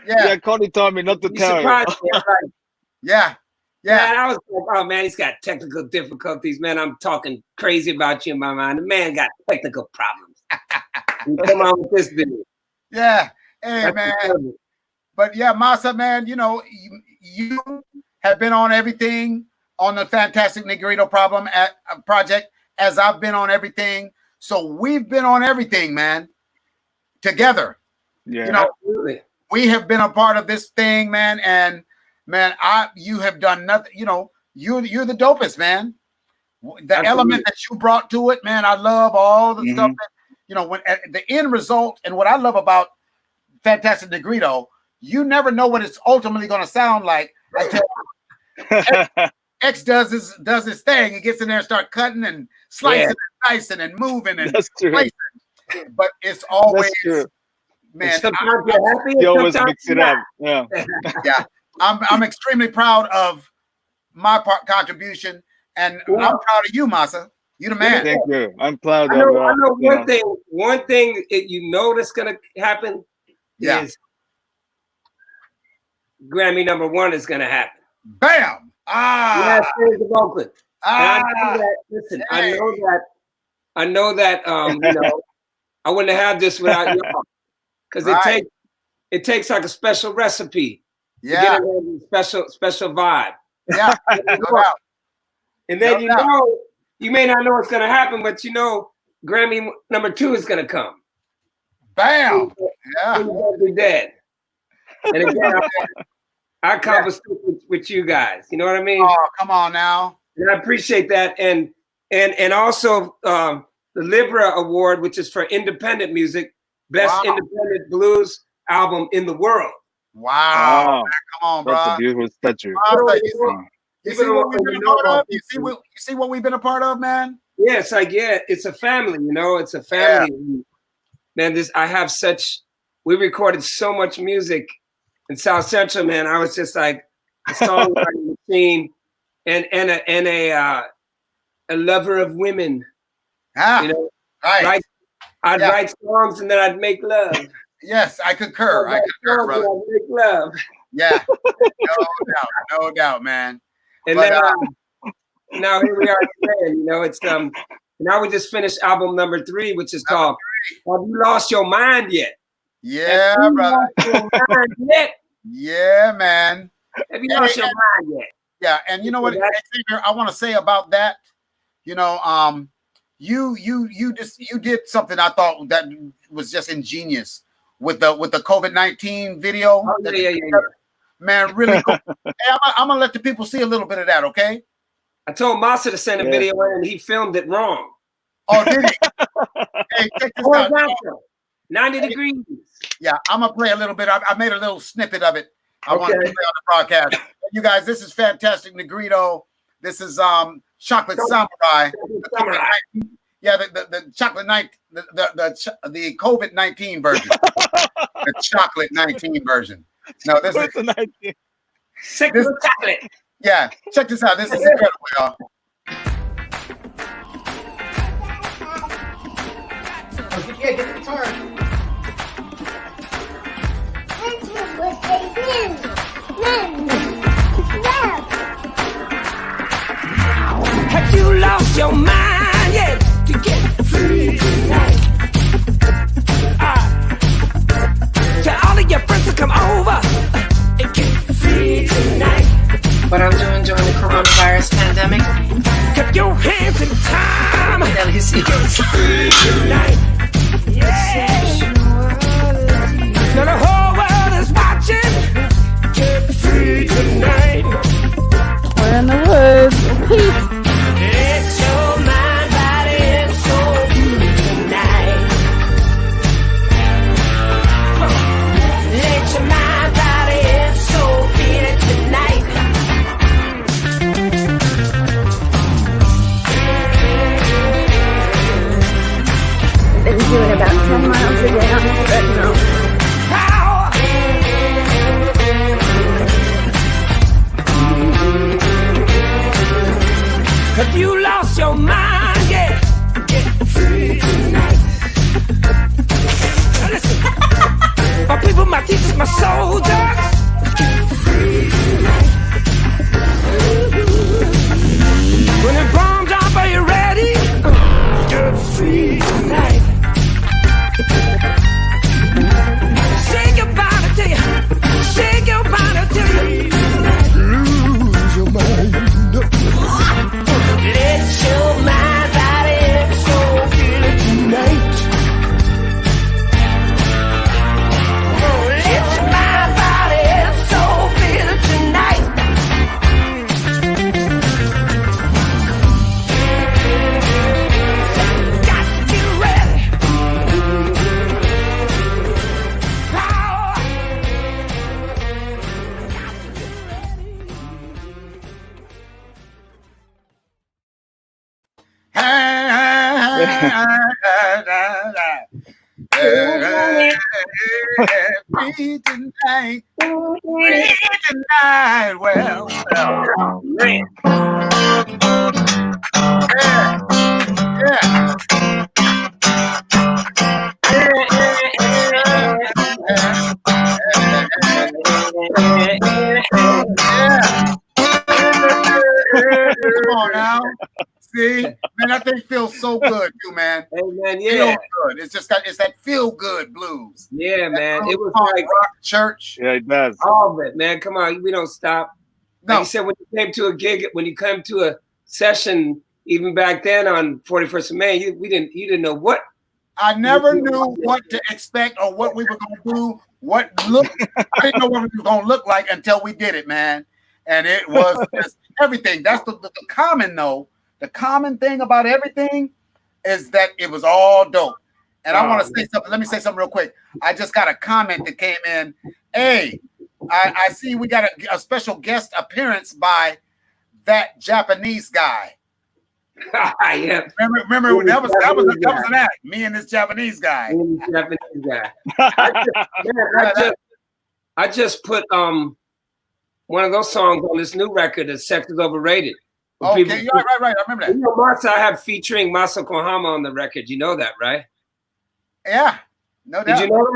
Yeah, Corney told me not to tell you. Right? Yeah. Man, I was like, oh man, he's got technical difficulties, man. I'm talking crazy about you in my mind. The man got technical problems. Come on with this dude. Yeah. Hey, man. Incredible. But yeah, Masa, man, you have been on everything on the Fantastic Negrito project as I've been on everything. So we've been on everything, man, together. Yeah. Absolutely. We have been a part of this thing, man, and man, you have done nothing. You're the dopest, man. The element that you brought to it, man. I love all the stuff that when at the end result, and what I love about Fantastic Negrito, you never know what it's ultimately going to sound like until X does his thing. He gets in there and start cutting and slicing and dicing and moving and placing. But it's always. Man, you always mix it up. Yeah. Yeah. I'm extremely proud of my contribution, and I'm proud of you, Masa. You the man. Thank you. I'm proud of you. I know one thing that's gonna happen is Grammy #1 is gonna happen. Bam! Last days of Oakland. I know that. Listen, I know that. I wouldn't have had this without y'all. Because it takes like a special recipe to get a special vibe. Yeah, no doubt. And then you may not know what's gonna happen, but Grammy #2 is gonna come. Bam! Yeah. You're gonna be dead. And again, I accomplished with you guys. You know what I mean? Oh, come on now. And I appreciate that. And also the Libra Award, which is for independent music. Best independent blues album in the world. Wow. Man, come on, bro. That's a beautiful statue. You see what we've been a part of? You see what we've been a part of, man? Yeah, it's like, it's a family, It's a family. Yeah. Man, we recorded so much music in South Central, man. I was just like a songwriting machine and a lover of women You know, right. I'd write songs and then I'd make love. Yes, I concur. I concur, brother. I'd make love. Yeah, no doubt, man. And then now here we are today. You know, it's now we just finished album number 3, which is called "Have You Lost Your Mind Yet?" Yeah, brother. Lost your mind yet? Yeah, man. Have you lost your mind yet? Yeah, and you know what I want to say about that? You know, you did something I thought that was just ingenious with the COVID-19 video. Oh, yeah. Man, really cool. Hey, I'm gonna let the people see a little bit of that, okay? I told Massa to send a video in, and he filmed it wrong. Oh, did he? Hey, check this out. 90 degrees. Yeah, I'm gonna play a little bit. I made a little snippet of it. I want to play on the broadcast. You guys, this is Fantastic Negrito. This is Chocolate Samurai. Yeah, the chocolate the COVID-19 version. The chocolate 19 version. No, this is chocolate. Yeah, check this out. This is incredible, y'all. Yeah, get the guitar. Have you lost your mind yet to get free tonight? Tell all of your friends to come over and get free tonight. What I'm doing during the coronavirus pandemic? Keep your hands in time. At least you get free tonight. Yeah. Now the whole world is watching. Get free tonight. We're in the woods. Peace. Let your mind, body, and soul feel tonight. Let your mind, body, and soul feel it tonight. Been doing about 10 miles a day on the treadmill. Have you lost your mind yet? Get free tonight. Now listen, my people, my teachers, my soldiers. Get free tonight. When the bomb drop, are you ready? Get free tonight. Shake your body till you, shake your body till you lose your mind. Let your mind, body, and soul feel it tonight. Let your mind, body, and soul feel it tonight. Got to get ready. Power. Free tonight. Free tonight. Well. Come on now. See, man, that thing feels so good too, man. Hey, man, yeah. Feels good. It's just it's that feel good blues. Yeah, man. It was like rock church. Yeah, it does. All of it, man. Come on, we don't stop. No. Like you said, when you came to a gig, when you came to a session, even back then on 41st of May, you didn't know what. I never knew what to expect or what we were gonna do. I didn't know what we were gonna look like until we did it, man. And it was just everything. That's the common though. The common thing about everything is that it was all dope. And I want to say something. Let me say something real quick. I just got a comment that came in. Hey, I see we got a special guest appearance by that Japanese guy. Yeah. Remember that was an act. Me and this Japanese guy. I just put one of those songs on this new record that Sex is Overrated. Okay, right. I remember that. You know, Masa, I have featuring Masa Kohama on the record. You know that, right? Yeah, no doubt. Did you know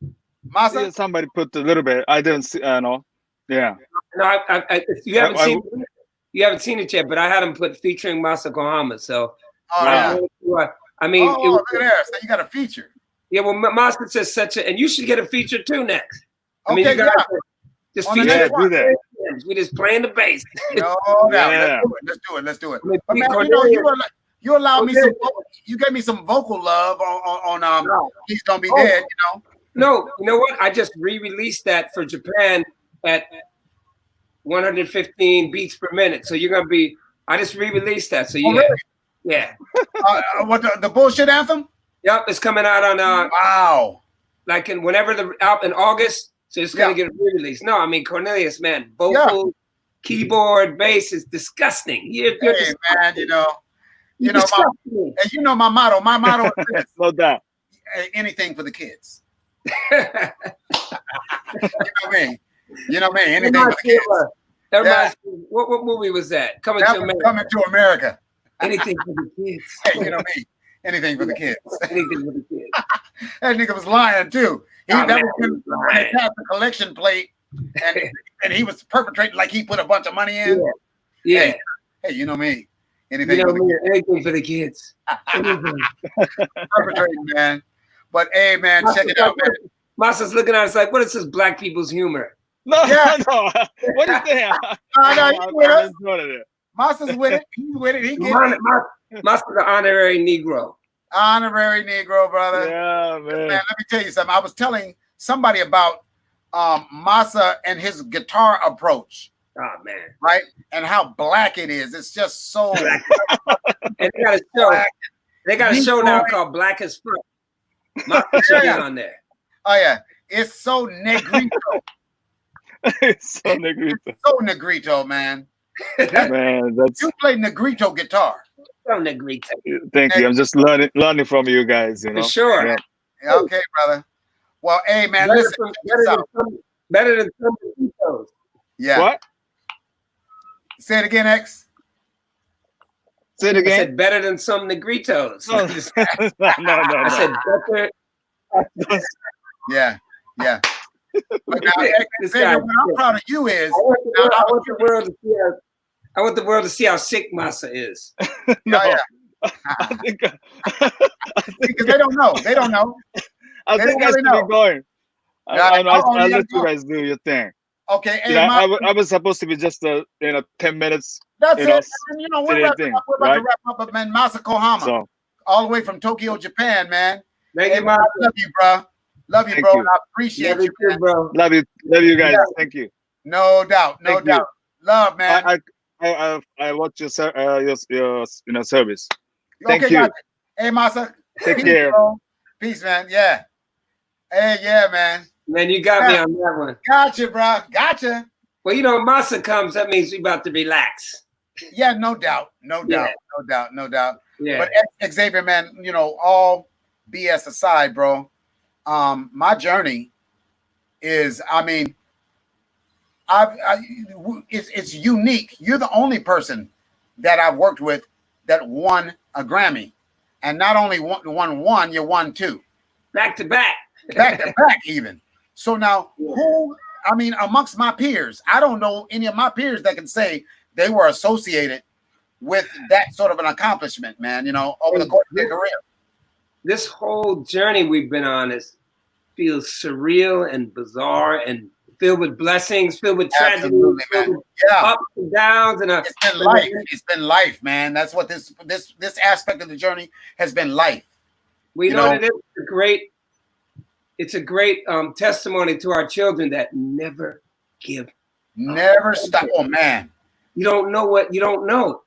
that? Masa? Yeah, somebody put a little bit. I didn't see. No. Yeah. No, you haven't seen it. You haven't seen it yet, but I had him put featuring Masa Kohama. So, I mean, look at there. So you got a feature. Yeah, well, Masa says such a, and you should get a feature too next. I mean, Okay, you guys just feature. Yeah, do that. We just playing the bass. No, yeah. Let's do it. But man, you know, you allowed me some. You gave me some vocal love on Please Don't Be Dead. You know. No, you know what? I just re-released that for Japan at 115 beats per minute. So you're gonna be. I just re-released that. So yeah. What the bullshit anthem? Yep, it's coming out on wow. Like whenever out in August. So it's gonna get re-released. No, I mean Cornelius, man, vocal, keyboard, bass is disgusting. Hey man, you know my motto. My motto is this. No doubt. Anything for the kids. You know me. Anything for the kids. What movie was that? Coming to America. Coming to America. Anything for the kids. Hey, you know me. Anything for the kids. Anything for the kids. That nigga was lying too. That was when they passed the collection plate, and he was perpetrating like he put a bunch of money in. Yeah. Hey, you know me. Anything for the kids. Perpetrating, man. But hey, man, check it out, man. Masa's looking at us like, what is this black people's humor? No. What is that? No, Masa's with it. He's with it. He gets it. Masa's an honorary Negro. Honorary Negro, brother. Yeah, man. Let me tell you something. I was telling somebody about Masa and his guitar approach. Oh man. Right? And how black it is. It's just so black. And they got a show. They got a show now called Black as Fuck. Masa should be on there. Oh yeah. It's so negrito. It's so negrito. It's so negrito, man. Man, you play negrito guitar. So negrito. Thank you. I'm just learning from you guys, you know. For sure. Yeah, okay, brother. Well, hey man, better than some negritos. Yeah. What? Say it again, X. Say it again. I said better than some negritos. No. I said better. Yeah. But now, Xavier, what I'm proud of you is I want the world to see how sick Masa is. No. I think because they don't know. They don't know. I think I should be going. I'll let you guys do your thing. Okay. Hey, I was supposed to be just 10 minutes. That's it. And, we're about to wrap up, but man, Masa Kohama, all the way from Tokyo, Japan, man. Thank you, I love you, bro. Love you, bro. And I appreciate you, man. Bro. Love you guys. Yeah. Thank you. No doubt. Love, man. I watch your service. Thank you. Gotcha. Hey, Masa. Take care. Bro. Peace, man. Yeah. Hey, yeah, man. Man, you got me on that one. Gotcha, bro. Gotcha. Well, Masa comes, that means we about to relax. Yeah, no doubt. No doubt. Yeah. But Xavier, man, all BS aside, bro. My journey is, it's unique. You're the only person that I've worked with that won a Grammy, and not only won one, you won two, back to back even. So now, amongst my peers, I don't know any of my peers that can say they were associated with that sort of an accomplishment, man. Over the course of their career. This whole journey we've been on feels surreal and bizarre and filled with blessings, filled with tragedy, ups and downs, and it's been life. It's been life, man. That's what this aspect of the journey has been life. We know that it's a great testimony to our children that never give, never stop. Oh man, you don't know what you don't know.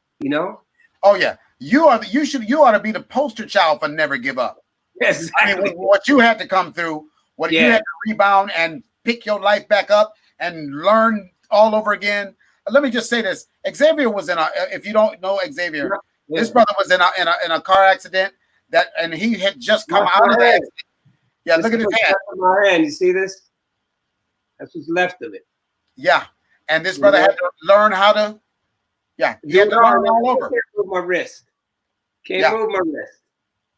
Oh yeah, you ought to be the poster child for never give up. Yes, exactly. What you had to come through, you had to rebound and pick your life back up and learn all over again. Let me just say this: Xavier was if you don't know Xavier, his brother was in a car accident and he had just come out of the accident. Yeah, look at his hand. My hand. You see this? That's what's left of it. Yeah, and this brother had to learn how to Yeah, you had to learn all over. Can't move my wrist. Yeah. Can't move my wrist.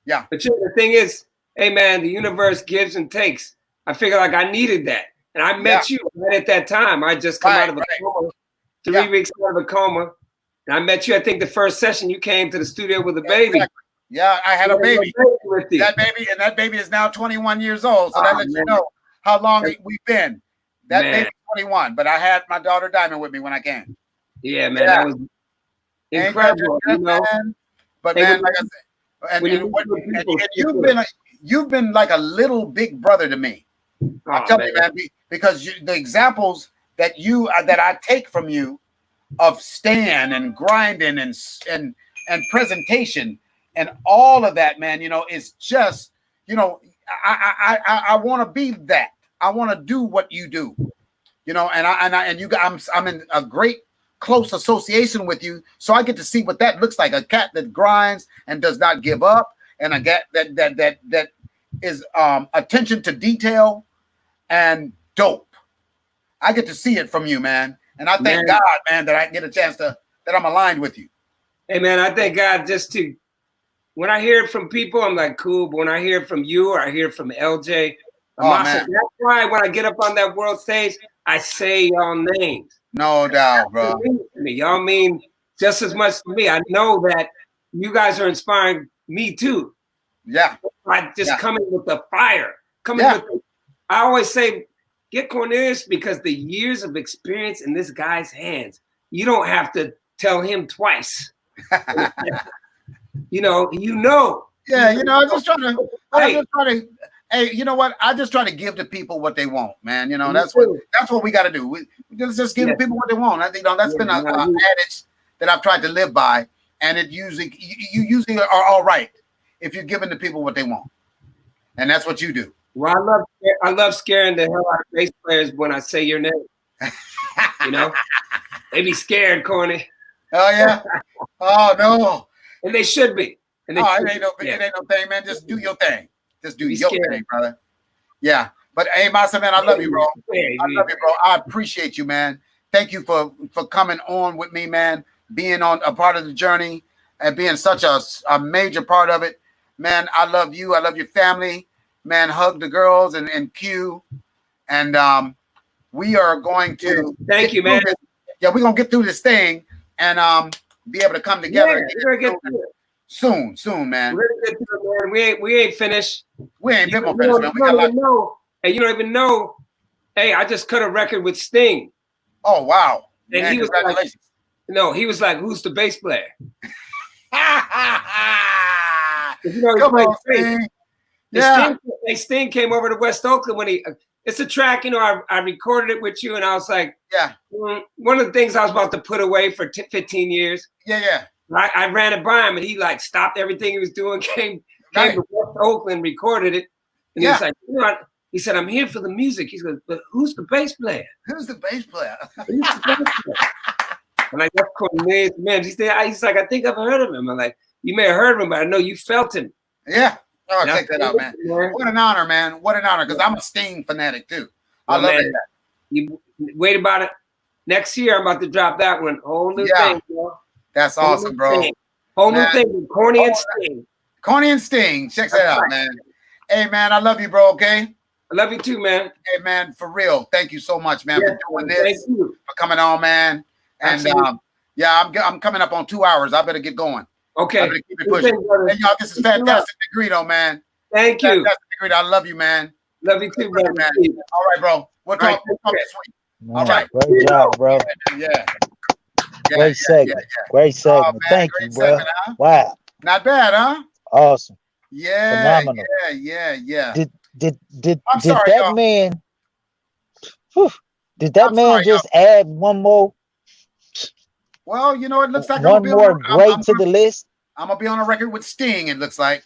Yeah. But the thing is, hey man, the universe gives and takes. I figured like I needed that. And I met you right at that time. I just come out of a coma, 3 weeks out of a coma. And I met you, I think the first session you came to the studio with a baby. Exactly. Yeah, I had a baby. That baby is now 21 years old. So that lets you know how long we've been. That baby's 21, but I had my daughter Diamond with me when I came. Yeah, man, that was incredible. You know? Man. But man, like I said, you've been like a little big brother to me. I'm telling you, man, because the examples that I take from you of stand and grinding and presentation and all of that, man, you know, it's just, you know, I want to be that. I want to do what you do, you know, I'm in a great close association with you, so I get to see what that looks like. A cat that grinds and does not give up, and a cat that is attention to detail and dope. I get to see it from you, man. And I thank God, man, that I get a chance that I'm aligned with you. Hey, man, I thank God when I hear it from people, I'm like, cool. But when I hear it from you or I hear it from LJ, that's why when I get up on that world stage, I say y'all names. No doubt, bro. Y'all mean just as much to me. I know that you guys are inspiring me too. Yeah. By just coming with the fire. I always say, get Cornelius because the years of experience in this guy's hands, you don't have to tell him twice. you know. Yeah, you know, I'm just trying to. Hey, you know what? I just try to give the people what they want, man. You know, that's what we got to do. We just give the people what they want. I think that's been an adage that I've tried to live by, and you usually are all right if you're giving the people what they want, and that's what you do. Well, I love scaring the hell out of bass players when I say your name. You know, they be scared, Corny. Oh yeah. Oh no. And they should be. It ain't no thing, man. Just do your thing. Just do your thing, brother. Yeah. But hey, Masa, man, I love you, bro. I love you, bro. I appreciate you, man. Thank you for coming on with me, man. Being on a part of the journey and being such a major part of it. Man, I love you. I love your family. Man, hug the girls and Q. And we are going to thank you, man. We're gonna get through this thing and be able to come together. We're gonna get through it. Soon, man. We're gonna get through it, man. We ain't finished. We ain't been finished, man. We got a lot. Hey, you don't even know. Hey, I just cut a record with Sting. Oh wow! And man, he was like, no, he was like, "Who's the bass player?" You know, come on, Sting. Yeah. Sting came over to West Oakland when it's a track, you know, I recorded it with you and I was like, one of the things I was about to put away for 15 years. Yeah. I ran it by him and he like stopped everything he was doing, came to West Oakland, recorded it. And he was like, you know, he said, I'm here for the music. He goes, but who's the bass player? Who's the bass player? I'm like, that's Corney Mims. He's like, I think I've heard of him. I'm like, you may have heard of him, but I know you felt him. Yeah. Oh, check that out, man. What an honor, man. What an honor, because I'm a Sting fanatic, too. I love it. You wait about it. Next year, I'm about to drop that one. Whole new thing, bro. That's awesome, bro. Whole new thing. Corny and Sting. Corny and Sting. Check that out, man. Hey, man, I love you, bro, okay? I love you, too, man. Hey, man, for real. Thank you so much, man, for doing this, for coming on, man. And, I'm coming up on 2 hours. I better get going. Okay. Keep it pushing. Hey, y'all, this is Fantastic Negrito, man. Thank you. Fantastic Negrito. I love you, man. Love you too, brother. Man. All right, bro. We'll talk this week. Man, all right. Great job, bro. Yeah. Great segment. Great segment. Thank you, bro. Huh? Wow. Not bad, huh? Awesome. Yeah. Phenomenal. Yeah. Did that man? Did that man just add one more? Well, you know, it looks like one more great to the list. I'm gonna be on a record with Sting. It looks like.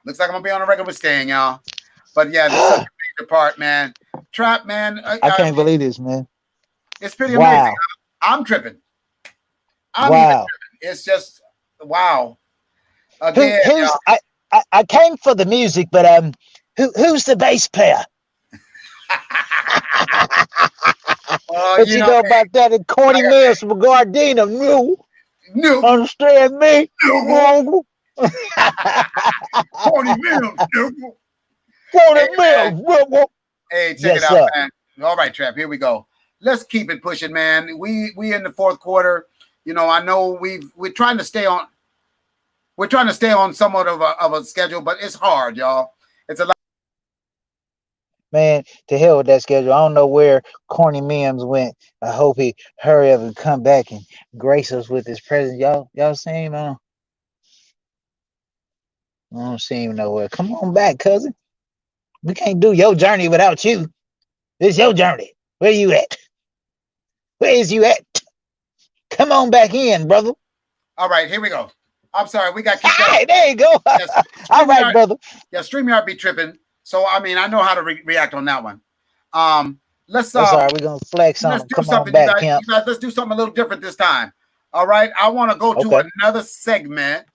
I'm gonna be on a record with Sting, y'all. But yeah, this is such a major part, man. Trap, man. I can't believe this, man. It's pretty amazing. I'm tripping. I'm even tripping. It's just wow. Again, I came for the music, but who's the bass player? What you know about that? And Corney Mims from Gardena, new. Understand me? Corney Mims, Corney Mims, Hey, check it out, man. All right, Trap, here we go. Let's keep it pushing, man. We in the fourth quarter. You know, I know we're trying to stay on. We're trying to stay on somewhat of a schedule, but it's hard, y'all. It's a lot. Man, to hell with that schedule. I don't know where Corney Mims went. I hope he hurry up and come back and grace us with his presence. Y'all see him? I don't see him nowhere. Come on back, cousin. We can't do your journey without you. It's your journey. Where you at? Where is you at? Come on back in, brother. All right, here we go. I'm sorry, we got kicked out. There you go. Yes, all right, brother. Yeah, StreamYard be tripping. So I mean, I know how to react on that one. Let's. That's all right. We're gonna flex on them. Come on back, you guys. Let's do something a little different this time. All right. I want to go to another segment,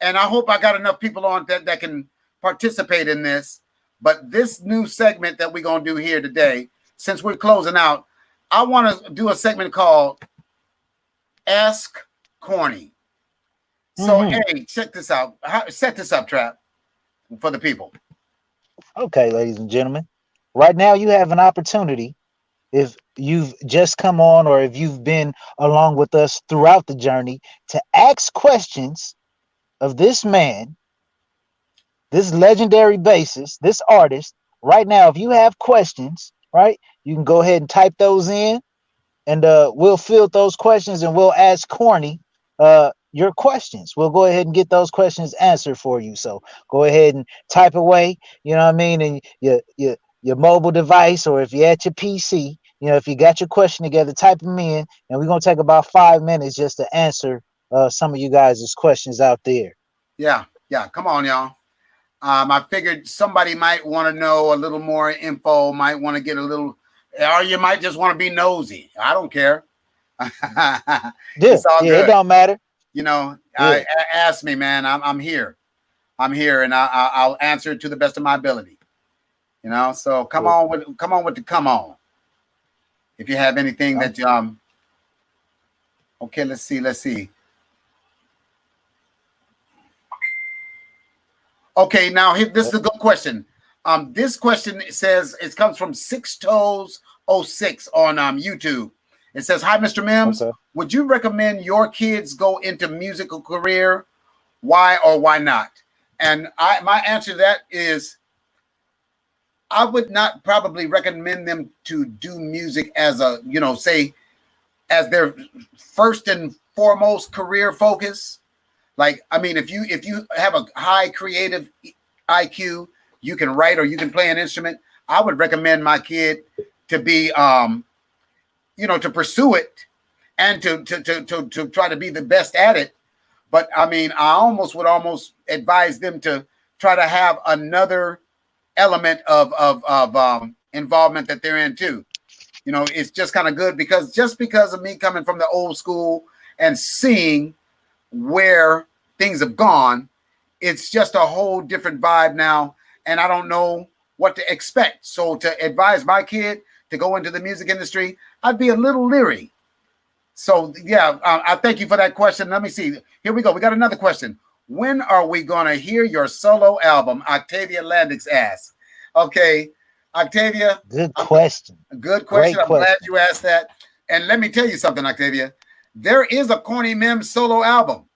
and I hope I got enough people on that can participate in this. But this new segment that we're gonna do here today, since we're closing out, I want to do a segment called Ask Corney. So, hey, check this out. Set this up, Trap, for the people. Okay, ladies and gentlemen. Right now, you have an opportunity. If you've just come on or if you've been along with us throughout the journey, to ask questions of this man, this legendary bassist, this artist. Right now, if you have questions, right, you can go ahead and type those in, and we'll field those questions and we'll ask Corney your questions. We'll go ahead and get those questions answered for you. So go ahead and type away, you know what I mean, and your mobile device, or if you're at your PC, you know, if you got your question together, type them in, and we're gonna take about 5 minutes just to answer some of you guys' questions out there. Yeah, come on, y'all. I figured somebody might want to know a little more info, might want to get a little, or you might just want to be nosy. I don't care. It's all good. It don't matter. You know, ask me, man. I'm here. I'm here, and I'll answer it to the best of my ability. You know, so come on with the come on. If you have anything that okay, let's see. Okay, now this is a good question. This question says it comes from 6toes06 on YouTube. It says, "Hi, Mr. Mims. Would you recommend your kids go into musical career? Why or why not?" And my answer to that is, I would not probably recommend them to do music as a, you know, say, as their first and foremost career focus. Like, I mean, if you have a high creative IQ, you can write or you can play an instrument, I would recommend my kid to be, you know, to pursue it and to try to be the best at it. But I mean, I would almost advise them to try to have another element of involvement that they're in too. You know, it's just kind of good because of me coming from the old school and seeing where things have gone, it's just a whole different vibe now, and I don't know what to expect. So to advise my kid to go into the music industry, I'd be a little leery. So yeah, I thank you for that question. Let me see. Here we go. We got another question. When are we going to hear your solo album? Octavia Landix asks. Okay, Octavia. Good question. Good question. I'm glad you asked that. And let me tell you something, Octavia. There is a Corney Mims solo album.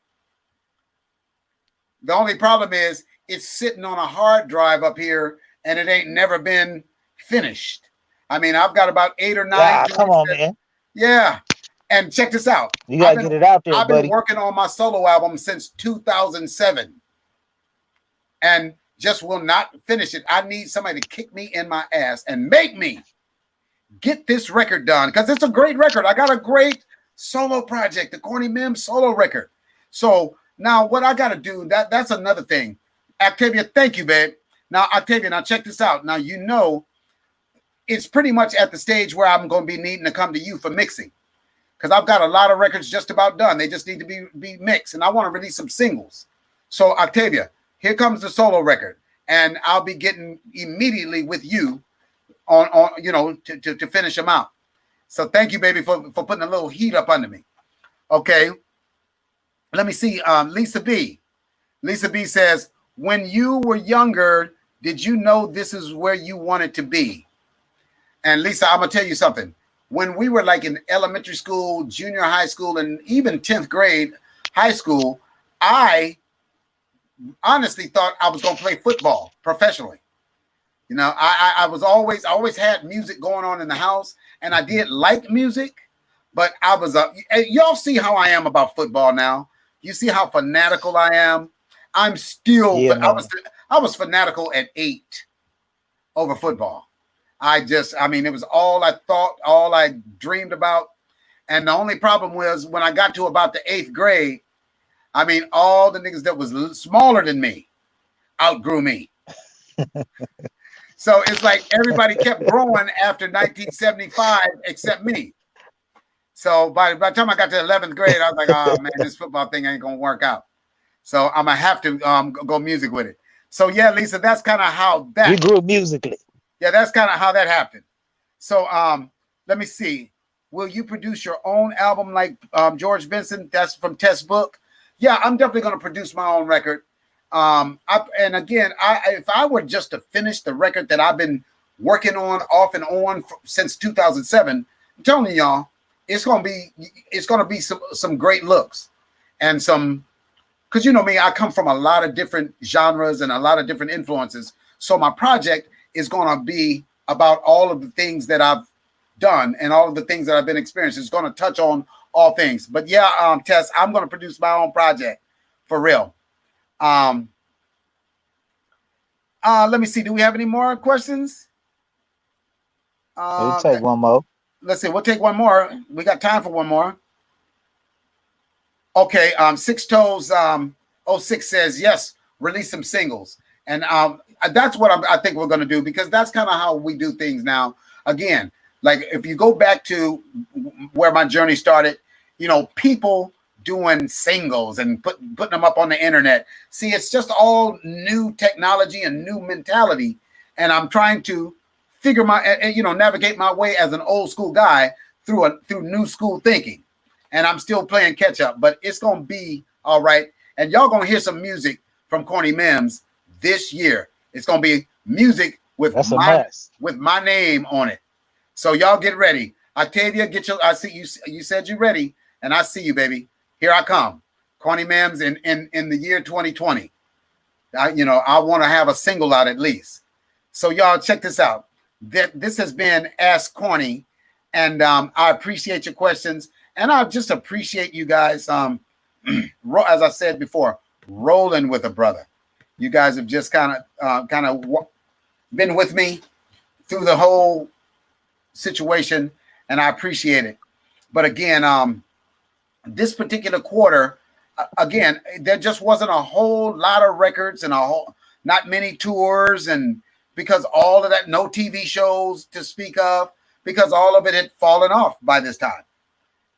The only problem is it's sitting on a hard drive up here and it ain't never been finished. I mean, I've got about 8 or 9. Yeah, come on, man. Yeah. And check this out. You got to get it out there, I've buddy. been working on my solo album since 2007 and just will not finish it. I need somebody to kick me in my ass and make me get this record done because it's a great record. I got a great solo project, the Corney Mims solo record. So now what I got to do, that's another thing. Octavia, thank you, babe. Now, Octavia, now check this out. Now, you know, it's pretty much at the stage where I'm going to be needing to come to you for mixing because I've got a lot of records just about done. They just need to be mixed, and I want to release some singles. So, Octavia, here comes the solo record, and I'll be getting immediately with you on you know, to finish them out. So thank you, baby, for putting a little heat up under me. Okay. Let me see. Lisa B. Lisa B says, when you were younger, did you know this is where you wanted to be? And Lisa, I'm going to tell you something. When we were like in elementary school, junior high school, and even 10th grade high school, I honestly thought I was going to play football professionally. You know, I always had music going on in the house, and I did like music, but I was y'all see how I am about football now. You see how fanatical I am. I'm still, I was fanatical at 8 over football. I mean, it was all I thought, all I dreamed about. And the only problem was when I got to about the 8th grade, I mean, all the niggas that was smaller than me outgrew me. So it's like everybody kept growing after 1975 except me. So by the time I got to 11th grade, I was like, oh, man, this football thing ain't going to work out. So I'm going to have to go music with it. So, yeah, Lisa, that's kind of how that. You grew musically. Yeah, that's kind of how that happened. So let me see. Will you produce your own album like George Benson? That's from Test Book. Yeah, I'm definitely going to produce my own record. And again, if I were just to finish the record that I've been working on off and on since 2007, I'm telling y'all, it's gonna be some great looks and some, because you know me, I come from a lot of different genres and a lot of different influences. So my project is gonna be about all of the things that I've done and all of the things that I've been experiencing. It's gonna touch on all things. But yeah, Tess, I'm gonna produce my own project for real. Let me see. Do we have any more questions? We'll take one more. Let's see. We'll take one more. We got time for one more. Okay. Six Toes 06 says yes. Release some singles, and that's what I think we're going to do, because that's kind of how we do things now. Again, like if you go back to where my journey started, you know, people doing singles and putting them up on the internet. See, it's just all new technology and new mentality. And I'm trying to figure navigate my way as an old school guy through new school thinking. And I'm still playing catch up, but it's going to be all right. And y'all going to hear some music from Corney Mims this year. It's going to be music with my name on it. So y'all get ready. Octavia, I see you. You said you're ready, and I see you, baby. Here I come, Corney Mims in the year 2020. I want to have a single out at least. So y'all check this out. This has been Ask Corney, and I appreciate your questions, and I just appreciate you guys. As I said before, rolling with a brother. You guys have just kind of been with me through the whole situation, and I appreciate it. But again, this particular quarter, again, there just wasn't a whole lot of records and not many tours, and because all of that, no TV shows to speak of, because all of it had fallen off by this time.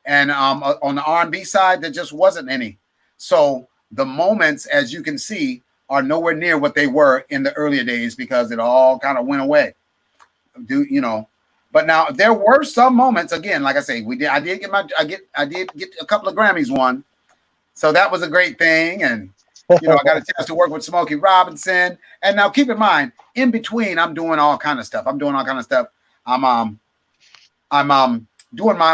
And on the R&B side, there just wasn't any. So the moments, as you can see, are nowhere near what they were in the earlier days, because it all kind of went away. But now there were some moments. Again, like I say, I did get a couple of Grammys won, so that was a great thing. And I got a chance to work with Smokey Robinson. And now keep in mind, in between, I'm doing all kind of stuff. I'm doing my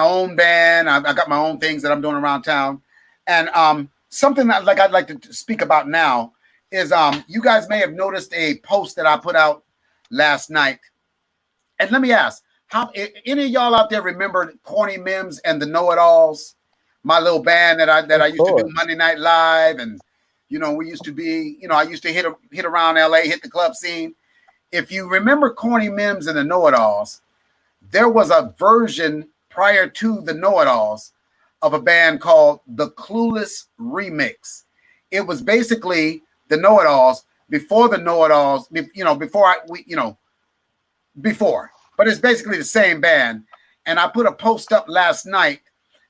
own band. I got my own things that I'm doing around town. And something that I'd like to speak about now is you guys may have noticed a post that I put out last night. And let me ask, how any of y'all out there remember Corney Mims and the Know-It-Alls, my little band that I used to do Monday Night Live, and we used to be, I used to hit around LA, hit the club scene. If you remember Corney Mims and the Know-It-Alls, there was a version prior to the Know-It-Alls of a band called the Clueless Remix. It was basically the Know-It-Alls before the Know-It-Alls, before. But it's basically the same band. And I put a post up last night,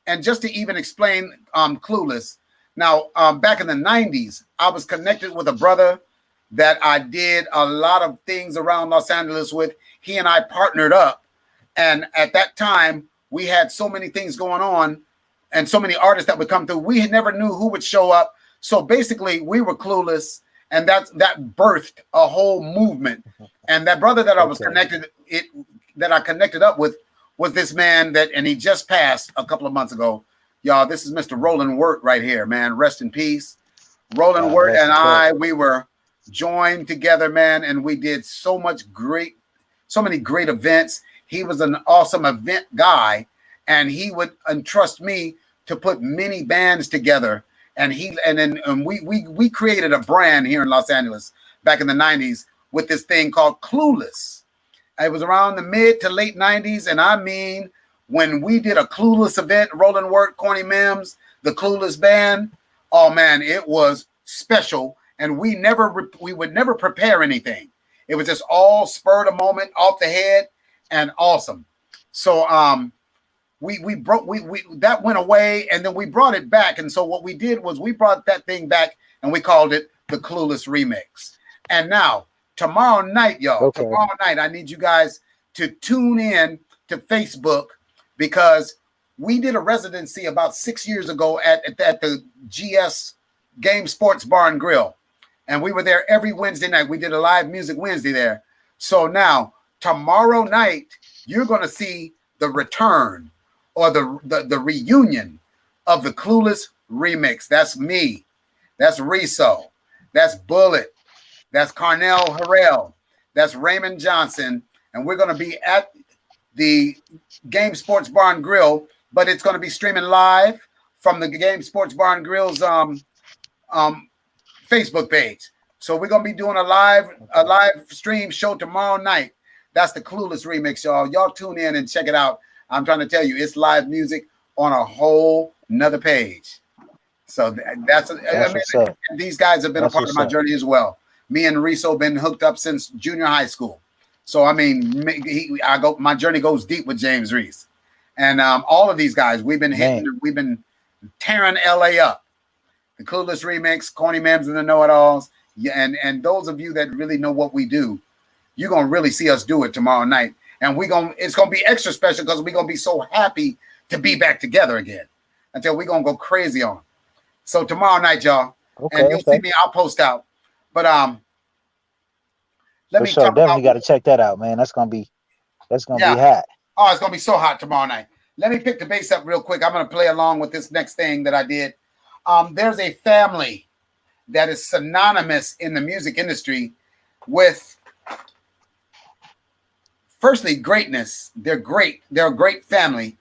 and just to even explain Clueless. Now, back in the 90s, I was connected with a brother that I did a lot of things around Los Angeles with. He and I partnered up. And at that time, we had so many things going on and so many artists that would come through. We never knew who would show up. So basically we were clueless, and that birthed a whole movement. And that brother that I was connected up with was this man and he just passed a couple of months ago. Y'all, this is Mr. Roland Wirt right here, man. Rest in peace. Roland Wirt and we were joined together, man, and we did so many great events. He was an awesome event guy, and he would entrust me to put many bands together. And we created a brand here in Los Angeles back in the 90s with this thing called Clueless. It was around the mid to late 90s. And I mean, when we did a Clueless event, Roland Wirt, Corney Mims, the Clueless band, oh man, it was special. And we would never prepare anything. It was just all spur of the moment, off the head, and awesome. So that went away, and then we brought it back. And so what we did was we brought that thing back, and we called it the Clueless Remix. And now tomorrow night, y'all, tomorrow night, I need you guys to tune in to Facebook, because we did a residency about 6 years ago at the GS Game Sports Bar and Grill. And we were there every Wednesday night. We did a live music Wednesday there. So now, tomorrow night, you're going to see the return or the reunion of the Clueless Remix. That's me. That's Riso. That's Bullet. That's Carnell Harrell. That's Raymond Johnson. And we're going to be at the Game Sports Bar and Grill, but it's going to be streaming live from the Game Sports Bar and Grill's Facebook page. So we're going to be doing a live stream show tomorrow night. That's the Clueless Remix, y'all. Y'all tune in and check it out. I'm trying to tell you, it's live music on a whole nother page. So these guys have been a part of my journey as well. Me and Riso been hooked up since junior high school. So I mean, my journey goes deep with James Reese, and all of these guys, we've been tearing LA up. The Clueless Remix, Corney Mims and the Know-It-Alls, and those of you that really know what we do, you're gonna really see us do it tomorrow night. And it's gonna be extra special because we're gonna be so happy to be back together again until we're gonna go crazy on. So tomorrow night, y'all, and you'll see me. I'll post out. But let me definitely got to check that out, man. That's gonna be hot. Oh, it's gonna be so hot tomorrow night. Let me pick the bass up real quick. I'm gonna play along with this next thing that I did. There's a family that is synonymous in the music industry with, firstly, greatness. They're great. They're a great family.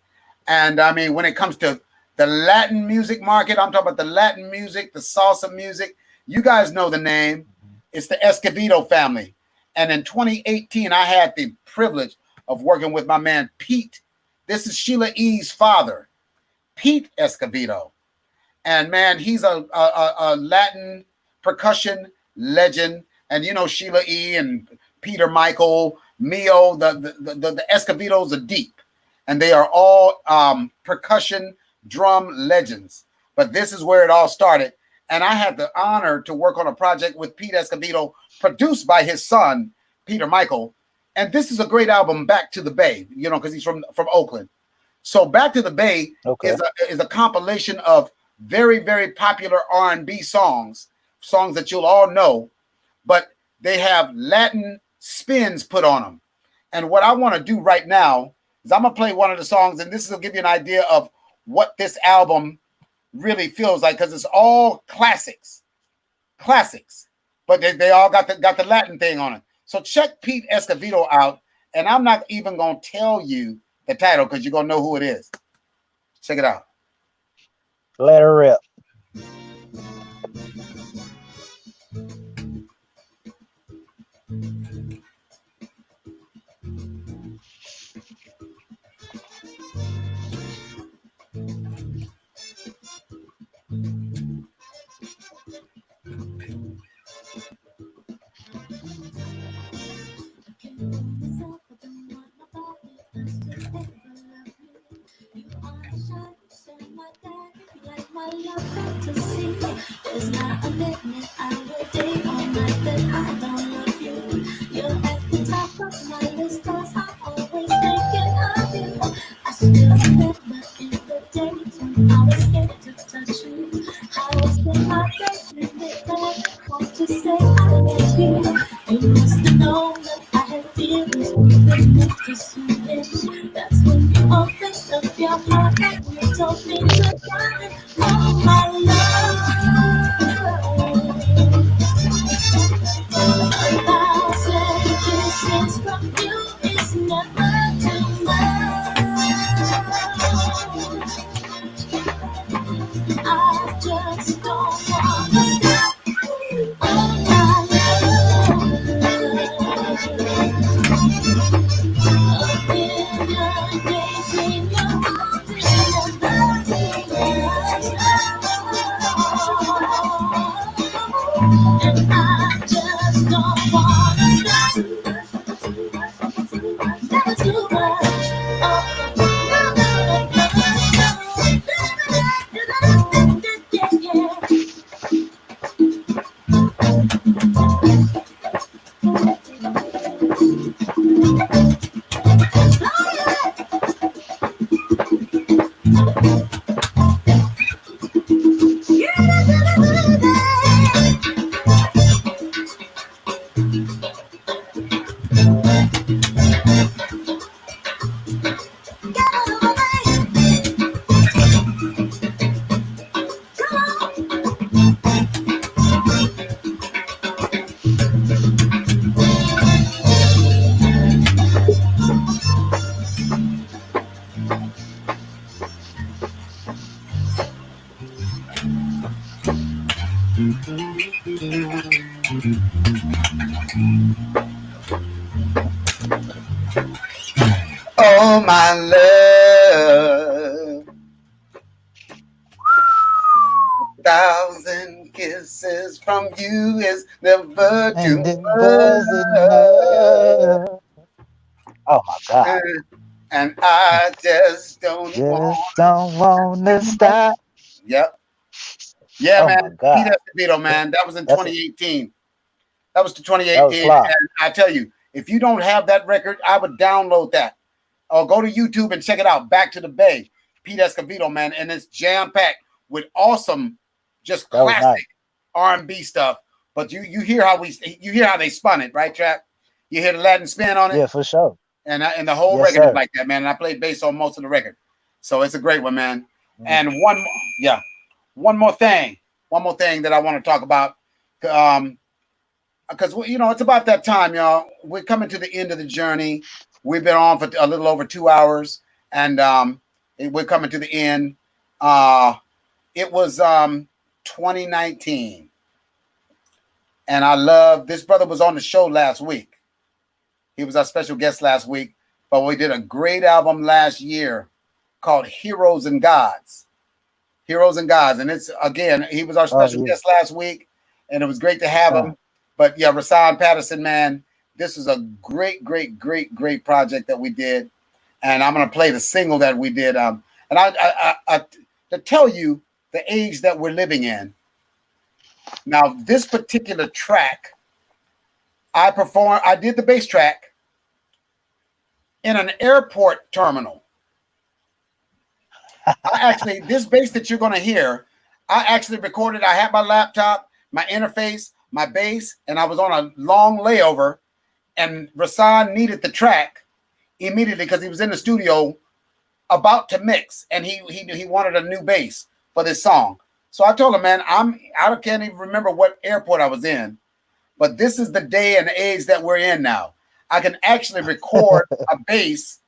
And I mean, when it comes to the Latin music market, I'm talking about the Latin music, the salsa music. You guys know the name. It's the Escovedo family. And in 2018, I had the privilege of working with my man, Pete. This is Sheila E.'s father, Pete Escovedo. And man, he's a Latin percussion legend. And you know, Sheila E. and Peter Michael, Mio, the Escovedos are deep. And they are all percussion drum legends. But this is where it all started. And I had the honor to work on a project with Pete Escovedo, produced by his son, Peter Michael. And this is a great album, Back to the Bay, you know, because he's from Oakland. So Back to the Bay is a compilation of very, very popular R&B songs that you'll all know, but they have Latin spins put on them. And what I want to do right now is I'm going to play one of the songs, and this will give you an idea of what this album really feels like, because it's all classics, but they all got the Latin thing on it. So check Pete Escovedo out, and I'm not even going to tell you the title because you're going to know who it is. Check it out. Let her rip. There's not a minute I would day or night that I don't love you. You're at the top of my list 'cause I'm always thinking of you. I still is moving to soothing. That's when you open up your heart and you told me to find all my love. 1,000 kisses from you is never too much. I just don't want to stop. Oh my love. A billion days in your arms is never too much. And I just don't want to stop. Never too much. Oh, my love. 1,000 kisses from you is never too much. Oh my God. And I just don't want to stop. Yep. Yeah, oh man. My God. Pete Escovedo, man. That was in That's 2018. That was the 2018. That was fly. And I tell you, if you don't have that record, I would download that. Or go to YouTube and check it out. Back to the Bay. Pete Escovedo, man. And it's jam-packed with awesome, just classic R&B stuff. But you hear how they spun it, right, Trap? You hear the Latin spin on it? Yeah, for sure. And the whole record is like that, man. And I played bass on most of the record. So it's a great one, man. And one more thing that I want to talk about. Because, it's about that time, y'all. We're coming to the end of the journey. We've been on for a little over 2 hours, and we're coming to the end. It was 2019, and I love this brother was on the show last week. He was our special guest last week, but we did a great album last year called Heroes and Gods. Heroes and Gods, and it's again he was our special guest last week, and it was great to have him. But yeah, Rasan Patterson, man. This is a great project that we did, and I'm gonna play the single that we did. And I to tell you the age that we're living in. Now, this particular track, I did the bass track in an airport terminal. This bass that you're gonna hear, I actually recorded. I had my laptop, my interface, my bass, and I was on a long layover. And Rasan needed the track immediately because he was in the studio about to mix, and he wanted a new bass for this song. So I told him, man, I can't even remember what airport I was in, but this is the day and age that we're in now. I can actually record a bass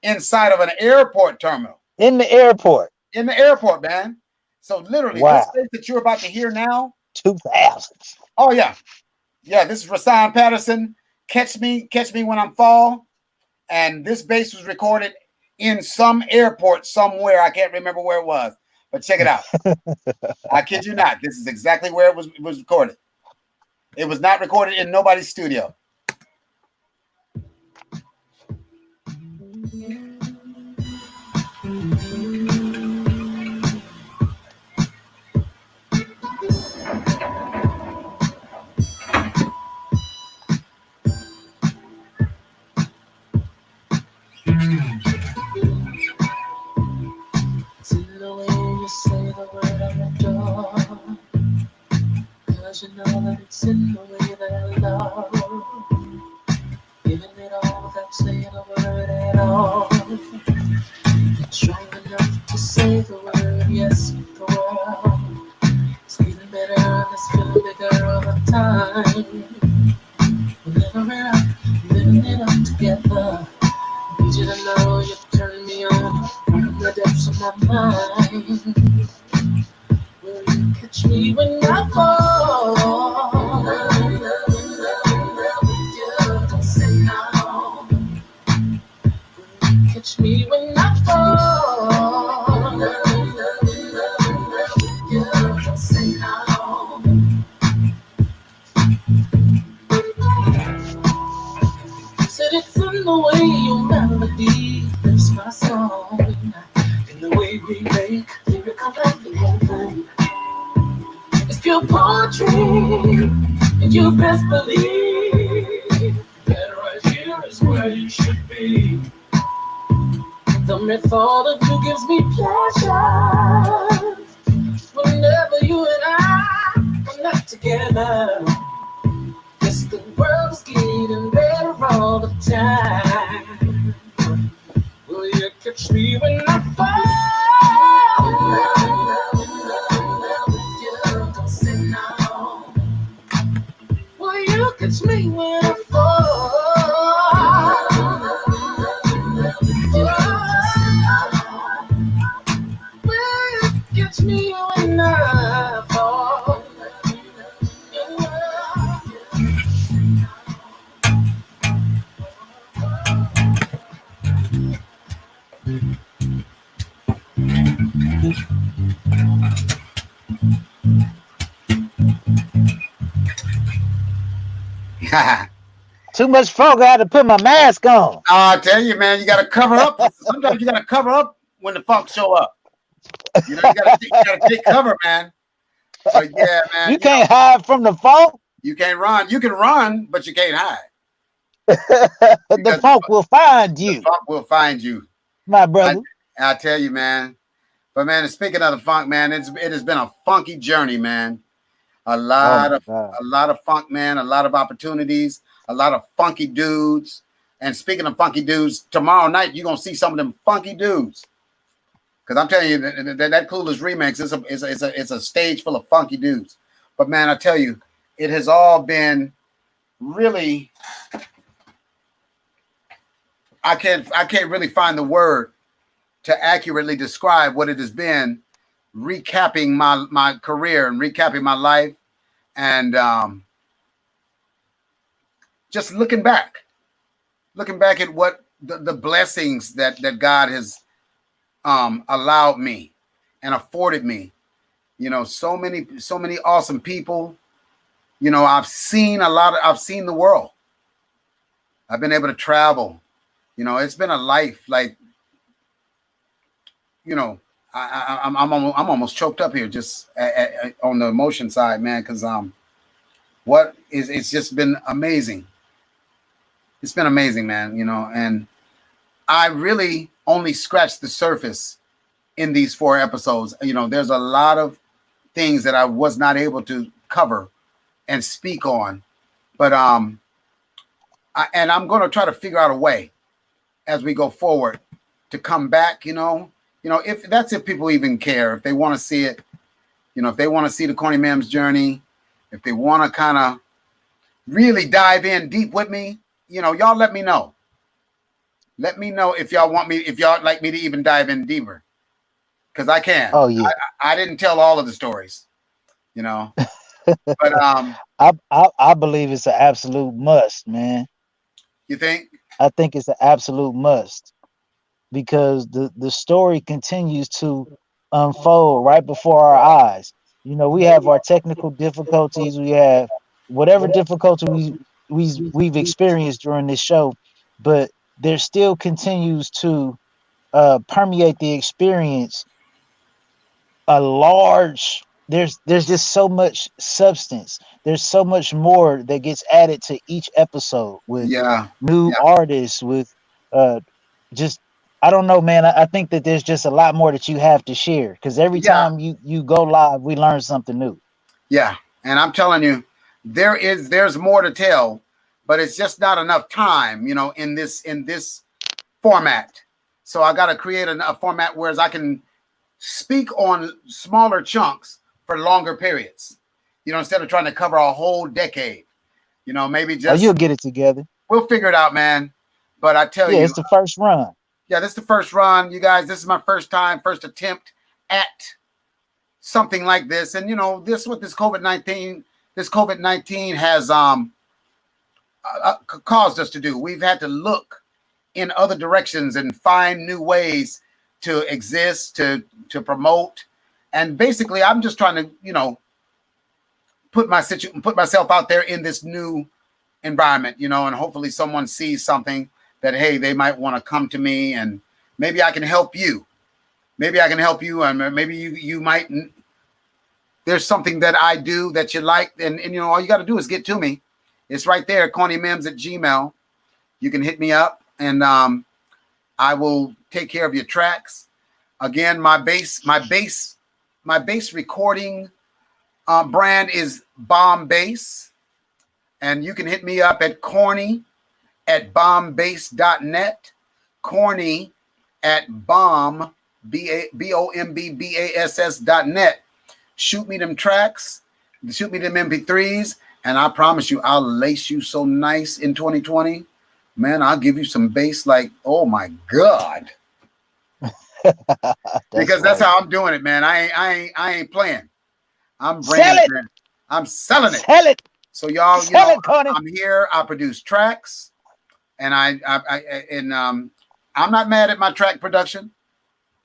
inside of an airport terminal. In the airport. In the airport, man. So literally, this bass that you're about to hear now. 2000. Oh yeah, yeah. This is Rasan Patterson. Catch me when I'm fall. And this bass was recorded in some airport somewhere. I can't remember where it was, but check it out. I kid you not. This is exactly where it was recorded. It was not recorded in nobody's studio. Say the word I adore, 'cause you know that it's in the way that I love. Even it all without saying a word at all. You're strong enough to say the word, yes, the world. It's getting better and it's feeling bigger all the time. We're living it up together. Need you to know you turn me on from the depths of my mind. Will you catch me when I fall? Love with you, don't say no. Will you catch me when I fall? Love with you, don't say no. Said it's in the way your melody lifts my song, in the way we make lyrical heaven. It's pure poetry, and you best believe that right here is where you should be. The mere thought of you gives me pleasure. Whenever you and I are not together, yes, the world's getting better all the time. Will you catch me when I fall? Love with you, don't say no. Will you catch me when I fall? Love with you, don't say no. Will you catch me when I fall? Too much fog. I had to put my mask on. I tell you, man, you got to cover up. Sometimes you got to cover up when the funk show up. You know, you got to take cover, man. But yeah, man, you can't hide from the funk. You can't run. You can run, but you can't hide. The funk will find you. The funk will find you, my brother. I tell you, man. But man, speaking of the funk, man, it has been a funky journey, man. A lot of funk, man. A lot of opportunities. A lot of funky dudes. And speaking of funky dudes, tomorrow night you're gonna see some of them funky dudes. Because I'm telling you, that Coolest remix is a stage full of funky dudes. But man, I tell you, it has all been really. I can't really find the word to accurately describe what it has been, recapping my career and recapping my life, and just looking back at what the blessings that God has allowed me and afforded me. You know, so many awesome people. You know, I've seen the world. I've been able to travel. You know, it's been a life like, you know, I'm almost choked up here just on the emotion side, man, because it's just been amazing. It's been amazing, man, you know, and I really only scratched the surface in these 4 episodes. You know, there's a lot of things that I was not able to cover and speak on, but and I'm going to try to figure out a way as we go forward to come back, you know, if people even care, if they want to see it, you know, if they want to see the Corney Mims journey, if they want to kind of really dive in deep with me, you know, y'all let me know. Let me know if y'all like me to even dive in deeper, because I can. Oh yeah. I didn't tell all of the stories, you know, but I believe it's an absolute must, man. You think? I think it's an absolute must, because the story continues to unfold right before our eyes. You know, we have our technical difficulties, we have whatever difficulty we've experienced during this show, but there still continues to permeate the experience there's just so much substance. There's so much more that gets added to each episode with new artists, with just, I don't know, man. I think that there's just a lot more that you have to share, because every time you go live, we learn something new. Yeah, and I'm telling you, there's more to tell, but it's just not enough time, you know, in this format. So I got to create a format where I can speak on smaller chunks for longer periods, you know, instead of trying to cover a whole decade, you know, maybe just. Oh, you'll get it together. We'll figure it out, man. But I tell you. Yeah, it's the first run. Yeah, this is the first run. You guys, this is my first attempt at something like this. And, you know, this COVID-19 has caused us to do. We've had to look in other directions and find new ways to exist, to promote. And basically, I'm just trying to, you know, put myself out there in this new environment, you know, and hopefully someone sees something that, hey, they might want to come to me and maybe I can help you. Maybe I can help you, and maybe you might. There's something that I do that you like, and you know, all you got to do is get to me. It's right there, CorneyMims@gmail. You can hit me up, and I will take care of your tracks. Again, my bass recording brand is Bomb Bass, and you can hit me up at Corney@bombbass.net. Corney@BOMBBASS.net. Shoot me them tracks, shoot me them MP3s, and I promise you, I'll lace you so nice in 2020. Man, I'll give you some bass like, oh my God. Because that's how I'm doing it, man. I ain't playing. I'm branding it. I'm selling it. Sell it. So y'all, you Sell know, it, Corney. I'm here. I produce tracks, and I'm not mad at my track production.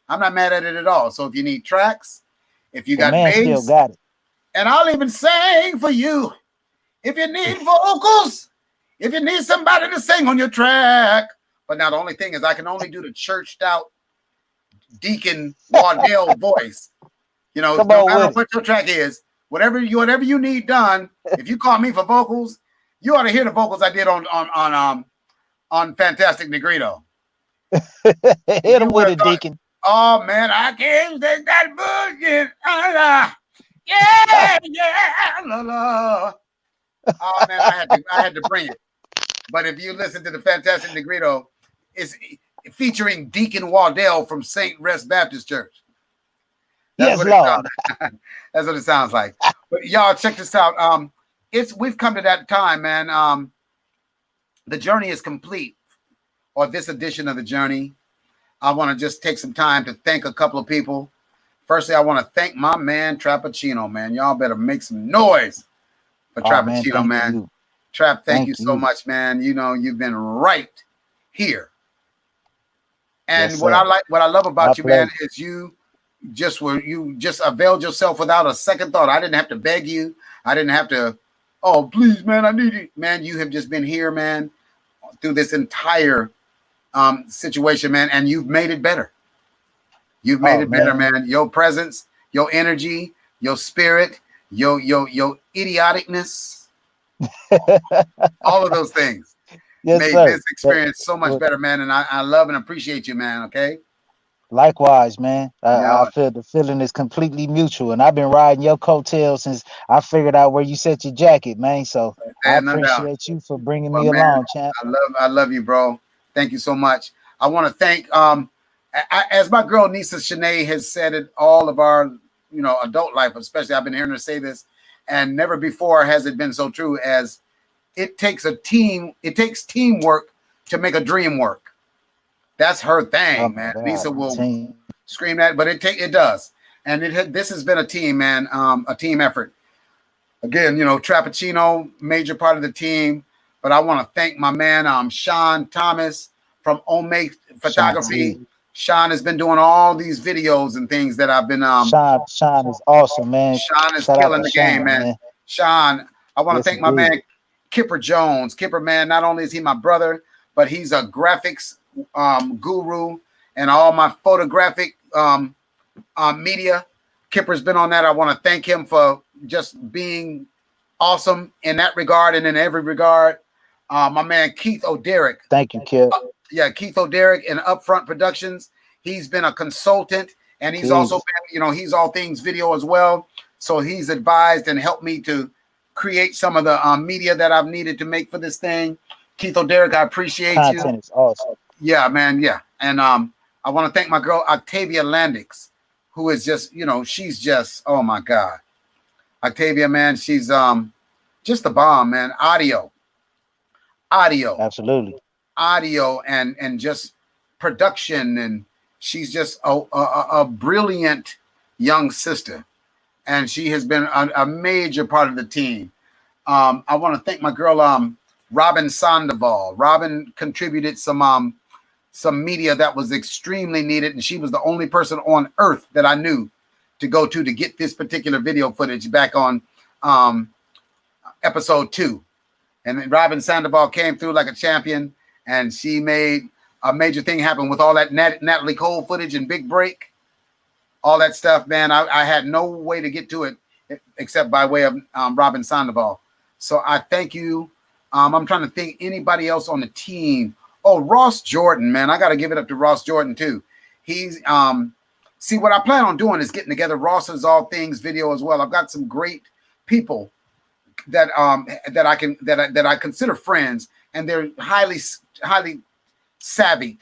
I'm not mad at it at all. So if you need tracks, if you got bass, still got it. And I'll even sing for you. If you need vocals, if you need somebody to sing on your track. But now the only thing is I can only do the churched out Deacon Waddell voice. You know, no matter what your track is, whatever you need done, if you call me for vocals, you ought to hear the vocals I did on Fantastic Negrito. Hit him with it, Deacon. Oh man, I can't take that bullshit. Yeah, la, la. Oh man, I had to bring it. But if you listen to the Fantastic Negrito, it's featuring Deacon Waddell from St. Rest Baptist Church. That's yes, Lord. That's what it sounds like. But y'all check this out. We've come to that time, man. The journey is complete, or this edition of the journey. I want to just take some time to thank a couple of people. Firstly, I want to thank my man Trappuccino, man. Y'all better make some noise for Trappuccino, man. Trap, thank you so much, man. You know, you've been right here. And yes, what I love about you, man, is you just availed yourself without a second thought. I didn't have to beg you. I didn't have to, oh, please, man, I need you. Man, you have just been here, man, through this entire situation, man, and you've made it better. You've made it better, man. Your presence, your energy, your spirit, your idioticness, all of those things made this experience so much better, man. And I love and appreciate you, man. Okay. Likewise, man. I feel the feeling is completely mutual, and I've been riding your coattails since I figured out where you set your jacket, man. So I appreciate you for bringing me along, champ. I love you, bro. Thank you so much. I want to thank, as my girl Nisa Shanae has said it, all of our, you know, adult life, especially I've been hearing her say this, and never before has it been so true as it takes a team. It takes teamwork to make a dream work. That's her thing, man. God, Nisa will scream that, but it does. And this has been a team, man, a team effort. Again, you know, Trappuccino, major part of the team. But I want to thank my man, Sean Thomas from Omake Photography. Sean has been doing all these videos and things that I've been. Sean is awesome, man. Sean is killing the game, man. Sean, I want to thank my man, Kipper Jones. Kipper, man, not only is he my brother, but he's a graphics guru and all my photographic media. Kipper's been on that. I want to thank him for just being awesome in that regard and in every regard. My man Keith O'Derrick. Thank you, Kip. Keith O'Derrick in Upfront Productions. He's been a consultant, and he's also been, you know, he's all things video as well. So he's advised and helped me to create some of the media that I've needed to make for this thing. Keith O'Derrick, I appreciate you. Content is awesome. Yeah, man. Yeah. And I want to thank my girl, Octavia Landix, who is just, she's just, oh my God. Octavia, man, she's just the bomb, man. Audio. Absolutely. Audio and just production. And she's just a brilliant young sister. And she has been a major part of the team. I want to thank my girl, Robin Sandoval. Robin contributed some media that was extremely needed, and she was the only person on earth that I knew to go to get this particular video footage back on episode 2. And Robin Sandoval came through like a champion, and she made a major thing happen with all that Natalie Cole footage and Big Break, all that stuff, man. I had no way to get to it except by way of Robin Sandoval. So I thank you. I'm trying to think anybody else on the team. Oh, Ross Jordan, man. I got to give it up to Ross Jordan too. He's see, what I plan on doing is getting together Ross's All Things video as well. I've got some great people that I consider friends, and they're highly savvy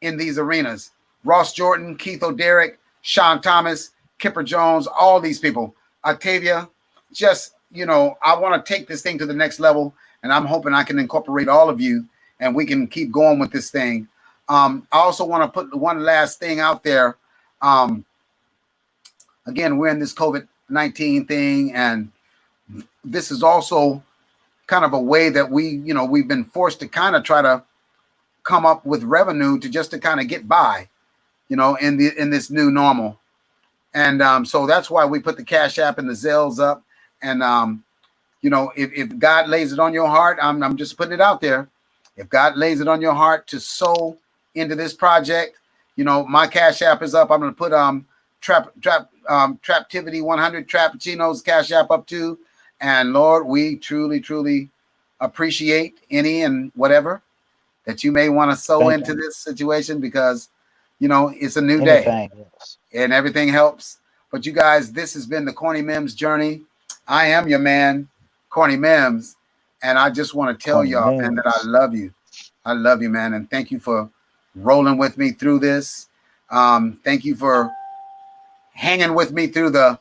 in these arenas. Ross Jordan, Keith O'Derrick, Sean Thomas, Kipper Jones, all these people. Octavia, just, I want to take this thing to the next level, and I'm hoping I can incorporate all of you and we can keep going with this thing. I also want to put one last thing out there. Again, we're in this COVID-19 thing, and this is also kind of a way that we've been forced to kind of try to come up with revenue to kind of get by, in this new normal. And so that's why we put the Cash App and the Zelles up. And if God lays it on your heart, I'm just putting it out there. If God lays it on your heart to sow into this project, my Cash App is up. I'm going to put Traptivity 100 Trappuccino's Cash App up too. And Lord, we truly, truly appreciate any and whatever that you may want to sow into this situation, because it's a new day and everything helps. But you guys, this has been the Corney Mims journey. I am your man, Corney Mims. And I just want to tell y'all, man, that I love you. I love you, man. And thank you for rolling with me through this. Thank you for hanging with me through the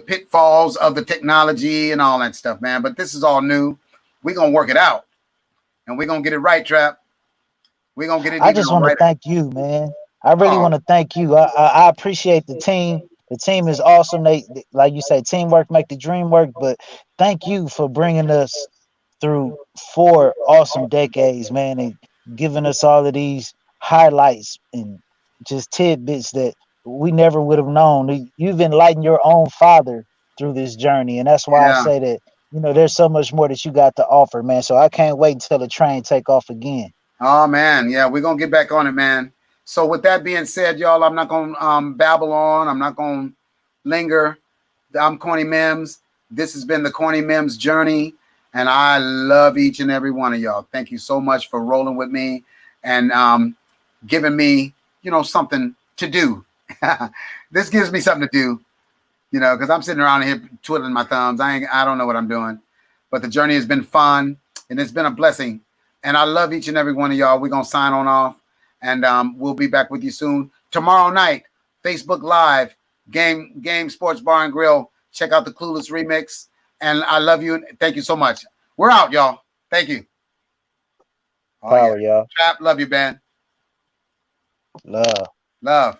pitfalls of the technology and all that stuff, man. But this is all new. We're going to work it out. And we're going to get it right, Trap. We're going to get it. I just want to thank you, man. I really want to thank you. I appreciate the team. The team is awesome. They, like you say, teamwork make the dream work. But thank you for bringing us through 4 awesome decades, man, and giving us all of these highlights and just tidbits that we never would have known. You've enlightened your own father through this journey, and that's why I say that there's so much more that you got to offer, man. So I can't wait until the train take off again. Oh man, yeah, we're gonna get back on it, man. So with that being said, y'all, I'm not gonna babble on. I'm not gonna linger. I'm Corney Mims. This has been the Corney Mims journey, and I love each and every one of y'all. Thank you so much for rolling with me and giving me, something to do. This gives me something to do, because I'm sitting around here twiddling my thumbs. I don't know what I'm doing, but the journey has been fun and it's been a blessing. And I love each and every one of y'all. We're gonna sign on off, and we'll be back with you soon. Tomorrow night, Facebook Live, Game Sports Bar and Grill. Check out the Clueless remix. And I love you. And thank you so much. We're out, y'all. Thank you. Power, y'all. Trap, love you, man. Love. Love.